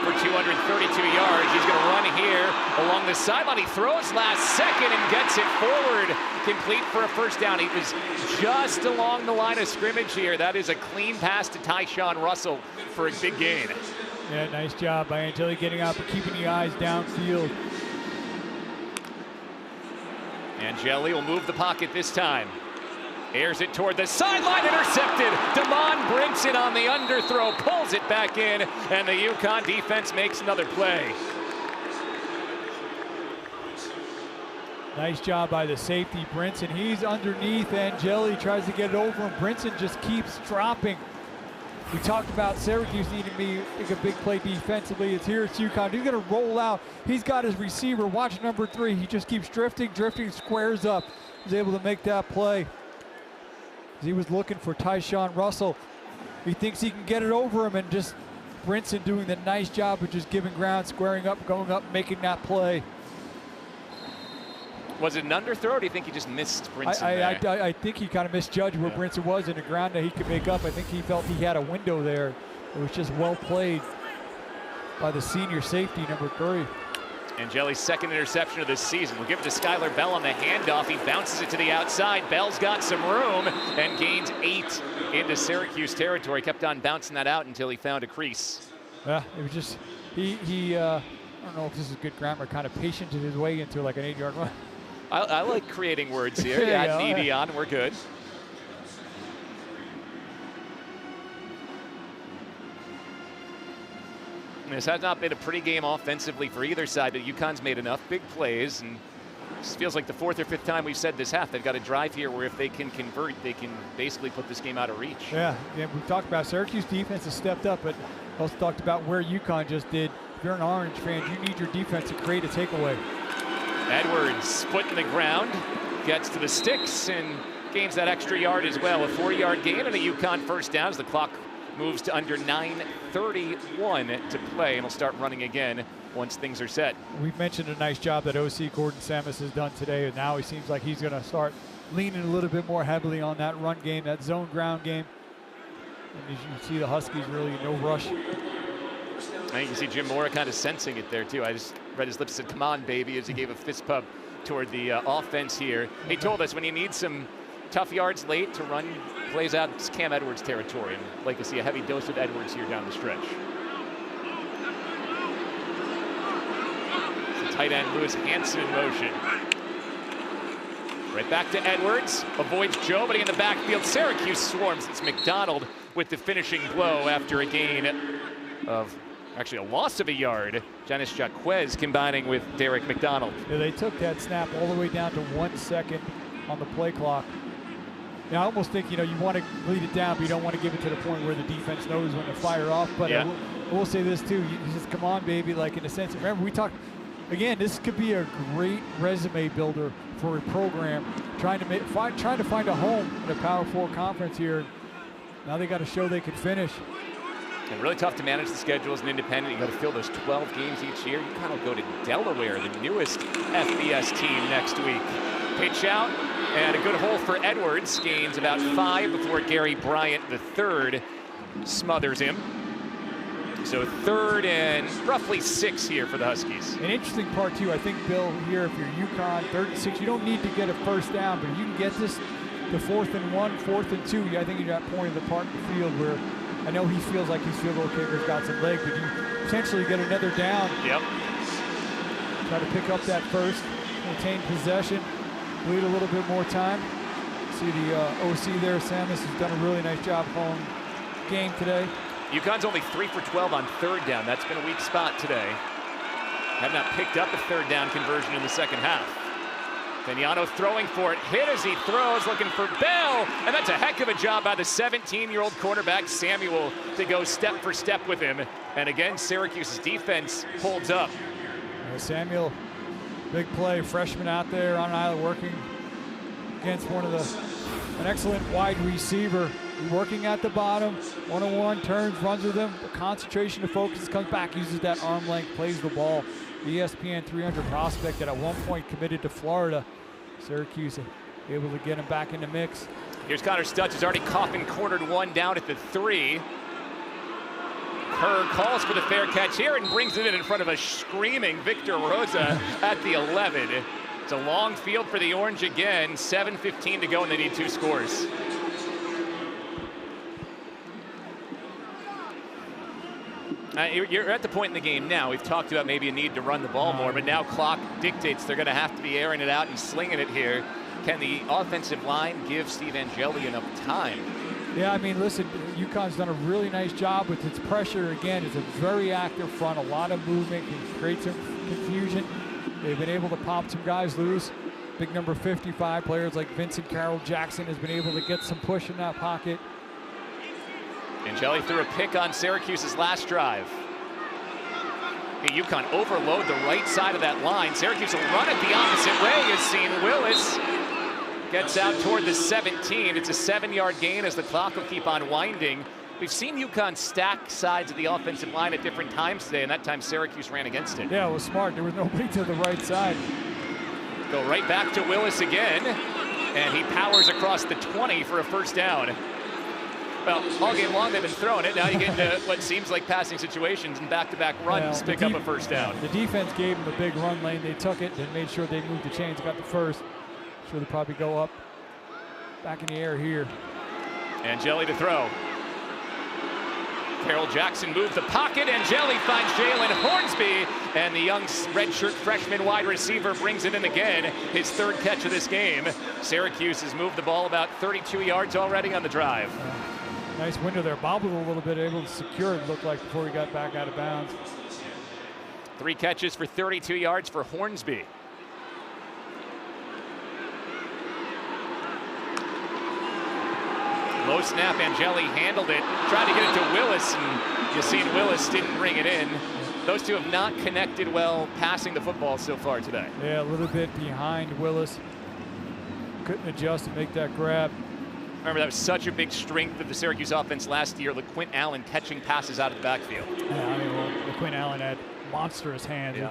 for 232 yards. He's going to run here along the sideline. He throws last second and gets it forward, complete for a first down. He was just along the line of scrimmage here. That is a clean pass to Tyshawn Russell for a big gain. Yeah, nice job by Angeli getting out but keeping the eyes downfield. Angeli will move the pocket this time. Airs it toward the sideline, intercepted. Damon Brinson on the underthrow, pulls it back in, and the UConn defense makes another play. Nice job by the safety, Brinson. He's underneath Angeli, tries to get it over him. Brinson just keeps dropping. We talked about Syracuse needing to make a big play defensively. It's here, it's UConn. He's gonna roll out. He's got his receiver, watch number 3. He just keeps drifting, squares up. He's able to make that play. He was looking for Tyshawn Russell. He thinks he can get it over him, and just Brinson doing the nice job of just giving ground, squaring up, going up, making that play. Was it an underthrow, or do you think he just missed Brinson there? I think he kind of misjudged where Brinson was in the ground that he could make up. I think he felt he had a window there. It was just well played by the senior safety, number 3. Angeli's second interception of this season. We'll give it to Skylar Bell on the handoff. He bounces it to the outside. Bell's got some room and gains 8 into Syracuse territory. Kept on bouncing that out until he found a crease. Yeah, it was just, I don't know if this is good grammar, kind of patiented his way into like an 8-yard run. I like creating words here. You add an ED on, we're good. This has not been a pretty game offensively for either side, but UConn's made enough big plays, and this feels like the 4th or 5th time we've said this half. They've got a drive here where if they can convert, they can basically put this game out of reach. Yeah, we've talked about Syracuse defense has stepped up, but also talked about where UConn just did. If you're an Orange fan, you need your defense to create a takeaway. Edwards, foot in the ground, gets to the sticks and gains that extra yard as well. A 40-yard gain and a UConn first down as the clock moves to under 9:31 to play, and will start running again once things are set. We've mentioned a nice job that OC Gordon Samus has done today, and now he seems like he's going to start leaning a little bit more heavily on that run game, that zone ground game. And as you can see, the Huskies really no rush. And you can see Jim Mora kind of sensing it there too. I just read his lips and said, "Come on, baby," as he gave a fist pump toward the offense here. He told us when you need some tough yards late to run plays out, it's Cam Edwards territory, and I'd like to see a heavy dose of Edwards here down the stretch. It's the tight end Lewis Hansen in motion. Right back to Edwards, avoids Joe, but in the backfield, Syracuse swarms. It's McDonald with the finishing blow after a gain of, actually a loss of a yard. Janice Jaquez combining with Derek McDonald. Yeah, they took that snap all the way down to 1 second on the play clock. Now, I almost think, you want to lead it down, but you don't want to give it to the point where the defense knows when to fire off. But I will say this, too. You just, come on, baby, like in a sense. Remember, we talked, again, this could be a great resume builder for a program trying to find a home in a Power 4 conference here. Now they got to show they can finish. And really tough to manage the schedule as an independent. You got to fill those 12 games each year. You kind of go to Delaware, the newest FBS team, next week. Pitch out, and a good hole for Edwards. Gains about 5 before Gary Bryant, the third, smothers him. So 3rd and roughly 6 here for the Huskies. An interesting part, too, I think, Bill, here, if you're UConn, 3rd and 6, you don't need to get a first down, but you can get this to 4th and 1, 4th and 2. I think you're at that point of the part of the field where I know he feels like his field goal kicker's got some leg, but you potentially get another down. Yep. Try to pick up that first, maintain possession, bleed a little bit more time. See the OC there, Samus, has done a really nice job calling game today. UConn's only 3 for 12 on third down. That's been a weak spot today. Have not picked up a third down conversion in the second half. Vignano throwing for it, hit as he throws, looking for Bell, and that's a heck of a job by the 17-year-old quarterback Samuel to go step for step with him. And again, Syracuse's defense holds up. Samuel, big play, freshman out there on an island working against an excellent wide receiver. Working at the bottom, one-on-one, turns, runs with him. The concentration, the focus, comes back, uses that arm length, plays the ball. ESPN 300 prospect that at one point committed to Florida. Syracuse able to get him back in the mix. Here's Connor Stutz, who's already coughed cornered one down at the 3. Kerr calls for the fair catch here and brings it in front of a screaming Victor Rosa at the 11. It's a long field for the Orange again. 7:15 to go, and they need 2 scores. You're at the point in the game now. We've talked about maybe a need to run the ball more, but now clock dictates they're going to have to be airing it out and slinging it here. Can the offensive line give Steve Angeli enough time? Yeah, I mean, listen, UConn's done a really nice job with its pressure. Again, it's a very active front, a lot of movement, can create some confusion. They've been able to pop some guys loose. Big number 55 players like Vincent Carroll Jackson has been able to get some push in that pocket. Angeli threw a pick on Syracuse's last drive. Hey, UConn overload the right side of that line. Syracuse will run it the opposite way as seen. Willis gets out toward the 17. It's a 7-yard gain as the clock will keep on winding. We've seen UConn stack sides of the offensive line at different times today, and that time Syracuse ran against it. Yeah, it was smart. There was nobody to the right side. Go right back to Willis again, and he powers across the 20 for a first down. Well, all game long they've been throwing it. Now you get into what seems like passing situations and back-to-back runs pick up a first down. The defense gave them a big run lane. They took it and made sure they moved the chains, got the first. Sure they'll probably go up back in the air here. Angeli to throw. Carroll Jackson moves the pocket. Angeli finds Jalen Hornsby, and the young redshirt freshman wide receiver brings it in again. His 3rd catch of this game. Syracuse has moved the ball about 32 yards already on the drive. Nice window there. Bobbled a little bit, able to secure it, looked like, before he got back out of bounds. 3 catches for 32 yards for Hornsby. Low snap, Angeli handled it, tried to get it to Willis, and you seen Willis didn't bring it in. Those two have not connected well passing the football so far today. Yeah, a little bit behind Willis. Couldn't adjust and make that grab. Remember, that was such a big strength of the Syracuse offense last year, LaQuint Allen catching passes out of the backfield. Yeah, I mean, well, LaQuint Allen had monstrous hands. Yeah.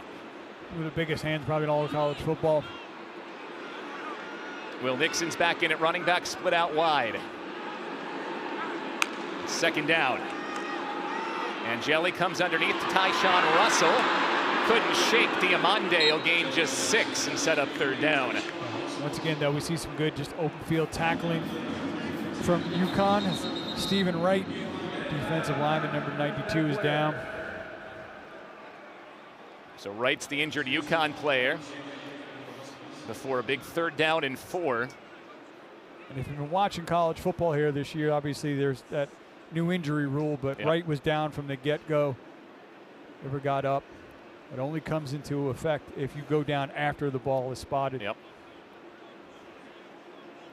One of the biggest hands probably in all of college football. Will Nixon's back in at running back, split out wide. 2nd down. Angeli comes underneath to Tyshawn Russell. Couldn't shake Diamande. He'll gain just 6 and set up 3rd down. Once again, though, we see some good just open field tackling from UConn. Stephen Wright, defensive lineman, number 92, is down. So Wright's the injured UConn player before a big 3rd down and 4. And if you've been watching college football here this year, obviously there's that new injury rule, but yep. Wright was down from the get-go, never got up. It only comes into effect if you go down after the ball is spotted. Yep.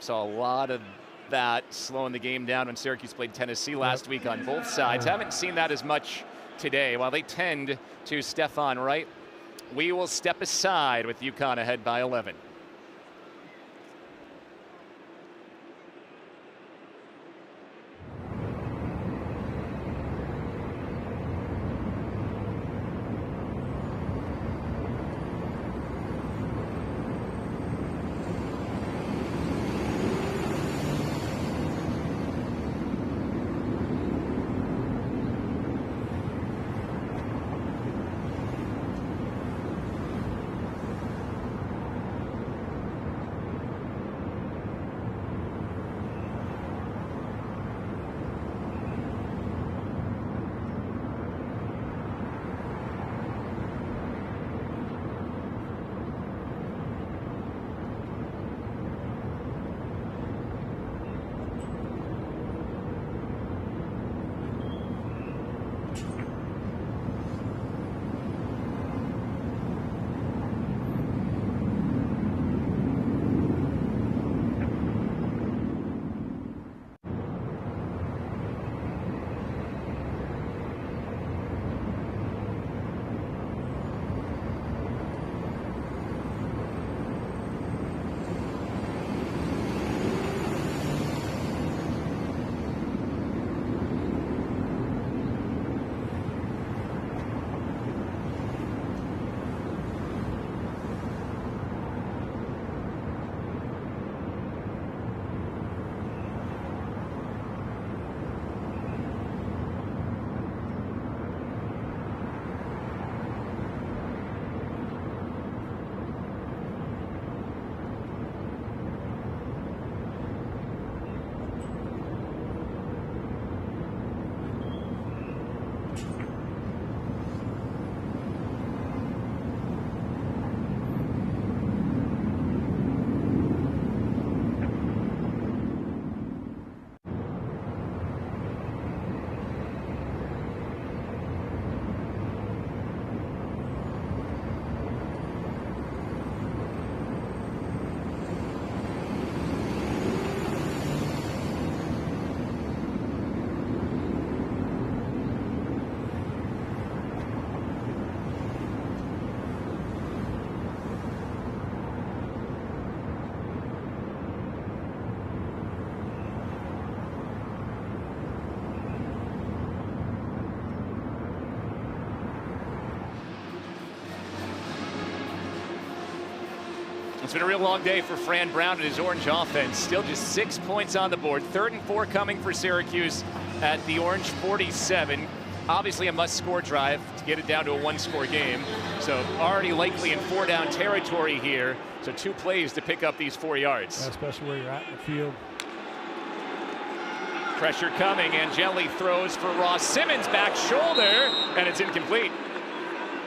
Saw a lot of that slowing the game down when Syracuse played Tennessee last week on both sides. Haven't seen that as much today. While they tend to Stephon Wright, we will step aside with UConn ahead by 11. It's been a real long day for Fran Brown and his Orange offense. Still just 6 points on the board. 3rd and 4 coming for Syracuse at the Orange 47. Obviously a must-score drive to get it down to a 1-score game. So already likely in 4-down territory here. So 2 plays to pick up these 4 yards. Yeah, especially where you're at in the field. Pressure coming. Angeli throws for Ross Simmons, back shoulder, and it's incomplete.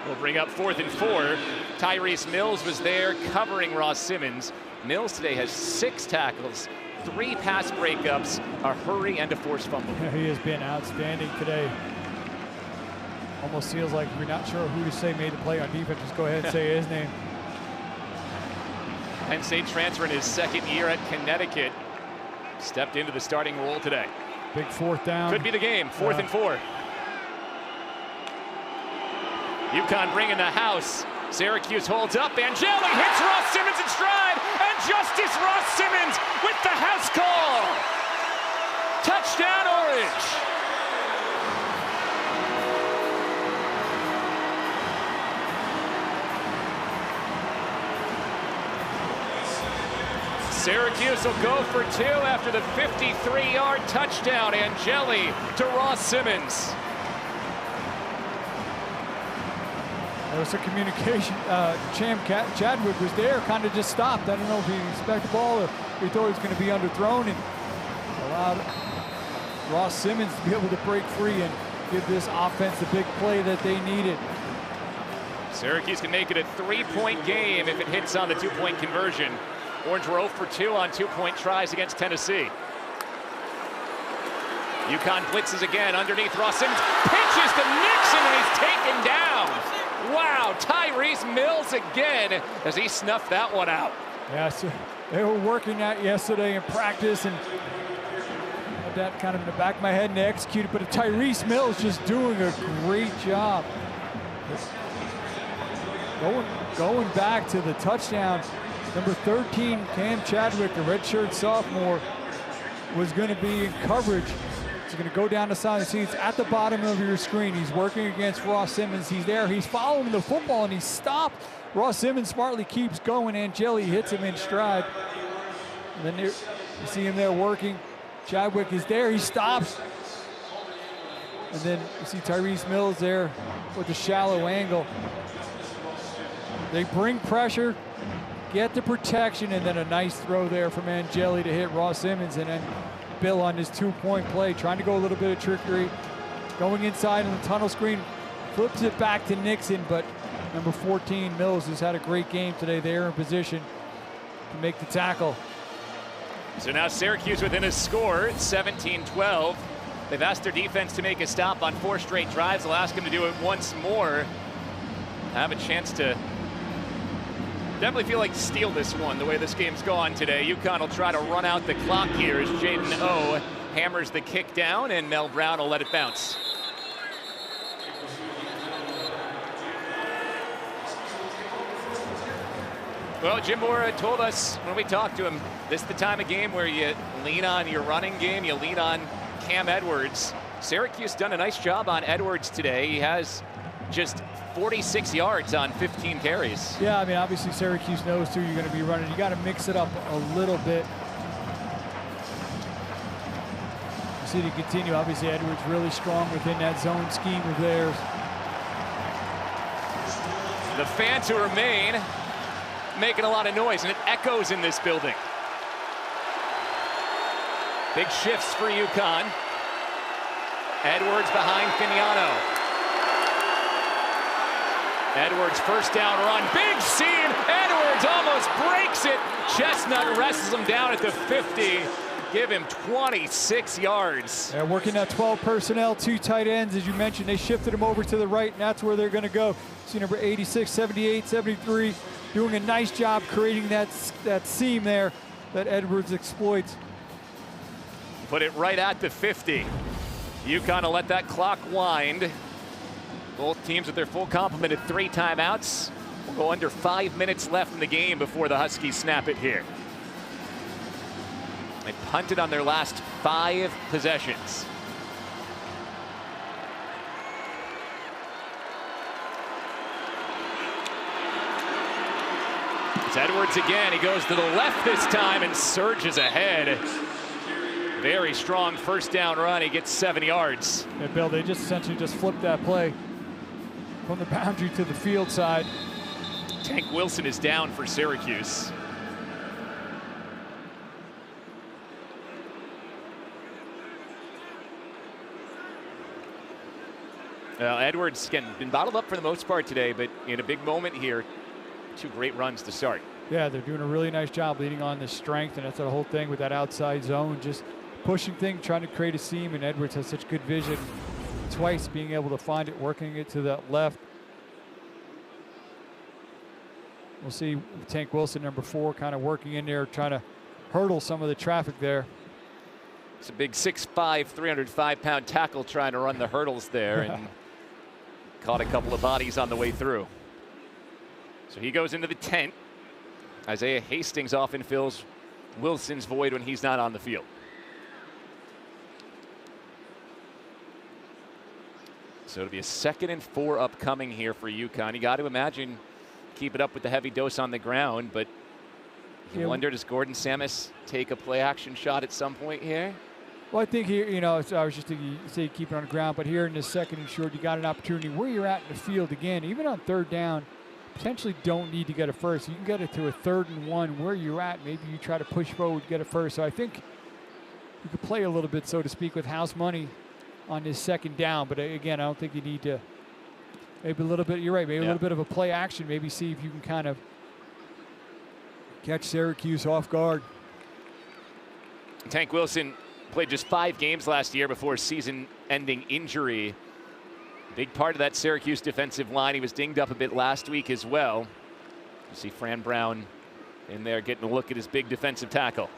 We'll bring up 4th and 4. Tyrese Mills was there covering Ross Simmons. Mills today has 6 tackles, 3 pass breakups, a hurry, and a forced fumble. Yeah, he has been outstanding today. Almost feels like if you're not sure who to say made the play on defense, just go ahead and say his name. Penn State transfer in his 2nd year at Connecticut. Stepped into the starting role today. Big 4th down. Could be the game, 4th and 4. UConn bringing the house. Syracuse holds up. Angeli hits Ross Simmons in stride. And Justice Ross Simmons with the house call. Touchdown, Orange. Syracuse will go for 2 after the 53-yard touchdown. Angeli to Ross Simmons. There was some communication. Chadwick was there, kind of just stopped. I don't know if he expected the ball or he thought he was going to be underthrown, and allowed Ross Simmons to be able to break free and give this offense the big play that they needed. Syracuse can make it a 3-point game if it hits on the 2-point conversion. Orange were 0 for 2 on 2-point tries against Tennessee. UConn blitzes again underneath Ross Simmons. Pitches to Nixon and he's taken down. Wow, Tyrese Mills again as he snuffed that one out. Yeah, so they were working that yesterday in practice and had that kind of in the back of my head and they executed, but Tyrese Mills just doing a great job. Going back to the touchdown, number 13, Cam Chadwick, the redshirt sophomore, was going to be in coverage. He's going to go down the side. See, it's at the bottom of your screen. He's working against Ross Simmons. He's there. He's following the football, and he's stopped. Ross Simmons smartly keeps going. Angeli hits him in stride. And then you see him there working. Chadwick is there. He stops. And then you see Tyrese Mills there with the shallow angle. They bring pressure, get the protection, and then a nice throw there from Angeli to hit Ross Simmons, and then Bill on his 2-point play, trying to go a little bit of trickery, going inside on the tunnel screen, flips it back to Nixon, but number 14, Mills, has had a great game today. They're in position to make the tackle. So now Syracuse within a score, 17-12. They've asked their defense to make a stop on 4 straight drives. They'll ask them to do it once more. Have a chance to definitely feel like steal this one the way this game's gone today. UConn will try to run out the clock here as Jaden O hammers the kick down and Mel Brown will let it bounce. Well, Jim Mora told us when we talked to him, this is the time of game where you lean on your running game, you lean on Cam Edwards. Syracuse done a nice job on Edwards today. He has just 46 yards on 15 carries. Yeah, I mean, obviously Syracuse knows too you're going to be running. You got to mix it up a little bit. You see to continue. Obviously Edwards really strong within that zone scheme of theirs. The fans who remain making a lot of noise, and it echoes in this building. Big shifts for UConn. Edwards behind Fignano. Edwards first down run, big seam. Edwards almost breaks it. Chestnut wrestles him down at the 50. Give him 26 yards. They're working that 12 personnel, 2 tight ends. As you mentioned, they shifted him over to the right, and that's where they're going to go. See number 86, 78, 73, doing a nice job creating that seam there that Edwards exploits. Put it right at the 50. UConn will let that clock wind. Both teams with their full complement of 3 timeouts. We'll go under 5 minutes left in the game before the Huskies snap it here. They punted on their last 5 possessions. It's Edwards again. He goes to the left this time and surges ahead. Very strong first down run. He gets 7 yards. Yeah, Bill, they just essentially just flipped that play from the boundary to the field side. Tank Wilson is down for Syracuse. Edwards, again, been bottled up for the most part today, but in a big moment here, 2 great runs to start. Yeah, they're doing a really nice job leading on the strength, and that's the whole thing with that outside zone, just pushing things, trying to create a seam, and Edwards has such good vision. Twice being able to find it, working it to the left. We'll see Tank Wilson, number 4, kind of working in there, trying to hurdle some of the traffic there. It's a big 6'5", 305-pound tackle trying to run the hurdles there, and caught a couple of bodies on the way through. So he goes into the tent. Isaiah Hastings often fills Wilson's void when he's not on the field. So it'll be a 2nd and 4 upcoming here for UConn. You got to imagine keep it up with the heavy dose on the ground, but you wonder, does Gordon Samus take a play action shot at some point here? Well, I think here, I was just thinking, you say keep it on the ground, but here in the 2nd and short, you got an opportunity where you're at in the field again, even on 3rd down, potentially don't need to get it first. You can get it to a 3rd and 1 where you're at. Maybe you try to push forward, get it first. So I think you could play a little bit, so to speak, with house money on this 2nd down. But again, I don't think you need to. Maybe a little bit. You're right. Maybe a little bit of a play action. Maybe see if you can kind of catch Syracuse off guard. Tank Wilson played just 5 games last year before a season-ending injury. Big part of that Syracuse defensive line. He was dinged up a bit last week as well. You see Fran Brown in there getting a look at his big defensive tackle.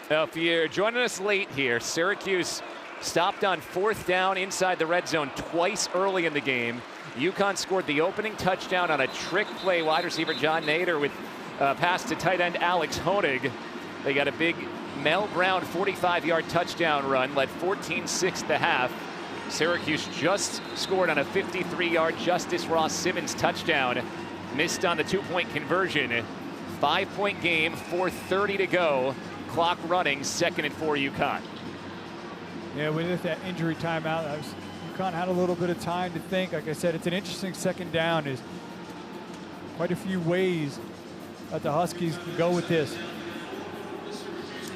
Now, if you're joining us late here, Syracuse stopped on 4th down inside the red zone twice early in the game. UConn scored the opening touchdown on a trick play. Wide receiver John Nader with a pass to tight end Alex Honig. They got a big Mel Brown 45-yard touchdown run, led 14-6 at the half. Syracuse just scored on a 53-yard Justice Ross Simmons touchdown. Missed on the 2-point conversion. 5-point game, 4:30 to go. Clock running, 2nd and 4 UConn. Yeah, with that injury timeout, UConn had a little bit of time to think. Like I said, it's an interesting 2nd down. There's quite a few ways that the Huskies can go with this.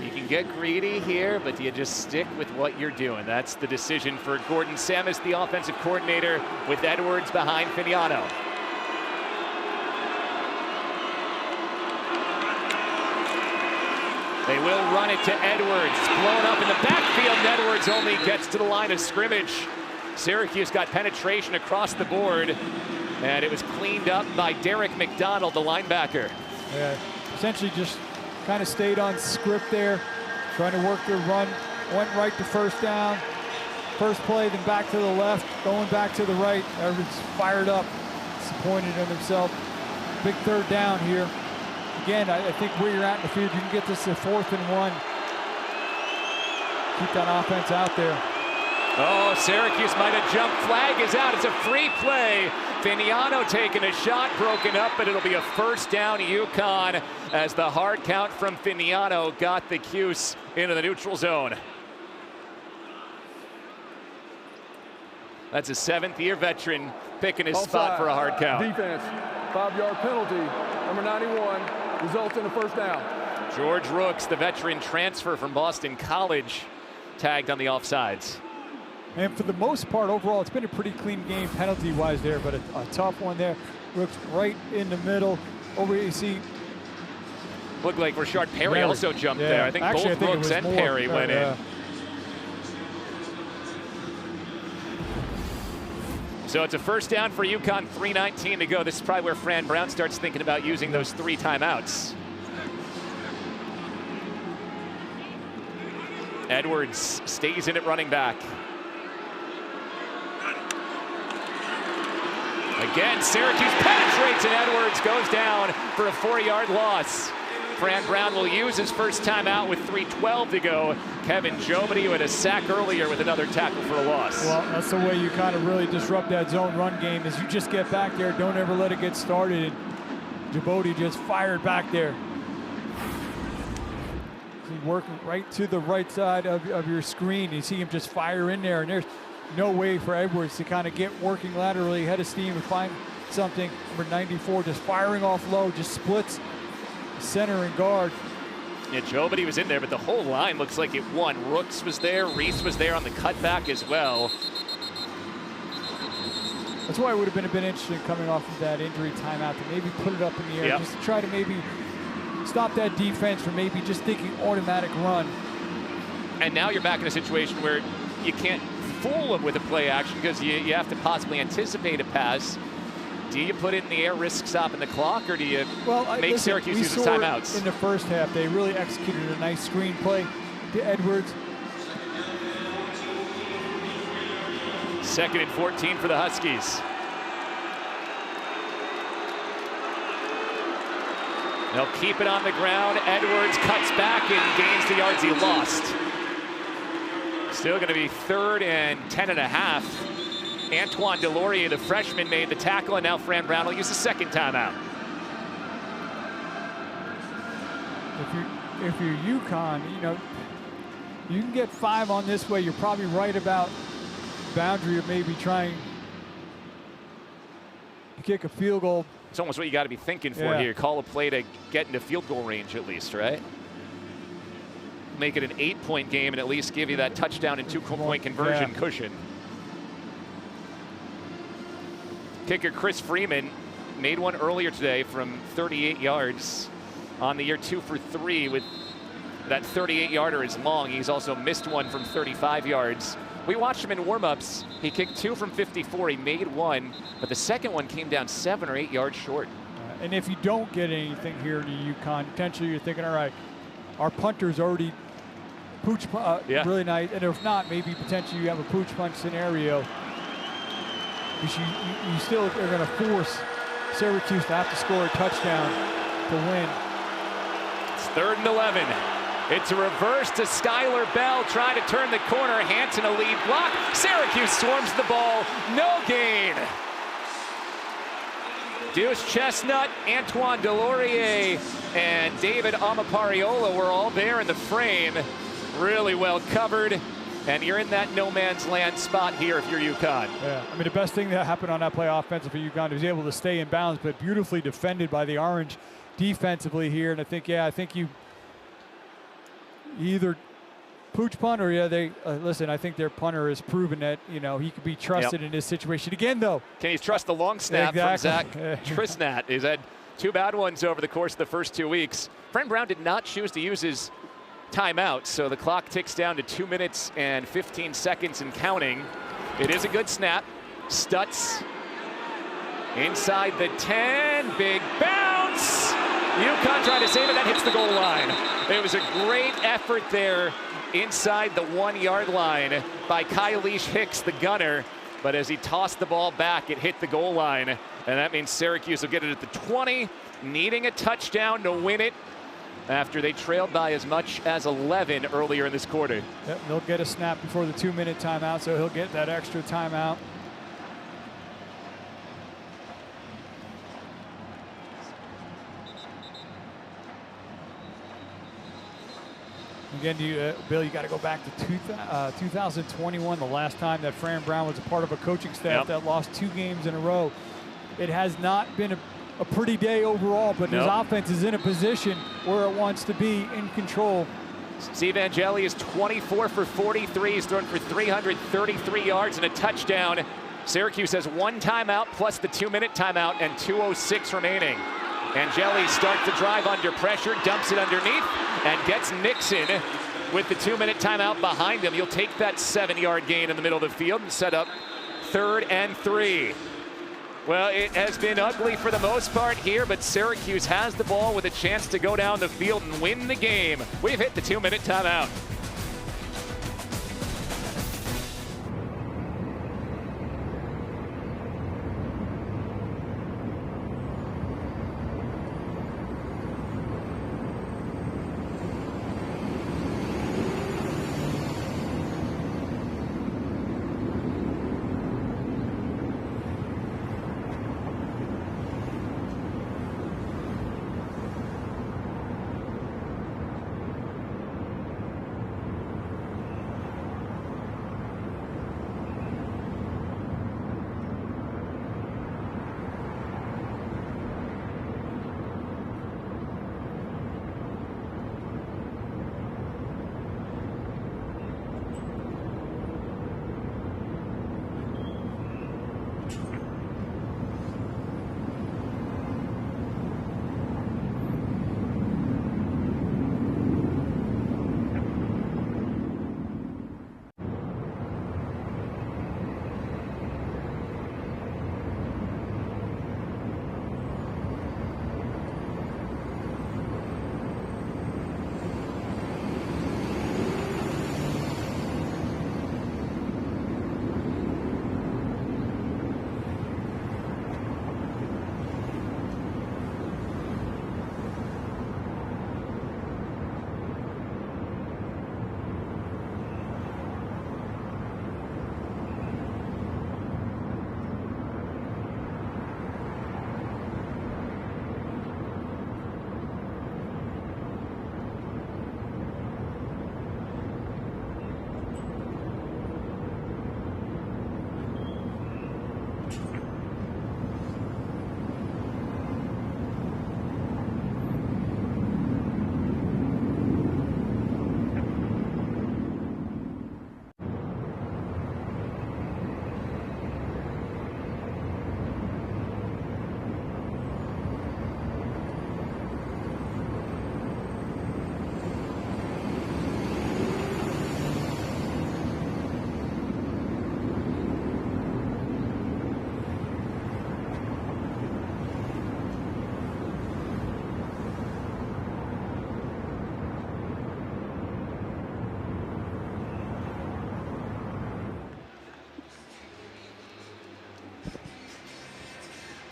You can get greedy here, but you just stick with what you're doing. That's the decision for Gordon Samus, the offensive coordinator, with Edwards behind Finiano. They will run it to Edwards. It's blown up in the backfield, and Edwards only gets to the line of scrimmage. Syracuse got penetration across the board, and it was cleaned up by Derek McDonald, the linebacker. Yeah, essentially just kind of stayed on script there, trying to work their run. Went right to 1st down. First play, then back to the left, going back to the right. Edwards fired up, disappointed in himself. Big 3rd down here. Again, I think where you're at in the field, you can get this to 4th and 1. Keep that offense out there. Oh, Syracuse might have jumped. Flag is out. It's a free play. Finiano taking a shot, broken up, but it'll be a 1st down UConn as the hard count from Finiano got the Cuse into the neutral zone. That's a 7th-year veteran picking his spot for a hard count. Defense, 5-yard penalty, number 91. Results in a 1st down. George Rooks, the veteran transfer from Boston College, tagged on the offsides. And for the most part, overall, it's been a pretty clean game penalty-wise there, but a tough one there. Rooks right in the middle. Over you see. Looked like Rashard Perry also jumped there. I think both Rooks and Perry went in. So it's a 1st down for UConn, 3:19 to go. This is probably where Fran Brown starts thinking about using those 3 timeouts. Edwards stays in at running back. Again, Syracuse penetrates and Edwards goes down for a 4-yard loss. Fran Brown will use his first timeout with 3:12 to go. Kevin Jobody, who had a sack earlier with another tackle for a loss. Well, that's the way you kind of really disrupt that zone run game is you just get back there, don't ever let it get started. And Jobody just fired back there. He's working right to the right side of your screen. You see him just fire in there, and there's no way for Edwards to kind of get working laterally, head of steam, and find something. Number 94 just firing off low, just splits center and guard. Yeah, Jobody was in there, but the whole line looks like it won. Rooks was there, Reese was there on the cutback as well. That's why it would have been a bit interesting coming off of that injury timeout to maybe put it up in the air, just to try to maybe stop that defense from maybe just thinking automatic run. And now you're back in a situation where you can't fool them with a play action because you have to possibly anticipate a pass. Do you put it in the air, risk stopping the clock, or do you make Syracuse use its timeouts? In the first half, they really executed a nice screen play to Edwards. 2nd and 14 for the Huskies. They'll keep it on the ground. Edwards cuts back and gains the yards he lost. Still going to be 3rd and 10.5. Antoine Delorier, the freshman, made the tackle, and now Fran Brown will use the second timeout. If you're UConn, you can get 5 on this way. You're probably right about boundary of maybe trying to kick a field goal. It's almost what you got to be thinking for here. Call a play to get into field goal range at least, right? Make it an 8-point game and at least give you that touchdown and 2-point conversion cushion. Kicker Chris Freeman made one earlier today from 38 yards on the year, 2 for 3 with that 38-yarder is long. He's also missed one from 35 yards. We watched him in warm-ups. He kicked 2 from 54. He made one, but the second one came down 7 or 8 yards short. And if you don't get anything here to UConn, potentially you're thinking, all right, our punter's already pooch really nice. And if not, maybe potentially you have a pooch punch scenario. Because you still are going to force Syracuse to have to score a touchdown to win. It's 3rd and 11. It's a reverse to Skylar Bell trying to turn the corner. Hanson a lead block. Syracuse swarms the ball. No gain. Deuce Chestnut, Antoine Delorier, and David Amapariola were all there in the frame. Really well covered. And you're in that no man's land spot here if you're UConn. Yeah, I mean, the best thing that happened on that play offensive for UConn was able to stay in bounds, but beautifully defended by the Orange defensively here. And I think you either pooch punt or listen, I think their punter has proven that, he could be trusted in this situation. Again, though. Can you trust the long snap from Zach Trisnat? He's had 2 bad ones over the course of the first 2 weeks. Fran Brown did not choose to use his timeout, so the clock ticks down to 2 minutes and 15 seconds and counting. It is a good snap. Stutz inside the 10, big bounce. UConn trying to save it, that hits the goal line. It was a great effort there inside the 1-yard line by Kyleesh Hicks, the gunner, but as he tossed the ball back, it hit the goal line, and that means Syracuse will get it at the 20, needing a touchdown to win it, after they trailed by as much as 11 earlier in this quarter. Yep, they'll get a snap before the 2-minute timeout, so he'll get that extra timeout. Again, Bill, you got to go back to 2021, the last time that Fran Brown was a part of a coaching staff that lost 2 games in a row. It has not been a pretty day overall, but his offense is in a position where it wants to be in control. Steve Angeli is 24 for 43. He's thrown for 333 yards and a touchdown. Syracuse has 1 timeout plus the 2-minute timeout and 2:06 remaining. Angeli starts the drive under pressure, dumps it underneath, and gets Nixon with the 2-minute timeout behind him. He'll take that 7-yard gain in the middle of the field and set up 3rd and 3. Well, it has been ugly for the most part here, but Syracuse has the ball with a chance to go down the field and win the game. We've hit the 2-minute timeout.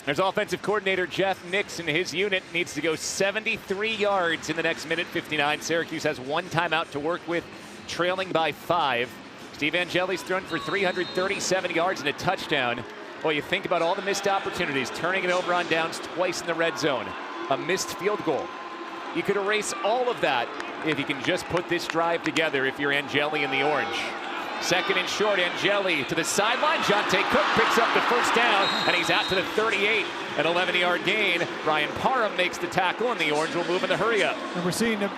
There's offensive coordinator Jeff Nixon. His unit needs to go 73 yards in the next minute 59. Syracuse has one timeout to work with, trailing by 5. Steve Angeli's thrown for 337 yards and a touchdown. Well, you think about all the missed opportunities, turning it over on downs twice in the red zone, a missed field goal. You could erase all of that if you can just put this drive together if you're Angeli in the orange. Second and short, Angeli to the sideline. Jonte Cook picks up the first down, and he's out to the 38. An 11-yard gain. Brian Parham makes the tackle, and the orange will move in the hurry up. And we're seeing the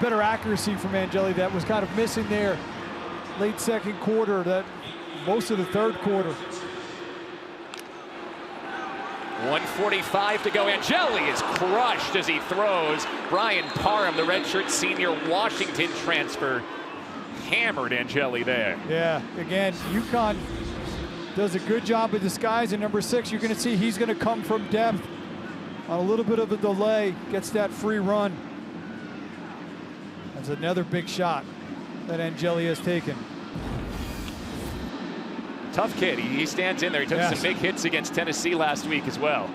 better accuracy from Angeli that was kind of missing there late second quarter, that most of the third quarter. 1:45 to go. Angeli is crushed as he throws. Brian Parham, the redshirt senior Washington transfer, hammered Angeli there. Yeah, again, UConn does a good job of disguise. And number 6, you're going to see he's going to come from depth on a little bit of a delay, gets that free run. That's another big shot that Angeli has taken. Tough kid. He stands in there. He took some big hits against Tennessee last week as well.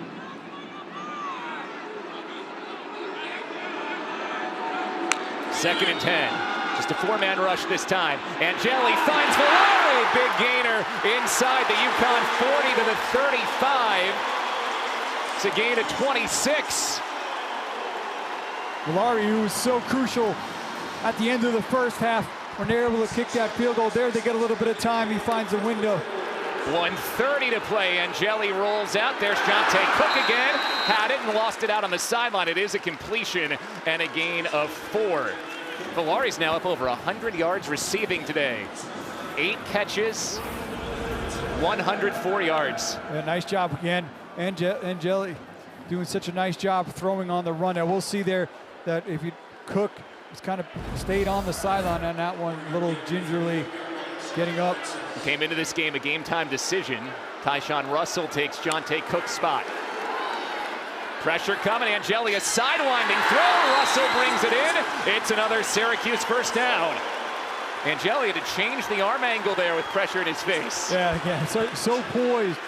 Second and 10. Just a 4-man rush this time. Angeli finds Valari. Big gainer inside the UConn 40 to the 35. It's a gain of 26. Valari, who was so crucial at the end of the first half, when they're able to kick that field goal there, they get a little bit of time. He finds a window. 1:30 to play. Angeli rolls out. There's Jonte Cook again. Had it and lost it out on the sideline. It is a completion and a gain of 4. Valari's now up over 100 yards receiving today. 8 catches, 104 yards. Yeah, nice job again. Angeli doing such a nice job throwing on the run. And we'll see there that if you Cook just kind of stayed on the sideline on that one, a little gingerly getting up. Came into this game a game-time decision. Tyshawn Russell takes Jonte Cook's spot. Pressure coming. Angeli, a sidewinding throw. Russell brings it in. It's another Syracuse first down. Angeli had to change the arm angle there with pressure in his face. Yeah, again, so poised.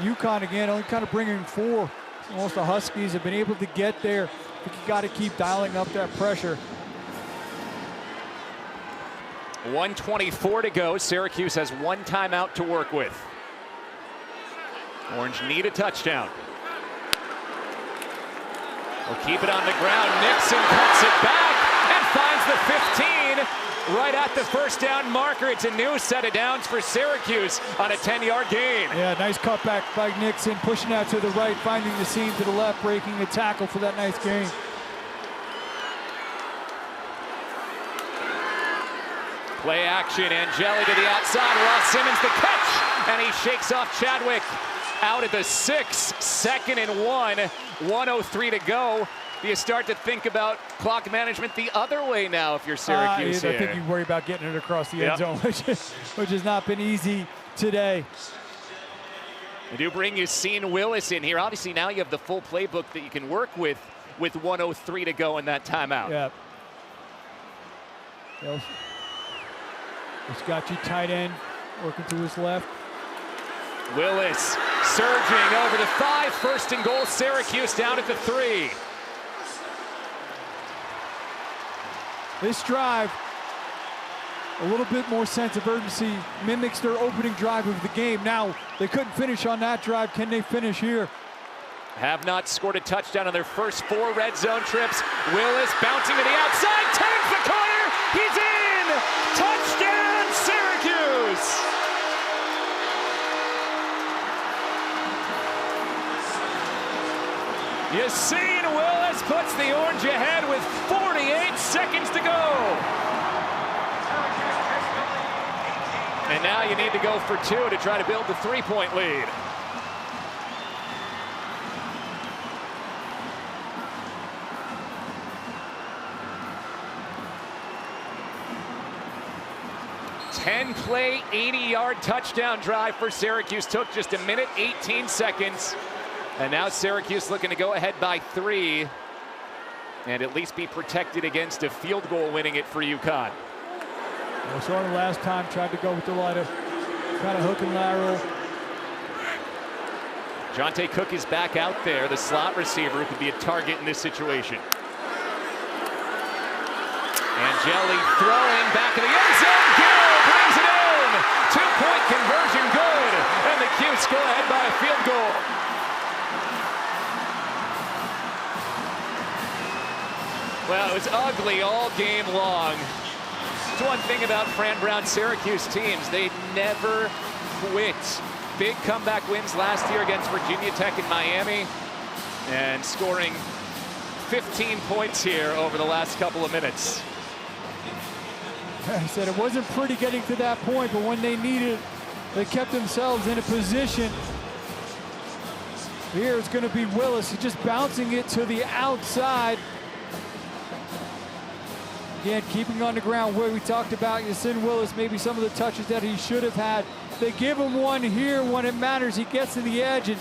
UConn again, only kind of bringing 4. Almost the Huskies have been able to get there. I think you got to keep dialing up that pressure. 1:24 to go. Syracuse has one timeout to work with. Orange need a touchdown. We'll keep it on the ground. Nixon cuts it back and finds the 15 right at the first down marker. It's a new set of downs for Syracuse on a 10-yard gain. Yeah, nice cutback by Nixon, pushing out to the right, finding the seam to the left, breaking the tackle for that nice gain. Play action, Angeli to the outside. Ross Simmons the catch, and he shakes off Chadwick out at the 6. 2nd and 1, 1:03 to go. Do you start to think about clock management the other way now if you're Syracuse here? I think you worry about getting it across the end zone, which has not been easy today. I do bring Yassine Willis in here. Obviously now you have the full playbook that you can work with 1:03 to go in that timeout. Yeah. He's got you tight end, working to his left. Willis surging over the 5, 1st and goal. Syracuse down at the 3. This drive, a little bit more sense of urgency, mimics their opening drive of the game. Now, they couldn't finish on that drive. Can they finish here? Have not scored a touchdown on their first 4 red zone trips. Willis bouncing to the outside, turns the corner, he's in! Touchdown, Syracuse! Yassine Willis puts the Orange ahead with 48 seconds to go. And now you need to go for 2 to try to build the 3-point lead. Ten-play, 80-yard touchdown drive for Syracuse. Took just 1 minute, 18 seconds. And now Syracuse looking to go ahead by 3 and at least be protected against a field goal, winning it for UConn. Well, sort of last time tried to go with the lighter, kind of hook and lateral. Jonte Cook is back out there, the slot receiver who could be a target in this situation. Angeli throwing back in the end zone. Gill brings it in. 2-point conversion good. And the Cutes go ahead by a field goal. Well, it was ugly all game long. It's one thing about Fran Brown's Syracuse teams. They never quit. Big comeback wins last year against Virginia Tech and Miami. And scoring 15 points here over the last couple of minutes. I said it wasn't pretty getting to that point, but when they needed it, they kept themselves in a position. Here it's going to be Willis. He's just bouncing it to the outside. Again, keeping on the ground where we talked about Yasin Willis, maybe some of the touches that he should have had. They give him one here when it matters. He gets to the edge and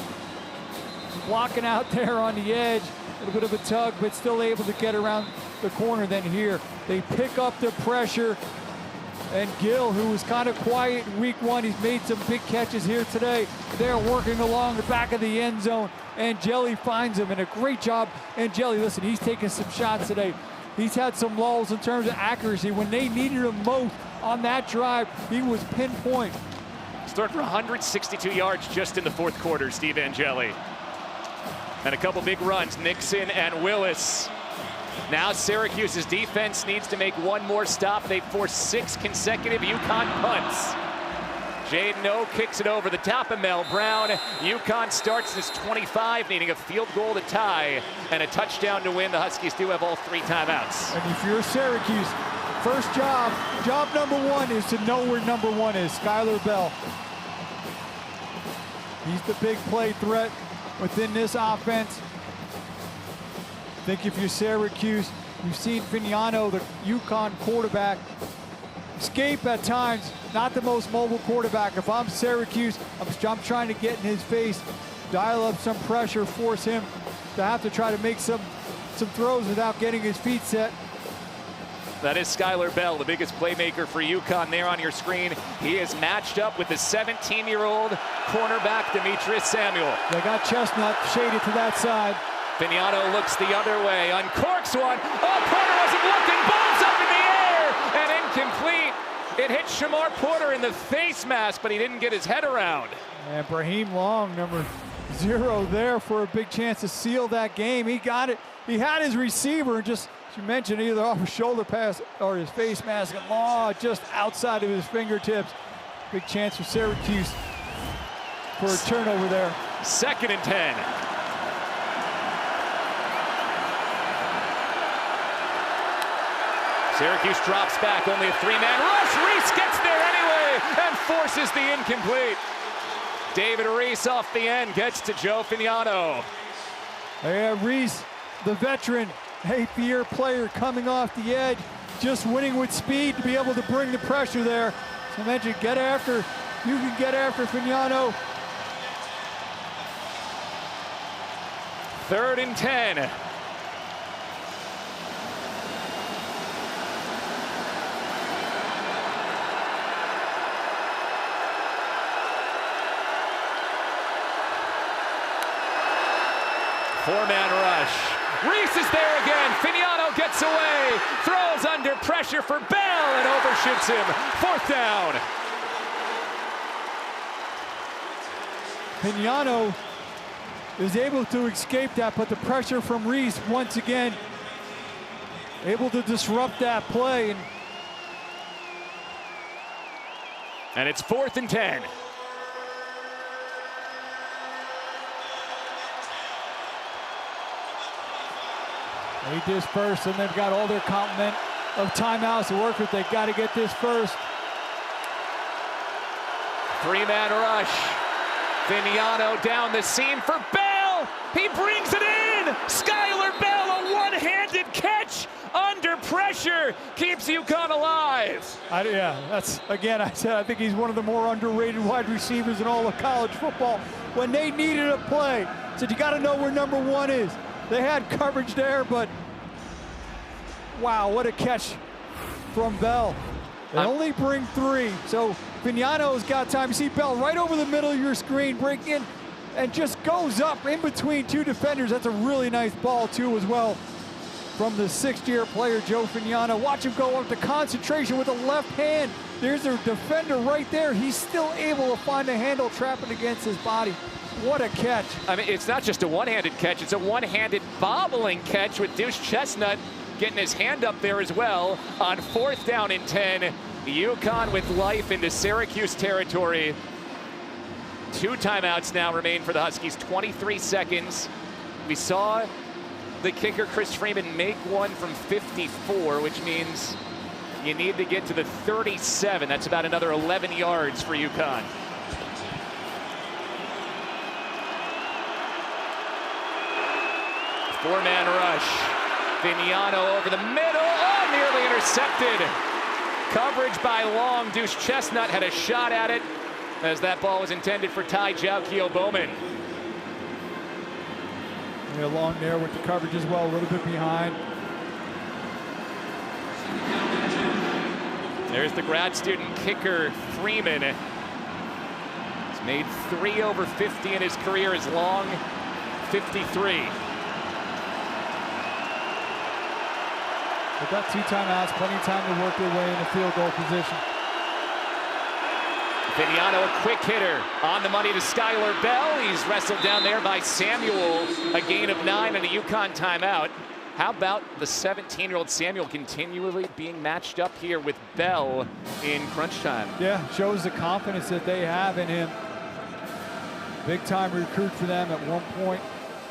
blocking out there on the edge. A little bit of a tug, but still able to get around the corner. Then here, they pick up the pressure. And Gill, who was kind of quiet in week one, he's made some big catches here today. They're working along the back of the end zone. Angeli finds him, and a great job. Angeli, listen, he's taking some shots today. He's had some lulls in terms of accuracy. When they needed him most on that drive, he was pinpoint. Start for 162 yards just in the fourth quarter, Steve Angeli. And a couple big runs, Nixon and Willis. Now Syracuse's defense needs to make one more stop. They forced 6 consecutive UConn punts. Jaden O kicks it over the top of Mel Brown. UConn starts this 25, needing a field goal to tie and a touchdown to win. The Huskies do have all 3 timeouts. And if you're Syracuse, first job number 1 is to know where number 1 is, Skylar Bell. He's the big play threat within this offense. I think if you're Syracuse, you've seen Vignano, the UConn quarterback, escape at times. Not the most mobile quarterback. If I'm Syracuse, I'm trying to get in his face, dial up some pressure, force him to have to try to make some throws without getting his feet set. That is Skylar Bell, the biggest playmaker for UConn there on your screen. He is matched up with the 17-year-old cornerback, Demetrius Samuel. They got Chestnut shaded to that side. Vignano looks the other way, uncorks one. Oh, Porter wasn't looking, ball's up in the air, and incomplete. It hit Shamar Porter in the face mask, but he didn't get his head around. And Brahim Long, number 0 there for a big chance to seal that game. He got it. He had his receiver, just, as you mentioned, either off his shoulder pass or his face mask, and Law just outside of his fingertips. Big chance for Syracuse for a turnover there. 2nd and 10. Syracuse drops back, only a 3-man rush. Reese gets there anyway and forces the incomplete. David Reese off the end gets to Joe Vignano. Yeah, Reese, the veteran, 8th-year player coming off the edge, just winning with speed to be able to bring the pressure there. So I mentioned, you can get after Vignano. 3rd and 10. Four-man rush. Reese is there again. Vignano gets away. Throws under pressure for Bell and overshoots him. 4th down. Vignano is able to escape that, but the pressure from Reese once again able to disrupt that play. And it's 4th and 10. They disperse, and they've got all their complement of timeouts to work with. They got to get this first. 3-man rush. Vignano down the seam for Bell. He brings it in. Skylar Bell, a one-handed catch under pressure, keeps UConn alive. That's, again, I said I think he's one of the more underrated wide receivers in all of college football. When they needed a play, said you got to know where number 1 is. They had coverage there, but wow, what a catch from Bell. They only bring 3, so Vignano's got time. You see Bell right over the middle of your screen, break in, and just goes up in between two defenders. That's a really nice ball, too, as well, from the sixth-year player, Joe Fignano. Watch him go up to concentration with a left hand. There's a defender right there. He's still able to find a handle trapping against his body. What a catch. I mean, it's not just a one-handed catch. It's a one-handed bobbling catch with Deuce Chestnut getting his hand up there as well. On 4th down and 10, UConn with life into Syracuse territory. 2 timeouts now remain for the Huskies, 23 seconds. We saw the kicker, Chris Freeman, make one from 54, which means you need to get to the 37. That's about another 11 yards for UConn. Four-man rush. Fignano over the middle. Oh, nearly intercepted. Coverage by Long. Deuce Chestnut had a shot at it as that ball was intended for Ty Jaukio Bowman. Yeah, Long there with the coverage as well, a little bit behind. There's the grad student kicker, Freeman. He's made 3 over 50 in his career. As Long, 53. They've got 2 timeouts, plenty of time to work their way in the field goal position. Fignano, a quick hitter on the money to Skylar Bell. He's wrestled down there by Samuel. A gain of 9 and a UConn timeout. How about the 17-year-old Samuel continually being matched up here with Bell in crunch time? Yeah, shows the confidence that they have in him. Big time recruit for them at one point.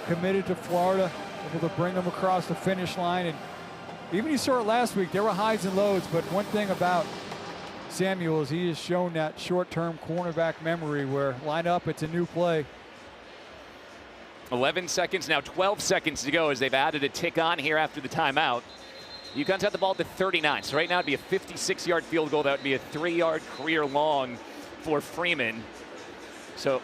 Committed to Florida, able to bring them across the finish line. And even you saw it last week, there were highs and lows, but one thing about Samuel is he has shown that short-term cornerback memory where line up, it's a new play. 11 seconds, now 12 seconds to go as they've added a tick on here after the timeout. UConn's had the ball to 39, so right now it'd be a 56-yard field goal. That would be a 3-yard career long for Freeman. So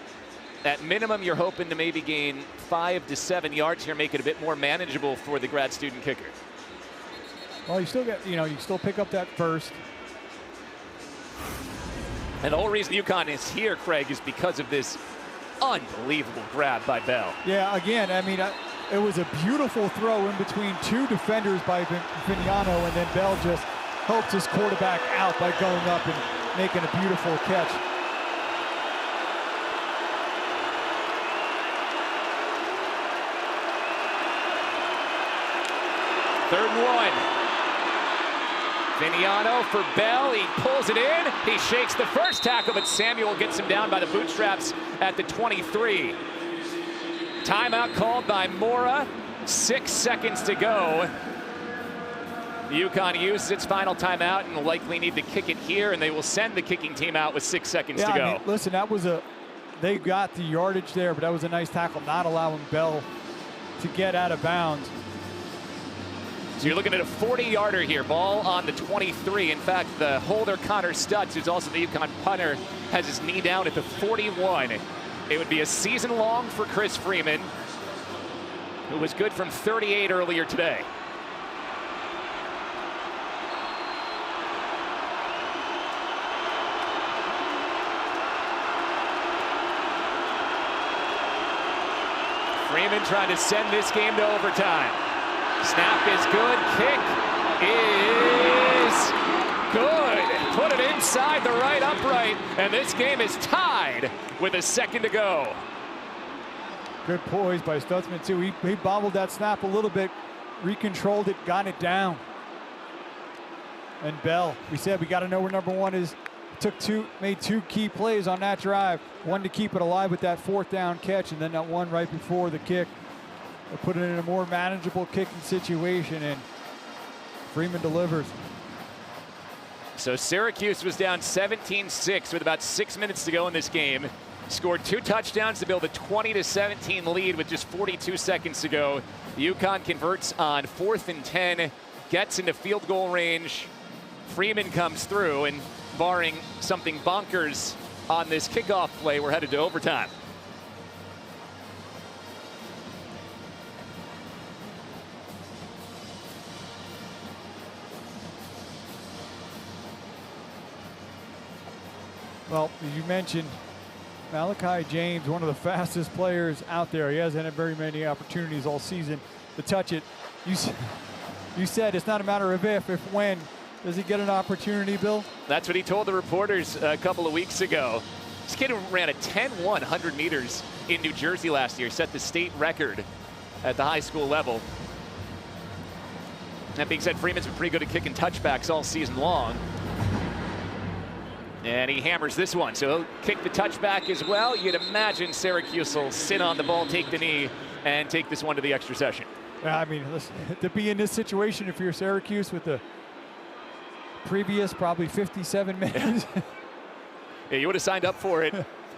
at minimum, you're hoping to maybe gain 5 to 7 yards here, make it a bit more manageable for the grad student kicker. Well, you still get, you still pick up that first. And the whole reason UConn is here, Craig, is because of this unbelievable grab by Bell. Yeah, again, I mean, it was a beautiful throw in between 2 defenders by Fignano, and then Bell just helped his quarterback out by going up and making a beautiful catch. Third and 1. Fignano for Bell. He pulls it in. He shakes the first tackle, but Samuel gets him down by the bootstraps at the 23. Timeout called by Mora. 6 seconds to go. UConn uses its final timeout and will likely need to kick it here, and they will send the kicking team out with 6 seconds to go. I mean, listen, that was they got the yardage there, but that was a nice tackle, not allowing Bell to get out of bounds. So you're looking at a 40-yarder here, ball on the 23. In fact, the holder, Connor Stutz, who's also the UConn punter, has his knee down at the 41. It would be a season long for Chris Freeman, who was good from 38 earlier today. Freeman trying to send this game to overtime. Snap is good. Kick is good. Put it inside the right upright, and this game is tied with a second to go. Good poise by Stutzman, too. He bobbled that snap a little bit, recontrolled it, got it down. And Bell, we said we got to know where number 1 is. Made 2 key plays on that drive. One to keep it alive with that 4th down catch, and then that one right before the kick. They put it in a more manageable kicking situation, and Freeman delivers. So Syracuse was down 17-6 with about 6 minutes to go in this game. Scored 2 touchdowns to build a 20-17 lead with just 42 seconds to go. UConn converts on 4th and 10, gets into field goal range. Freeman comes through, and barring something bonkers on this kickoff play, we're headed to overtime. Well, as you mentioned, Malachi James, one of the fastest players out there. He hasn't had very many opportunities all season to touch it. You said it's not a matter of if when. Does he get an opportunity, Bill? That's what he told the reporters a couple of weeks ago. This kid ran a 10-1 100 meters in New Jersey last year, set the state record at the high school level. That being said, Freeman's been pretty good at kicking touchbacks all season long. And he hammers this one, so he'll kick the touchback as well. You'd imagine Syracuse will sit on the ball, take the knee, and take this one to the extra session. Yeah, I mean, listen, to be in this situation, if you're Syracuse with the previous probably 57 minutes. Yeah, you would have signed up for it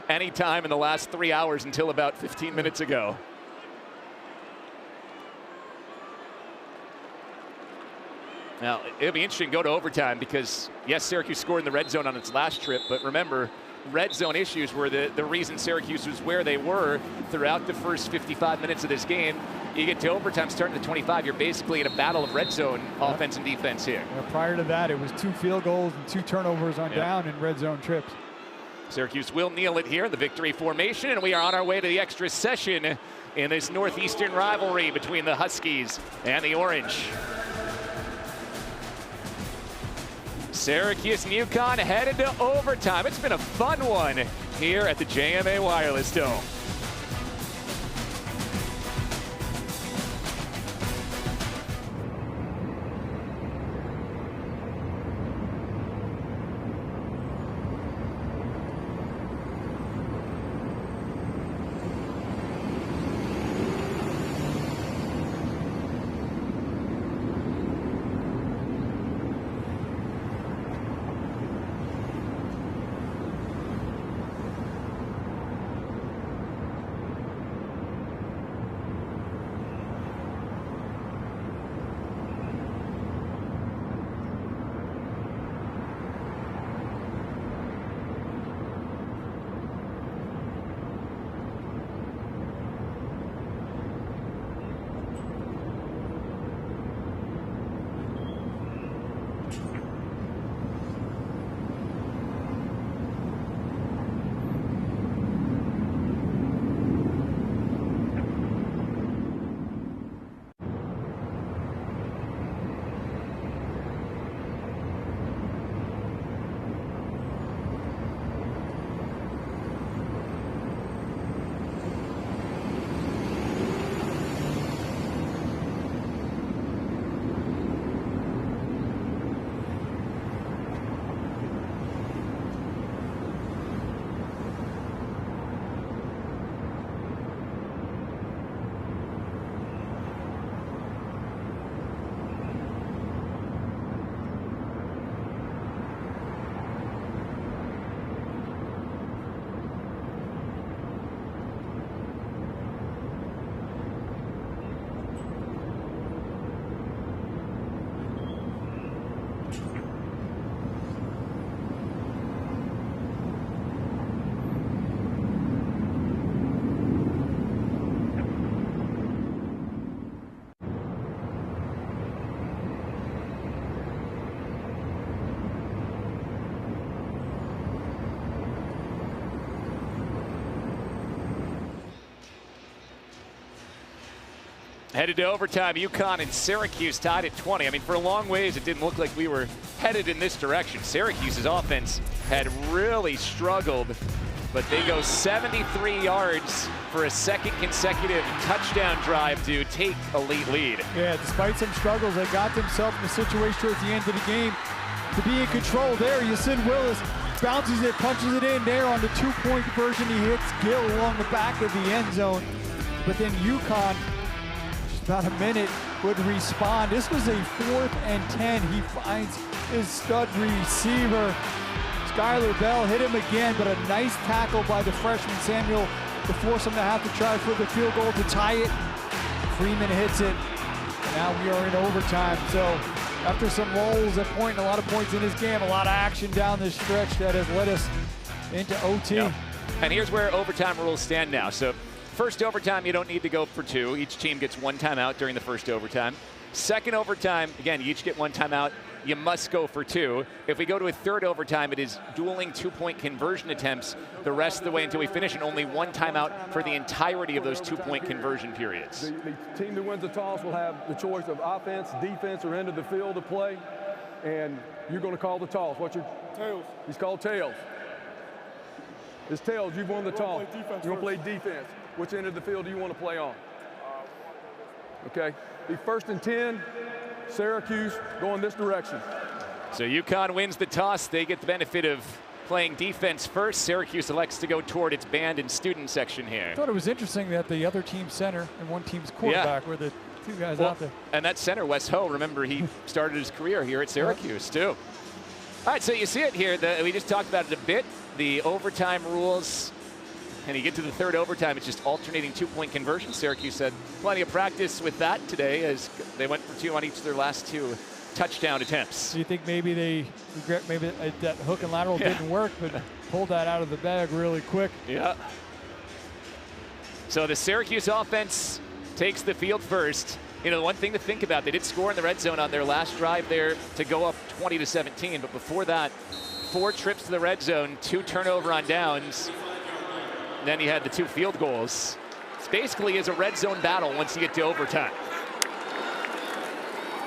any time in the last 3 hours until about 15 minutes ago. Now, it'll be interesting to go to overtime because, yes, Syracuse scored in the red zone on its last trip, but remember, red zone issues were the reason Syracuse was where they were throughout the first 55 minutes of this game. You get to overtime starting at 25, you're basically in a battle of red zone offense and defense here. Yeah, prior to that, it was 2 field goals and 2 turnovers on down in red zone trips. Syracuse will kneel it here in the victory formation, and we are on our way to the extra session in this northeastern rivalry between the Huskies and the Orange. Syracuse and UConn headed to overtime. It's been a fun one here at the JMA Wireless Dome. Headed to overtime, UConn and Syracuse tied at 20. I mean, for a long ways, it didn't look like we were headed in this direction. Syracuse's offense had really struggled, but they go 73 yards for a second consecutive touchdown drive to take a late lead. Yeah, despite some struggles, they got themselves in a situation towards the end of the game to be in control there. Yasin Willis bounces it, punches it in there on the 2-point conversion. He hits Gill along the back of the end zone, but then UConn, about a minute, would respond. This was a 4th and 10. He finds his stud receiver. Skylar Bell hit him again, but a nice tackle by the freshman Samuel to force him to have to try for the field goal to tie it. Freeman hits it. Now we are in overtime. So after some rolls at point, a lot of points in this game, a lot of action down this stretch that has led us into OT. Yep. And here's where overtime rules stand now. So first overtime, you don't need to go for 2. Each team gets 1 timeout during the first overtime. Second overtime, again, you each get 1 timeout. you must go for 2. If we go to a third overtime, it is dueling 2-point conversion attempts the rest of the way until we finish, and only 1 timeout for the entirety of those 2-point conversion periods. The team that wins the toss will have the choice of offense, defense, or end of the field to play, and you're going to call the toss. What's your Tails. He's called tails. It's tails. You've won the toss. You're going to play defense. Which end of the field do you want to play on? Okay. Be 1st and 10. Syracuse going this direction. So UConn wins the toss. They get the benefit of playing defense first. Syracuse elects to go toward its band and student section here. I thought it was interesting that the other team's center and one team's quarterback were the 2 guys out there. And that center, Wes Ho, remember he started his career here at Syracuse too. All right, so you see it here. We just talked about it a bit. The overtime rules. And you get to the third overtime, it's just alternating 2-point conversion. Syracuse had plenty of practice with that today as they went for 2 on each of their last 2 touchdown attempts. Do you think maybe they regret maybe that hook and lateral didn't work, but pulled that out of the bag really quick? Yeah. So the Syracuse offense takes the field first. You know, the one thing to think about, they did score in the red zone on their last drive there to go up 20-17, but before that, 4 trips to the red zone, 2 turnover on downs. And then he had the 2 field goals. It basically is a red zone battle once you get to overtime.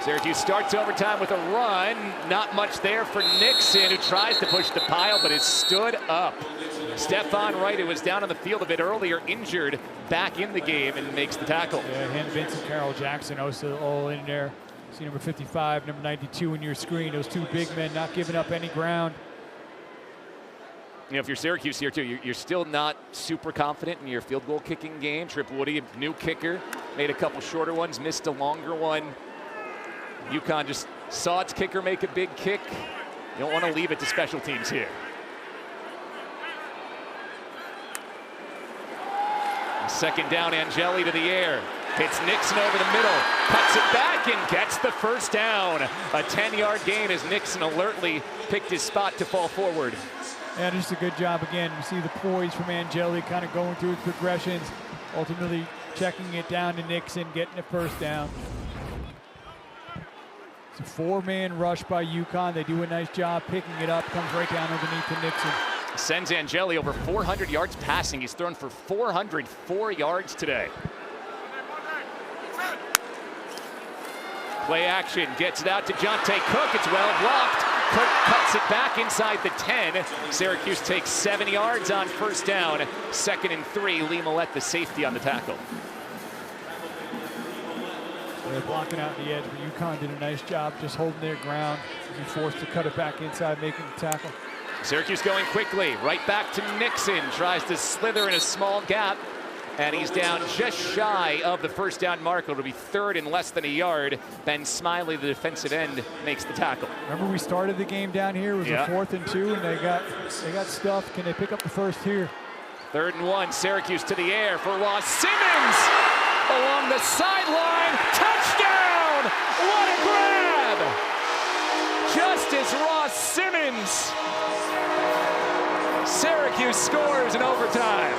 Syracuse starts overtime with a run. Not much there for Nixon, who tries to push the pile, but is stood up. Stephon Wright, who was down on the field a bit earlier, injured, back in the game and makes the tackle. Yeah, him, Vincent Carroll Jackson also all in there. See number 55, number 92 in your screen. Those 2 big men not giving up any ground. You know, if you're Syracuse here too, you're still not super confident in your field goal kicking game. Trip Woody, new kicker, made a couple shorter ones, missed a longer one. UConn just saw its kicker make a big kick. You don't want to leave it to special teams here. Second down, Angeli to the air. Hits Nixon over the middle, cuts it back and gets the first down. A 10-yard gain as Nixon alertly picked his spot to fall forward. Yeah, just a good job again. You see the poise from Angeli kind of going through his progressions, ultimately checking it down to Nixon, getting the first down. It's a 4-man rush by UConn. They do a nice job picking it up, comes right down underneath to Nixon. Sends Angeli over 400 yards passing. He's thrown for 404 yards today. Play action, gets it out to Jonte Cook. It's well blocked. Cook cuts it back inside the 10. Syracuse takes 7 yards on first down. 2nd and 3. Lee Millette, the safety, on the tackle. They're blocking out the edge, but UConn did a nice job just holding their ground. Be forced to cut it back inside, making the tackle. Syracuse going quickly. Right back to Nixon. Tries to slither in a small gap. And he's down just shy of the first down marker. It'll be 3rd and less than a yard. Ben Smiley, the defensive end, makes the tackle. Remember we started the game down here. It was a 4th and 2, and they got stuffed. Can they pick up the first here? 3rd and 1. Syracuse to the air for Ross Simmons along the sideline. Touchdown! What a grab! Justice Ross Simmons. Syracuse scores in overtime.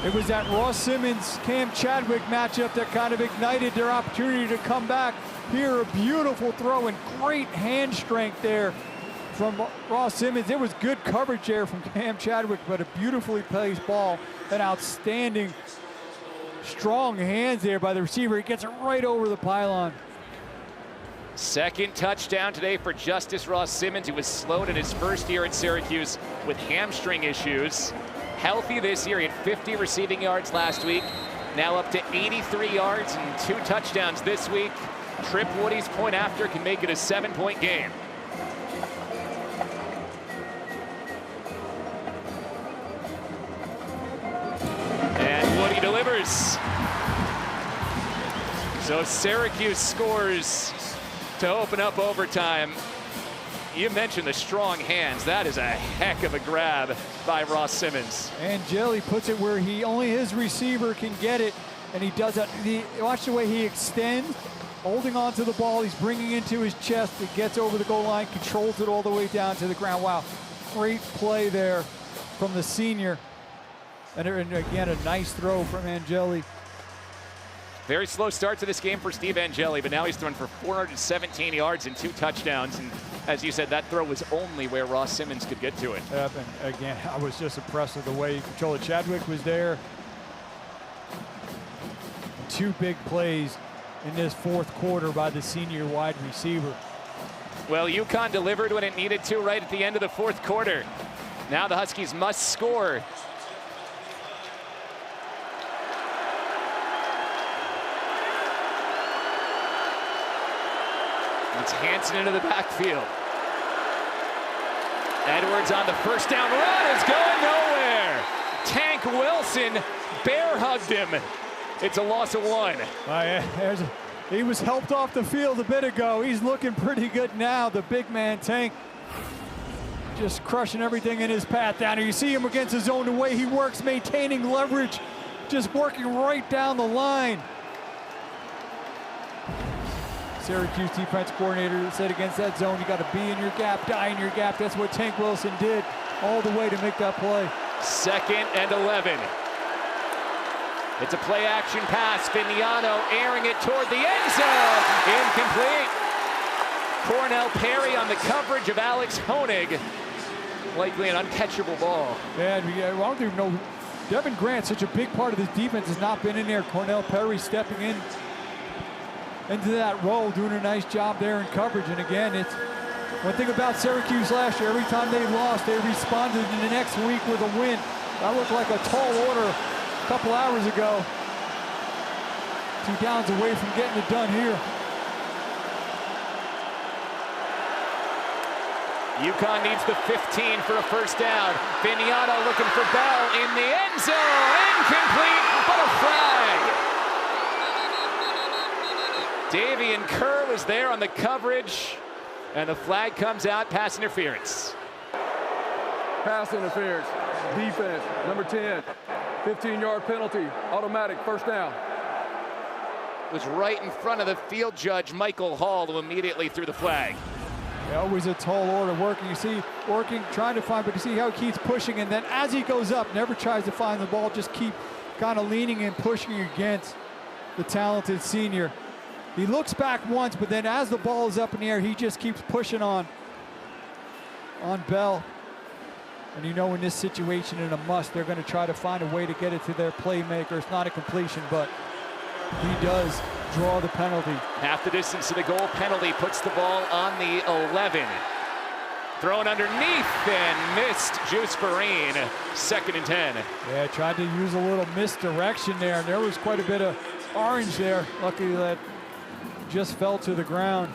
It was that Ross Simmons-Cam Chadwick matchup that kind of ignited their opportunity to come back. Here, a beautiful throw and great hand strength there from Ross Simmons. It was good coverage there from Cam Chadwick, but a beautifully placed ball. An outstanding, strong hands there by the receiver. He gets it right over the pylon. 2nd touchdown today for Justice Ross Simmons, who was slowed in his first year at Syracuse with hamstring issues. Healthy this year. He had 50 receiving yards last week. Now up to 83 yards and 2 touchdowns this week. Trip Woody's point after can make it a 7-point game. And Woody delivers. So Syracuse scores to open up overtime. You mentioned the strong hands. That is a heck of a grab by Ross Simmons. Angeli puts it where only his receiver can get it, and he does that. Watch the way he extends, holding on to the ball. He's bringing it to his chest. It gets over the goal line, controls it all the way down to the ground. Wow, great play there from the senior. And again, a nice throw from Angeli. Very slow start to this game for Steve Angeli, but now he's thrown for 417 yards and 2 touchdowns. And as you said, that throw was only where Ross Simmons could get to it. And again, I was just impressed with the way he controlled it. Chadwick was there. 2 big plays in this fourth quarter by the senior wide receiver. Well, UConn delivered when it needed to right at the end of the fourth quarter. Now the Huskies must score. It's Hansen into the backfield. Edwards on the first down run is going nowhere. Tank Wilson bear hugged him. It's a loss of 1. He was helped off the field a bit ago. He's looking pretty good now. The big man, Tank, just crushing everything in his path down here. You see him against his zone, the way he works, maintaining leverage, just working right down the line. Syracuse defense coordinator said against that zone, you got to be in your gap, die in your gap. That's what Tank Wilson did all the way to make that play. 2nd and 11. It's a play action pass. Vignano airing it toward the end zone. Incomplete. Cornell Perry on the coverage of Alex Honig. Likely an uncatchable ball. Man, I don't even know. Devin Grant, such a big part of this defense, has not been in there. Cornell Perry stepping in into that role, doing a nice job there in coverage. And again, it's one thing about Syracuse last year. Every time they lost, they responded in the next week with a win. That looked like a tall order a couple hours ago. 2 downs away from getting it done here. UConn needs the 15 for a first down. Vignano looking for Bell in the end zone. Incomplete, but a flag. Davian Kerr was there on the coverage, and the flag comes out, pass interference. Pass interference, defense, number 10, 15-yard penalty, automatic first down. It was right in front of the field judge, Michael Hall, who immediately threw the flag. Yeah, always a tall order working. You see, working, trying to find, but you see how he keeps pushing, and then as he goes up, never tries to find the ball, just keep kind of leaning and pushing against the talented senior. He looks back once, but then as the ball is up in the air, he just keeps pushing on Bell. And you know, in this situation, in a must, they're going to try to find a way to get it to their playmaker. It's not a completion, but he does draw the penalty. Half the distance to the goal. Penalty puts the ball on the 11. Thrown underneath and missed. Juice Vereen, 2nd and 10. Yeah, tried to use a little misdirection there. There was quite a bit of orange there. Luckily that just fell to the ground.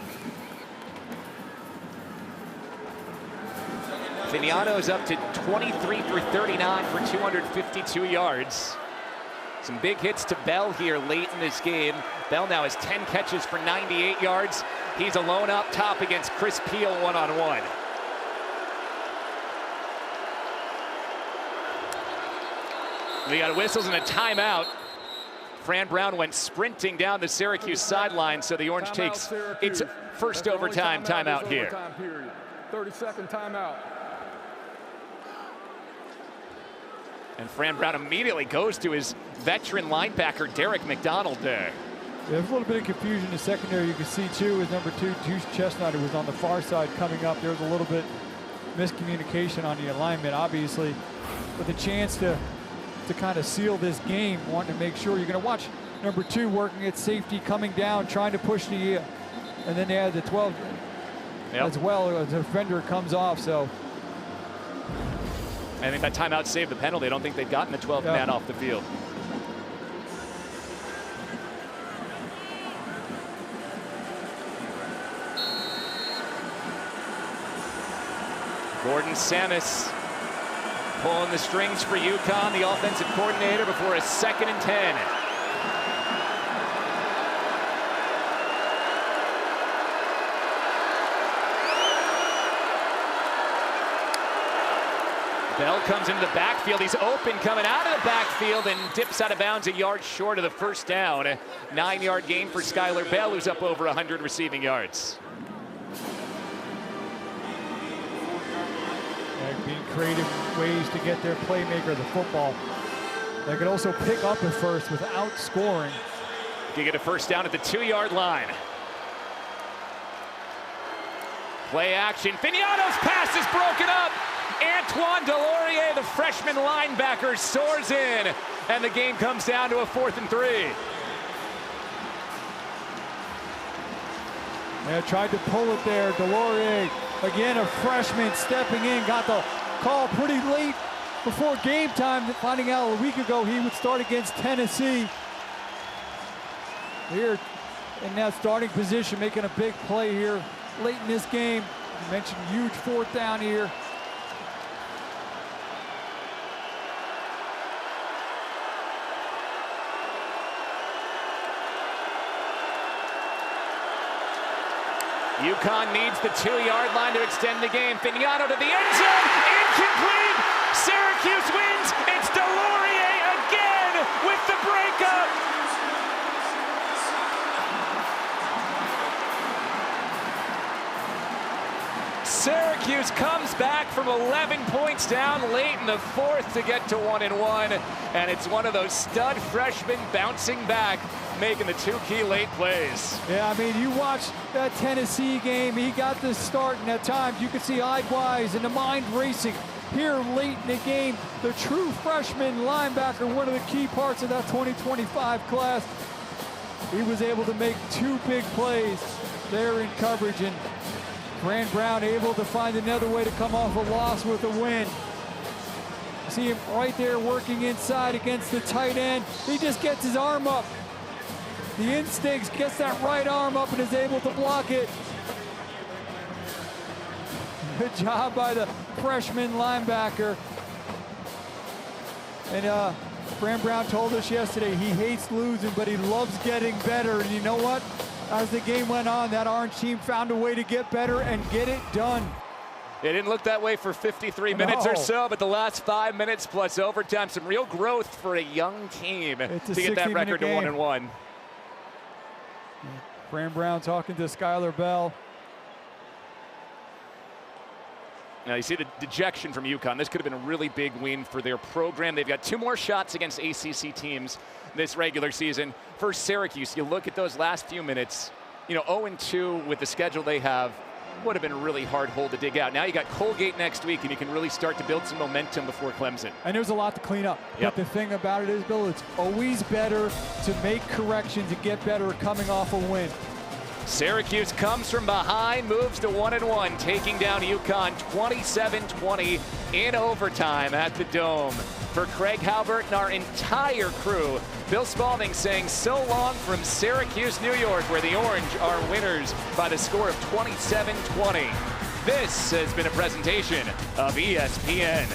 Vignano's up to 23 for 39 for 252 yards. Some big hits to Bell here late in this game. Bell now has 10 catches for 98 yards. He's alone up top against Chris Peel one-on-one. We got whistles and a timeout. Fran Brown went sprinting down the Syracuse sideline, so the Orange takes its first overtime timeout here. 30-second timeout. And Fran Brown immediately goes to his veteran linebacker, Derek McDonald there. Yeah, there's a little bit of confusion in the secondary. You can see, too, is number 2, Juice Chestnut, who was on the far side coming up. There was a little bit miscommunication on the alignment, obviously, with a chance to kind of seal this game, wanting to make sure. You're going to watch number 2 working at safety, coming down, trying to push the, and then they had the 12 as well. The defender comes off, so. I think that timeout saved the penalty. I don't think they'd gotten the 12th man off the field. Gordon Samus pulling the strings for UConn, the offensive coordinator, before a 2nd and 10. Bell comes into the backfield. He's open coming out of the backfield and dips out of bounds a yard short of the first down. 9-yard gain for Skylar Bell, who's up over 100 receiving yards. Being creative ways to get their playmaker the football. They could also pick up at first without scoring. You get a first down at the 2-yard line. Play action. Vignano's pass is broken up. Antoine Delorier, the freshman linebacker, soars in, and the game comes down to a 4th and 3. Yeah, tried to pull it there. Delorier, again, a freshman stepping in, got the call pretty late before game time, finding out a week ago he would start against Tennessee. Here in that starting position, making a big play here late in this game. You mentioned huge 4th down here. UConn needs the 2-yard line to extend the game. Vignano to the end zone, incomplete. Syracuse wins. It's Delorier again with the breakup. Syracuse comes back from 11 points down late in the 4th to get to 1-1, and it's one of those stud freshmen bouncing back, making the 2 key late plays. Yeah, I mean, you watch that Tennessee game, he got this start, and at times you could see eye-wise and the mind racing. Here late in the game, the true freshman linebacker, one of the key parts of that 2025 class, he was able to make 2 big plays there in coverage, and Grant Brown able to find another way to come off a loss with a win. See him right there working inside against the tight end. He just gets his arm up. The instincts, gets that right arm up and is able to block it. Good job by the freshman linebacker. And Grant Brown told us yesterday he hates losing, but he loves getting better. And you know what? As the game went on, that Orange team found a way to get better and get it done. It didn't look that way for 53 minutes or so, but the last 5 minutes plus overtime, some real growth for a young team to get that record to 1-1. Grant Brown talking to Skylar Bell. Now you see the dejection from UConn. This could have been a really big win for their program. They've got 2 more shots against ACC teams this regular season. For Syracuse, you look at those last few minutes, you know, 0-2 with the schedule they have would have been a really hard hole to dig out. Now you got Colgate next week, and you can really start to build some momentum before Clemson. And there's a lot to clean up. Yep. But the thing about it is, Bill, it's always better to make corrections and get better coming off a win. Syracuse comes from behind, moves to 1-1, taking down UConn 27-20 in overtime at the Dome. For Craig Halbert and our entire crew, Bill Spalding saying so long from Syracuse, New York, where the Orange are winners by the score of 27-20. This has been a presentation of ESPN.